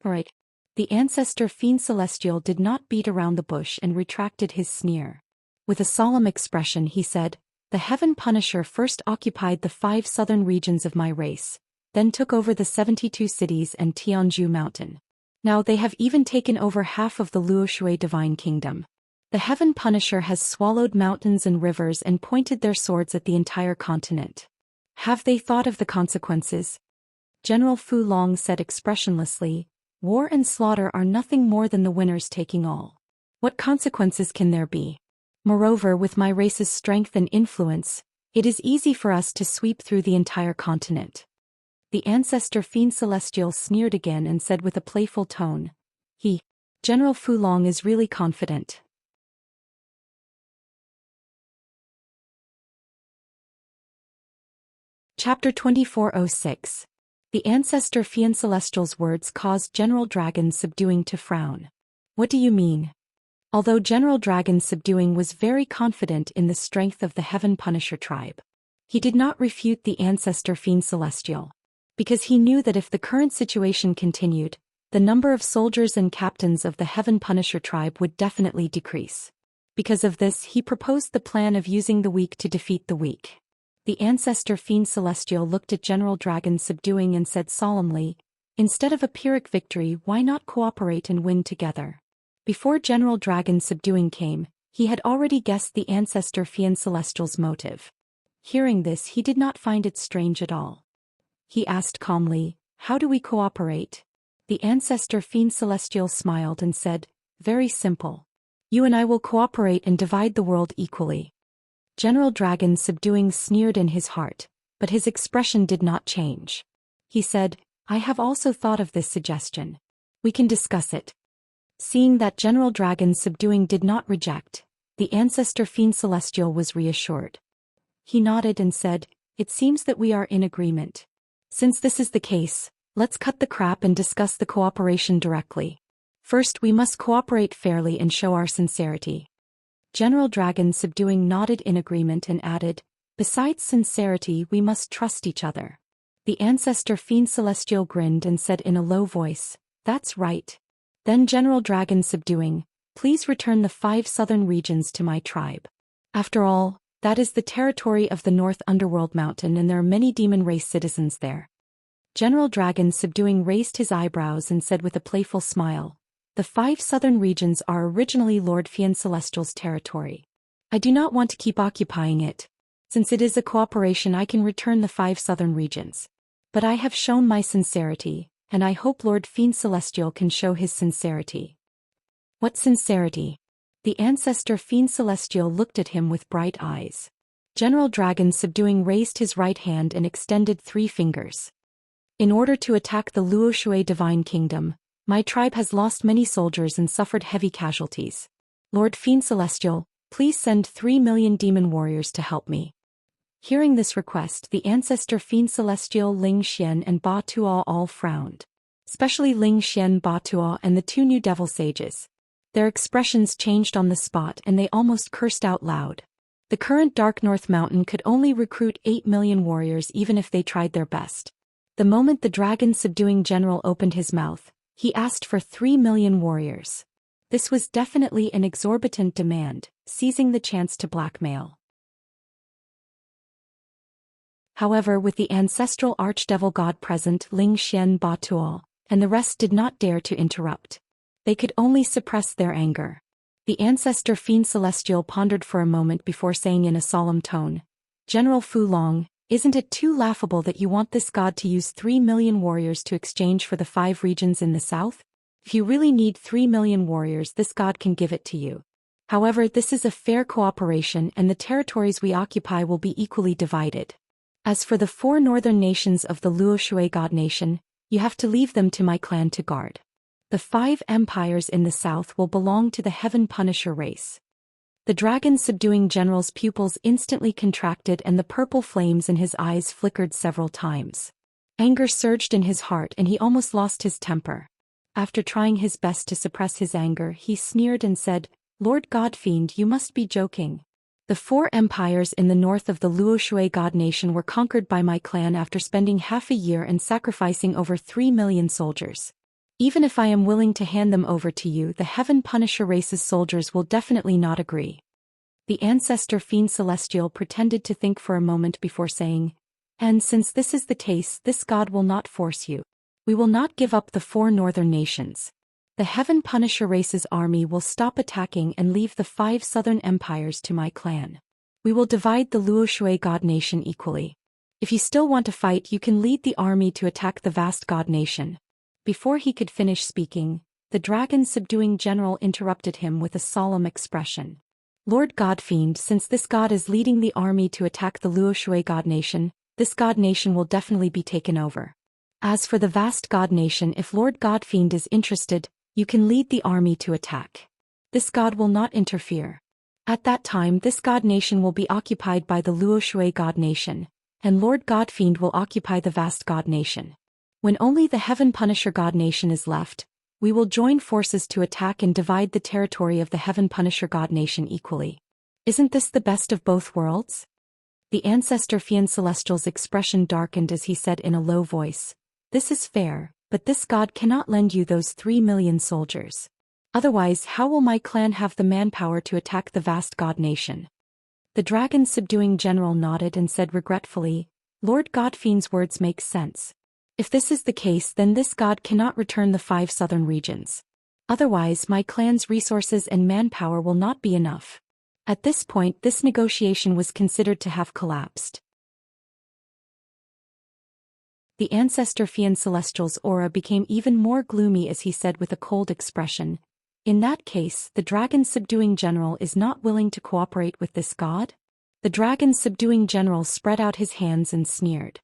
"Alright." The ancestor Fiend Celestial did not beat around the bush and retracted his sneer. With a solemn expression he said, "The Heaven Punisher first occupied the 5 southern regions of my race, then took over the 72 cities and Tianzhu Mountain. Now they have even taken over half of the Luoshui Divine Kingdom. The Heaven Punisher has swallowed mountains and rivers and pointed their swords at the entire continent. Have they thought of the consequences?" General Fu Long said expressionlessly, "War and slaughter are nothing more than the winners taking all. What consequences can there be? Moreover, with my race's strength and influence, it is easy for us to sweep through the entire continent." The ancestor Fiend Celestial sneered again and said with a playful tone, General Fu Long is really confident." Chapter 2406. The ancestor Fiend Celestial's words caused General Dragon Subduing to frown. "What do you mean?" Although General Dragon Subduing was very confident in the strength of the Heaven Punisher tribe, he did not refute the ancestor Fiend Celestial, because he knew that if the current situation continued, the number of soldiers and captains of the Heaven Punisher tribe would definitely decrease. Because of this, he proposed the plan of using the weak to defeat the weak. The ancestor Fiend Celestial looked at General Dragon Subduing and said solemnly, "Instead of a Pyrrhic victory, why not cooperate and win together?" Before General Dragon Subduing came, he had already guessed the ancestor Fiend Celestial's motive. Hearing this, he did not find it strange at all. He asked calmly, "How do we cooperate?" The ancestor Fiend Celestial smiled and said, "Very simple. You and I will cooperate and divide the world equally." General Dragon Subduing sneered in his heart, but his expression did not change. He said, "I have also thought of this suggestion. We can discuss it." Seeing that General Dragon Subduing did not reject, the ancestor Fiend Celestial was reassured. He nodded and said, "It seems that we are in agreement. Since this is the case, let's cut the crap and discuss the cooperation directly. First, we must cooperate fairly and show our sincerity." General Dragon Subduing nodded in agreement and added, "Besides sincerity, we must trust each other." The ancestor Fiend Celestial grinned and said in a low voice, "That's right. Then General Dragon Subduing, please return the 5 southern regions to my tribe. After all, that is the territory of the North Underworld Mountain and there are many demon race citizens there." General Dragon Subduing raised his eyebrows and said with a playful smile, "The 5 southern regions are originally Lord Fiend Celestial's territory. I do not want to keep occupying it. Since it is a cooperation, I can return the 5 southern regions. But I have shown my sincerity, and I hope Lord Fiend Celestial can show his sincerity." "What sincerity?" The ancestor Fiend Celestial looked at him with bright eyes. General Dragon Subduing raised his right hand and extended 3 fingers. "In order to attack the Luoshui Divine Kingdom, my tribe has lost many soldiers and suffered heavy casualties. Lord Fiend Celestial, please send 3 million demon warriors to help me." Hearing this request, the ancestor Fiend Celestial Ling Xian and Ba Tuo all frowned. Especially Ling Xian, Ba Tuo, and the 2 new devil sages. Their expressions changed on the spot and they almost cursed out loud. The current Dark North Mountain could only recruit 8 million warriors even if they tried their best. The moment the dragon-subduing general opened his mouth, he asked for 3 million warriors. This was definitely an exorbitant demand, seizing the chance to blackmail. However, with the ancestral archdevil god present, Ling Xian Batuo, and the rest did not dare to interrupt. They could only suppress their anger. The ancestor fiend celestial pondered for a moment before saying in a solemn tone, "General Fu Long, isn't it too laughable that you want this god to use 3 million warriors to exchange for the 5 regions in the south? If you really need 3 million warriors, this god can give it to you. However, this is a fair cooperation and the territories we occupy will be equally divided. As for the 4 northern nations of the Luoshui god nation, you have to leave them to my clan to guard. The 5 empires in the south will belong to the Heaven Punisher race." The dragon-subduing general's pupils instantly contracted and the purple flames in his eyes flickered several times. Anger surged in his heart and he almost lost his temper. After trying his best to suppress his anger, he sneered and said, "Lord Godfiend, you must be joking. The 4 empires in the north of the Luoshui god nation were conquered by my clan after spending half a year and sacrificing over 3 million soldiers. Even if I am willing to hand them over to you, the Heaven Punisher race's soldiers will definitely not agree." The ancestor fiend celestial pretended to think for a moment before saying, "And since this is the case, this god will not force you. We will not give up the 4 northern nations. The Heaven Punisher race's army will stop attacking and leave the 5 southern empires to my clan. We will divide the Luoshui god nation equally. If you still want to fight, you can lead the army to attack the vast god nation." Before he could finish speaking, the dragon-subduing general interrupted him with a solemn expression. "Lord Godfiend, since this god is leading the army to attack the Luoshui god nation, this god nation will definitely be taken over. As for the vast god nation, if Lord Godfiend is interested, you can lead the army to attack. This god will not interfere. At that time, this god nation will be occupied by the Luoshui god nation, and Lord Godfiend will occupy the vast god nation. When only the Heaven Punisher god nation is left, we will join forces to attack and divide the territory of the Heaven Punisher god nation equally. Isn't this the best of both worlds?" The ancestor fiend celestial's expression darkened as he said in a low voice, "This is fair, but this god cannot lend you those 3 million soldiers. Otherwise, how will my clan have the manpower to attack the vast god nation?" The dragon-subduing general nodded and said regretfully, "Lord Godfiend's words make sense. If this is the case, then this god cannot return the 5 southern regions. Otherwise, my clan's resources and manpower will not be enough." At this point, this negotiation was considered to have collapsed. The ancestor fiend celestial's aura became even more gloomy as he said with a cold expression, "In that case, the dragon-subduing general is not willing to cooperate with this god?" The dragon-subduing general spread out his hands and sneered.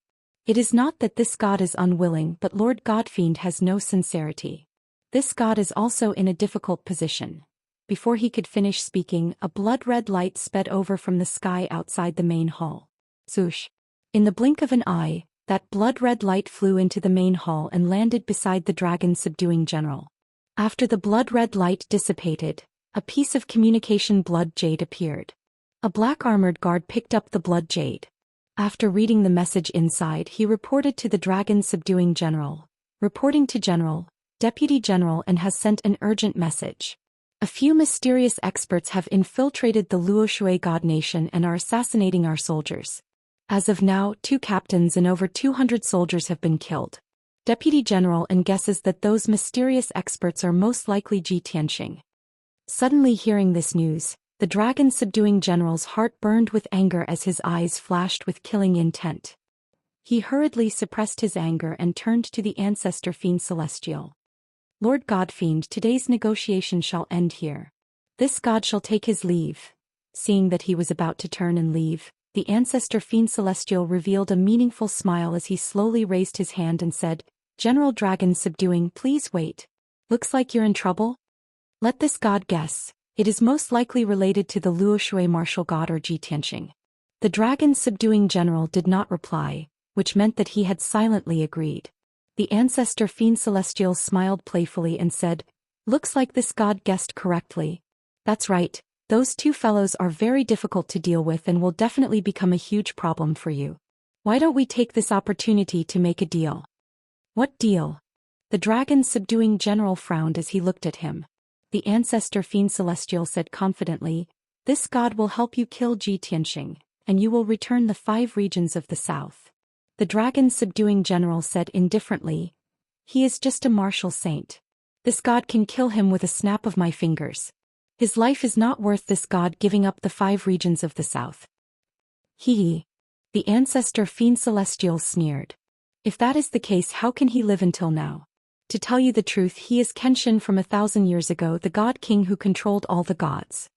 "It is not that this god is unwilling, but Lord Godfiend has no sincerity. This god is also in a difficult position." Before he could finish speaking, a blood-red light sped over from the sky outside the main hall. Zhoosh! In the blink of an eye, that blood-red light flew into the main hall and landed beside the dragon-subduing general. After the blood-red light dissipated, a piece of communication blood jade appeared. A black-armored guard picked up the blood jade. After reading the message inside, he reported to the dragon-subduing general. "Reporting to General, Deputy General, and has sent an urgent message. A few mysterious experts have infiltrated the Luoshui god nation and are assassinating our soldiers. As of now, 2 captains and over 200 soldiers have been killed. Deputy General and guesses that those mysterious experts are most likely Ji Tianxing." Suddenly hearing this news, the dragon-subduing general's heart burned with anger as his eyes flashed with killing intent. He hurriedly suppressed his anger and turned to the ancestor fiend celestial. "Lord Godfiend, today's negotiation shall end here. This god shall take his leave." Seeing that he was about to turn and leave, the ancestor fiend celestial revealed a meaningful smile as he slowly raised his hand and said, "General Dragon-subduing, please wait. Looks like you're in trouble? Let this god guess. It is most likely related to the Luoshui martial god or Ji Tianxing." The dragon-subduing general did not reply, which meant that he had silently agreed. The ancestor fiend celestial smiled playfully and said, "Looks like this god guessed correctly. That's right, those 2 fellows are very difficult to deal with and will definitely become a huge problem for you. Why don't we take this opportunity to make a deal? What deal? The dragon's subduing general frowned as he looked at him. The ancestor fiend celestial said confidently, "This god will help you kill Ji Tianxing, and you will return the 5 regions of the south." The dragon's subduing general said indifferently, "He is just a martial saint. This god can kill him with a snap of my fingers. His life is not worth this god giving up the 5 regions of the south." Hee. The ancestor fiend celestial sneered. "If that is the case, how can he live until now? To tell you the truth, he is Kenshin from 1,000 years ago, the god king who controlled all the gods."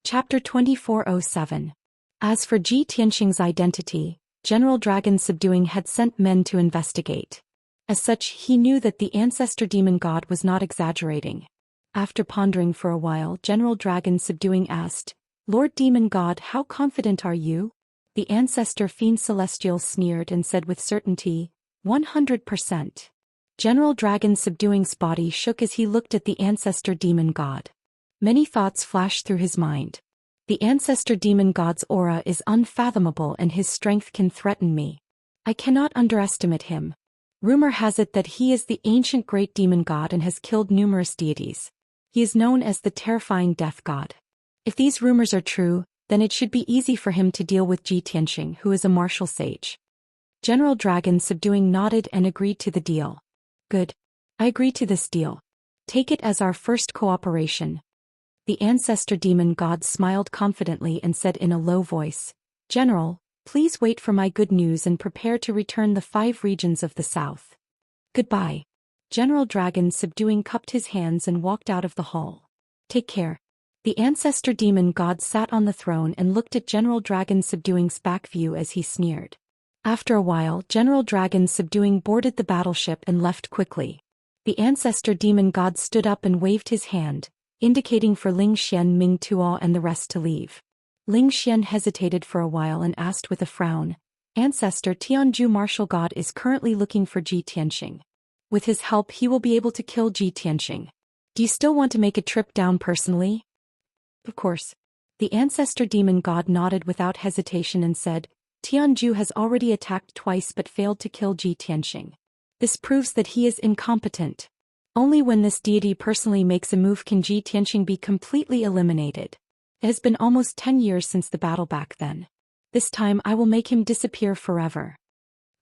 Chapter 2407. As for Ji Tianxing's identity, General Dragon Subduing had sent men to investigate. As such, he knew that the ancestor demon god was not exaggerating. After pondering for a while, General Dragon Subduing asked, "Lord Demon God, how confident are you?" The ancestor fiend celestial sneered and said with certainty, 100%. General Dragon Subduing's body shook as he looked at the ancestor demon god. Many thoughts flashed through his mind. The ancestor demon god's aura is unfathomable and his strength can threaten me. I cannot underestimate him. Rumor has it that he is the ancient great demon god and has killed numerous deities. He is known as the terrifying death god. If these rumors are true, then it should be easy for him to deal with Ji Tianxing, who is a martial sage. General Dragon Subduing nodded and agreed to the deal. "Good. I agree to this deal. Take it as our first cooperation." The ancestor demon god smiled confidently and said in a low voice, "General, please wait for my good news and prepare to return the 5 regions of the south." "Goodbye." General Dragon Subduing cupped his hands and walked out of the hall. "Take care." The ancestor demon god sat on the throne and looked at General Dragon Subduing's back view as he sneered. After a while, General Dragon Subduing boarded the battleship and left quickly. The ancestor demon god stood up and waved his hand, indicating for Ling Xian, Ming Tuo and the rest to leave. Ling Xian hesitated for a while and asked with a frown, "Ancestor Tianju martial god is currently looking for Ji Tianxing. With his help he will be able to kill Ji Tianxing. Do you still want to make a trip down personally?" "Of course." The ancestor demon god nodded without hesitation and said, "Tianju has already attacked twice but failed to kill Ji Tianxing. This proves that he is incompetent. Only when this deity personally makes a move can Ji Tianxing be completely eliminated. It has been almost 10 years since the battle back then. This time I will make him disappear forever."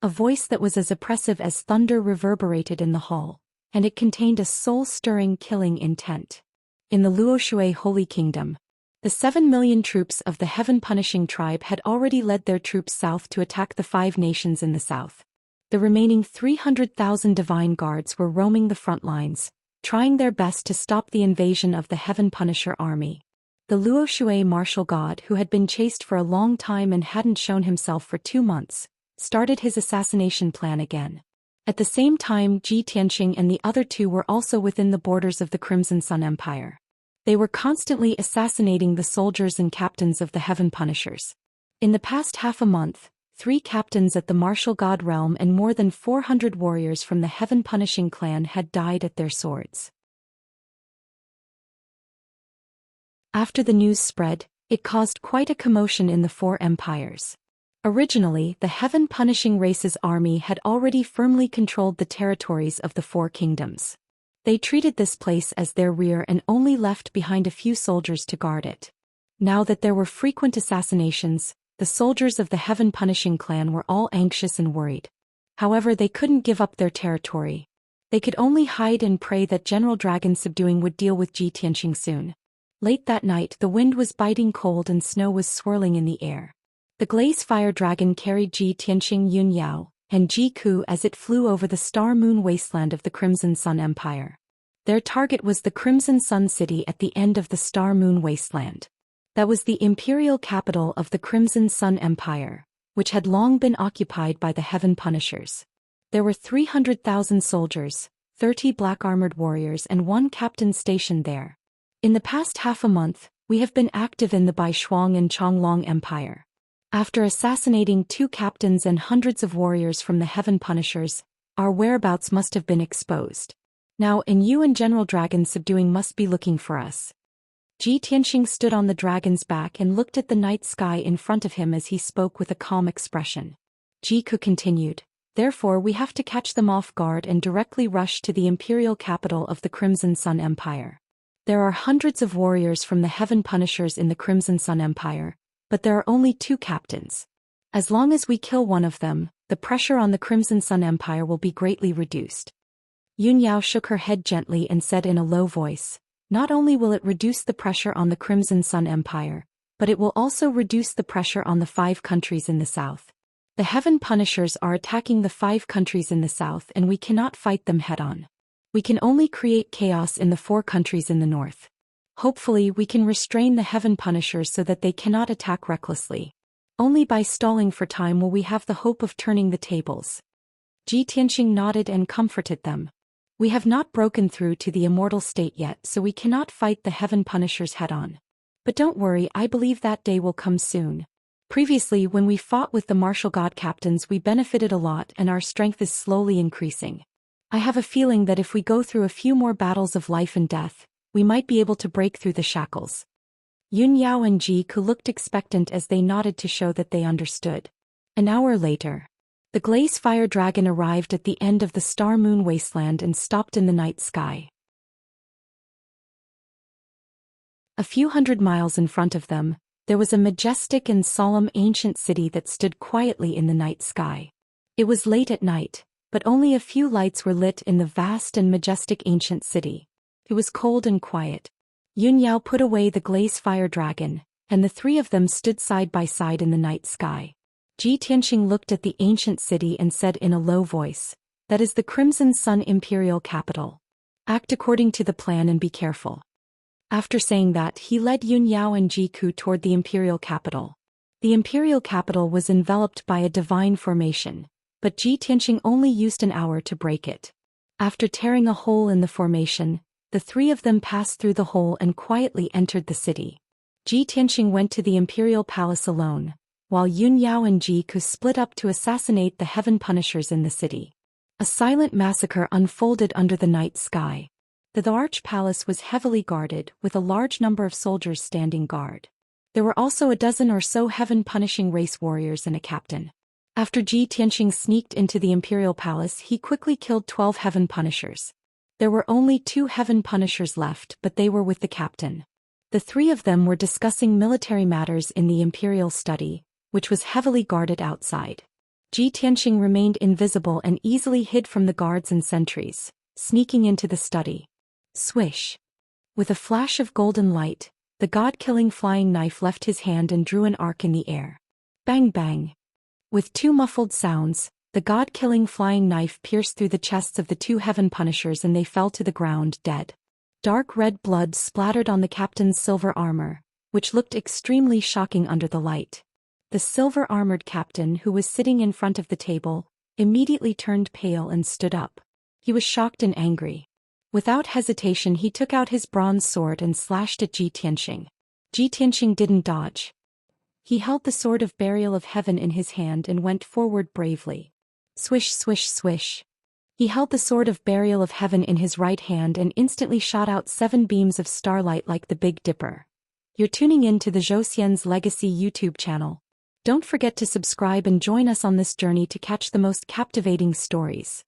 A voice that was as oppressive as thunder reverberated in the hall, and it contained a soul-stirring killing intent. In the Luoshui Holy Kingdom, the 7 million troops of the heaven-punishing tribe had already led their troops south to attack the 5 nations in the south. The remaining 300,000 divine guards were roaming the front lines, trying their best to stop the invasion of the Heaven Punisher army. The Luoshui martial god, who had been chased for a long time and hadn't shown himself for 2 months, started his assassination plan again. At the same time, Ji Tianxing and the other 2 were also within the borders of the Crimson Sun Empire. They were constantly assassinating the soldiers and captains of the Heaven Punishers. In the past half a month, 3 captains at the martial god realm and more than 400 warriors from the Heaven Punishing clan had died at their swords. After the news spread, it caused quite a commotion in the 4 empires. Originally, the Heaven Punishing race's army had already firmly controlled the territories of the 4 kingdoms. They treated this place as their rear and only left behind a few soldiers to guard it. Now that there were frequent assassinations, the soldiers of the Heaven Punishing clan were all anxious and worried. However, they couldn't give up their territory. They could only hide and pray that General Dragon Subduing would deal with Ji Tianxing soon. Late that night, the wind was biting cold and snow was swirling in the air. The Glaze Fire Dragon carried Ji Tianxing Yun Yao and Ji Ku as it flew over the star-moon wasteland of the Crimson Sun Empire. Their target was the Crimson Sun City at the end of the star-moon wasteland. That was the imperial capital of the Crimson Sun Empire, which had long been occupied by the Heaven Punishers. There were 300,000 soldiers, 30 black-armored warriors and 1 captain stationed there. In the past half a month, we have been active in the Baishuang and Chonglong Empire. After assassinating 2 captains and hundreds of warriors from the Heaven Punishers, our whereabouts must have been exposed. Now, and you and General Dragon Subduing must be looking for us. Ji Tianxing stood on the dragon's back and looked at the night sky in front of him as he spoke with a calm expression. Ji Ku continued, "Therefore we have to catch them off guard and directly rush to the imperial capital of the Crimson Sun Empire. There are hundreds of warriors from the Heaven Punishers in the Crimson Sun Empire, but there are only 2 captains. As long as we kill one of them, the pressure on the Crimson Sun Empire will be greatly reduced." Yun Yao shook her head gently and said in a low voice, "Not only will it reduce the pressure on the Crimson Sun Empire, but it will also reduce the pressure on the 5 countries in the south. The Heaven Punishers are attacking the 5 countries in the south and we cannot fight them head-on. We can only create chaos in the 4 countries in the north. Hopefully we can restrain the Heaven Punishers so that they cannot attack recklessly. Only by stalling for time will we have the hope of turning the tables." Ji Tianxing nodded and comforted them. "We have not broken through to the immortal state yet, so we cannot fight the Heaven Punishers head-on. But don't worry, I believe that day will come soon. Previously when we fought with the martial god captains we benefited a lot and our strength is slowly increasing. I have a feeling that if we go through a few more battles of life and death, we might be able to break through the shackles." Yun Yao and Ji Ku looked expectant as they nodded to show that they understood. An hour later, the glaze fire dragon arrived at the end of the star-moon wasteland and stopped in the night sky. A few hundred miles in front of them, there was a majestic and solemn ancient city that stood quietly in the night sky. It was late at night, but only a few lights were lit in the vast and majestic ancient city. It was cold and quiet. Yun Yao put away the glaze fire dragon, and the 3 of them stood side by side in the night sky. Ji Tianxing looked at the ancient city and said in a low voice, "That is the Crimson Sun Imperial Capital. Act according to the plan and be careful." After saying that, he led Yun Yao and Ji Ku toward the Imperial Capital. The Imperial Capital was enveloped by a divine formation, but Ji Tianxing only used an hour to break it. After tearing a hole in the formation, the 3 of them passed through the hole and quietly entered the city. Ji Tianxing went to the Imperial Palace alone, while Yun Yao and Ji Ku split up to assassinate the Heaven Punishers in the city. A silent massacre unfolded under the night sky. The Arch Palace was heavily guarded, with a large number of soldiers standing guard. There were also a dozen or so Heaven-punishing race warriors and a captain. After Ji Tianxing sneaked into the Imperial Palace, he quickly killed 12 Heaven Punishers. There were only 2 Heaven Punishers left, but they were with the captain. The 3 of them were discussing military matters in the Imperial Study, which was heavily guarded outside. Ji Tianxing remained invisible and easily hid from the guards and sentries, sneaking into the study. Swish! With a flash of golden light, the god-killing flying knife left his hand and drew an arc in the air. Bang bang! With 2 muffled sounds, the god-killing flying knife pierced through the chests of the 2 Heaven Punishers and they fell to the ground dead. Dark red blood splattered on the captain's silver armor, which looked extremely shocking under the light. The silver-armored captain, who was sitting in front of the table, immediately turned pale and stood up. He was shocked and angry. Without hesitation he took out his bronze sword and slashed at Ji Tianxing. Ji Tianxing didn't dodge. He held the sword of burial of heaven in his hand and went forward bravely. Swish swish swish. He held the sword of burial of heaven in his right hand and instantly shot out 7 beams of starlight like the Big Dipper. You're tuning in to the Zhou Xian's Legacy YouTube channel. Don't forget to subscribe and join us on this journey to catch the most captivating stories.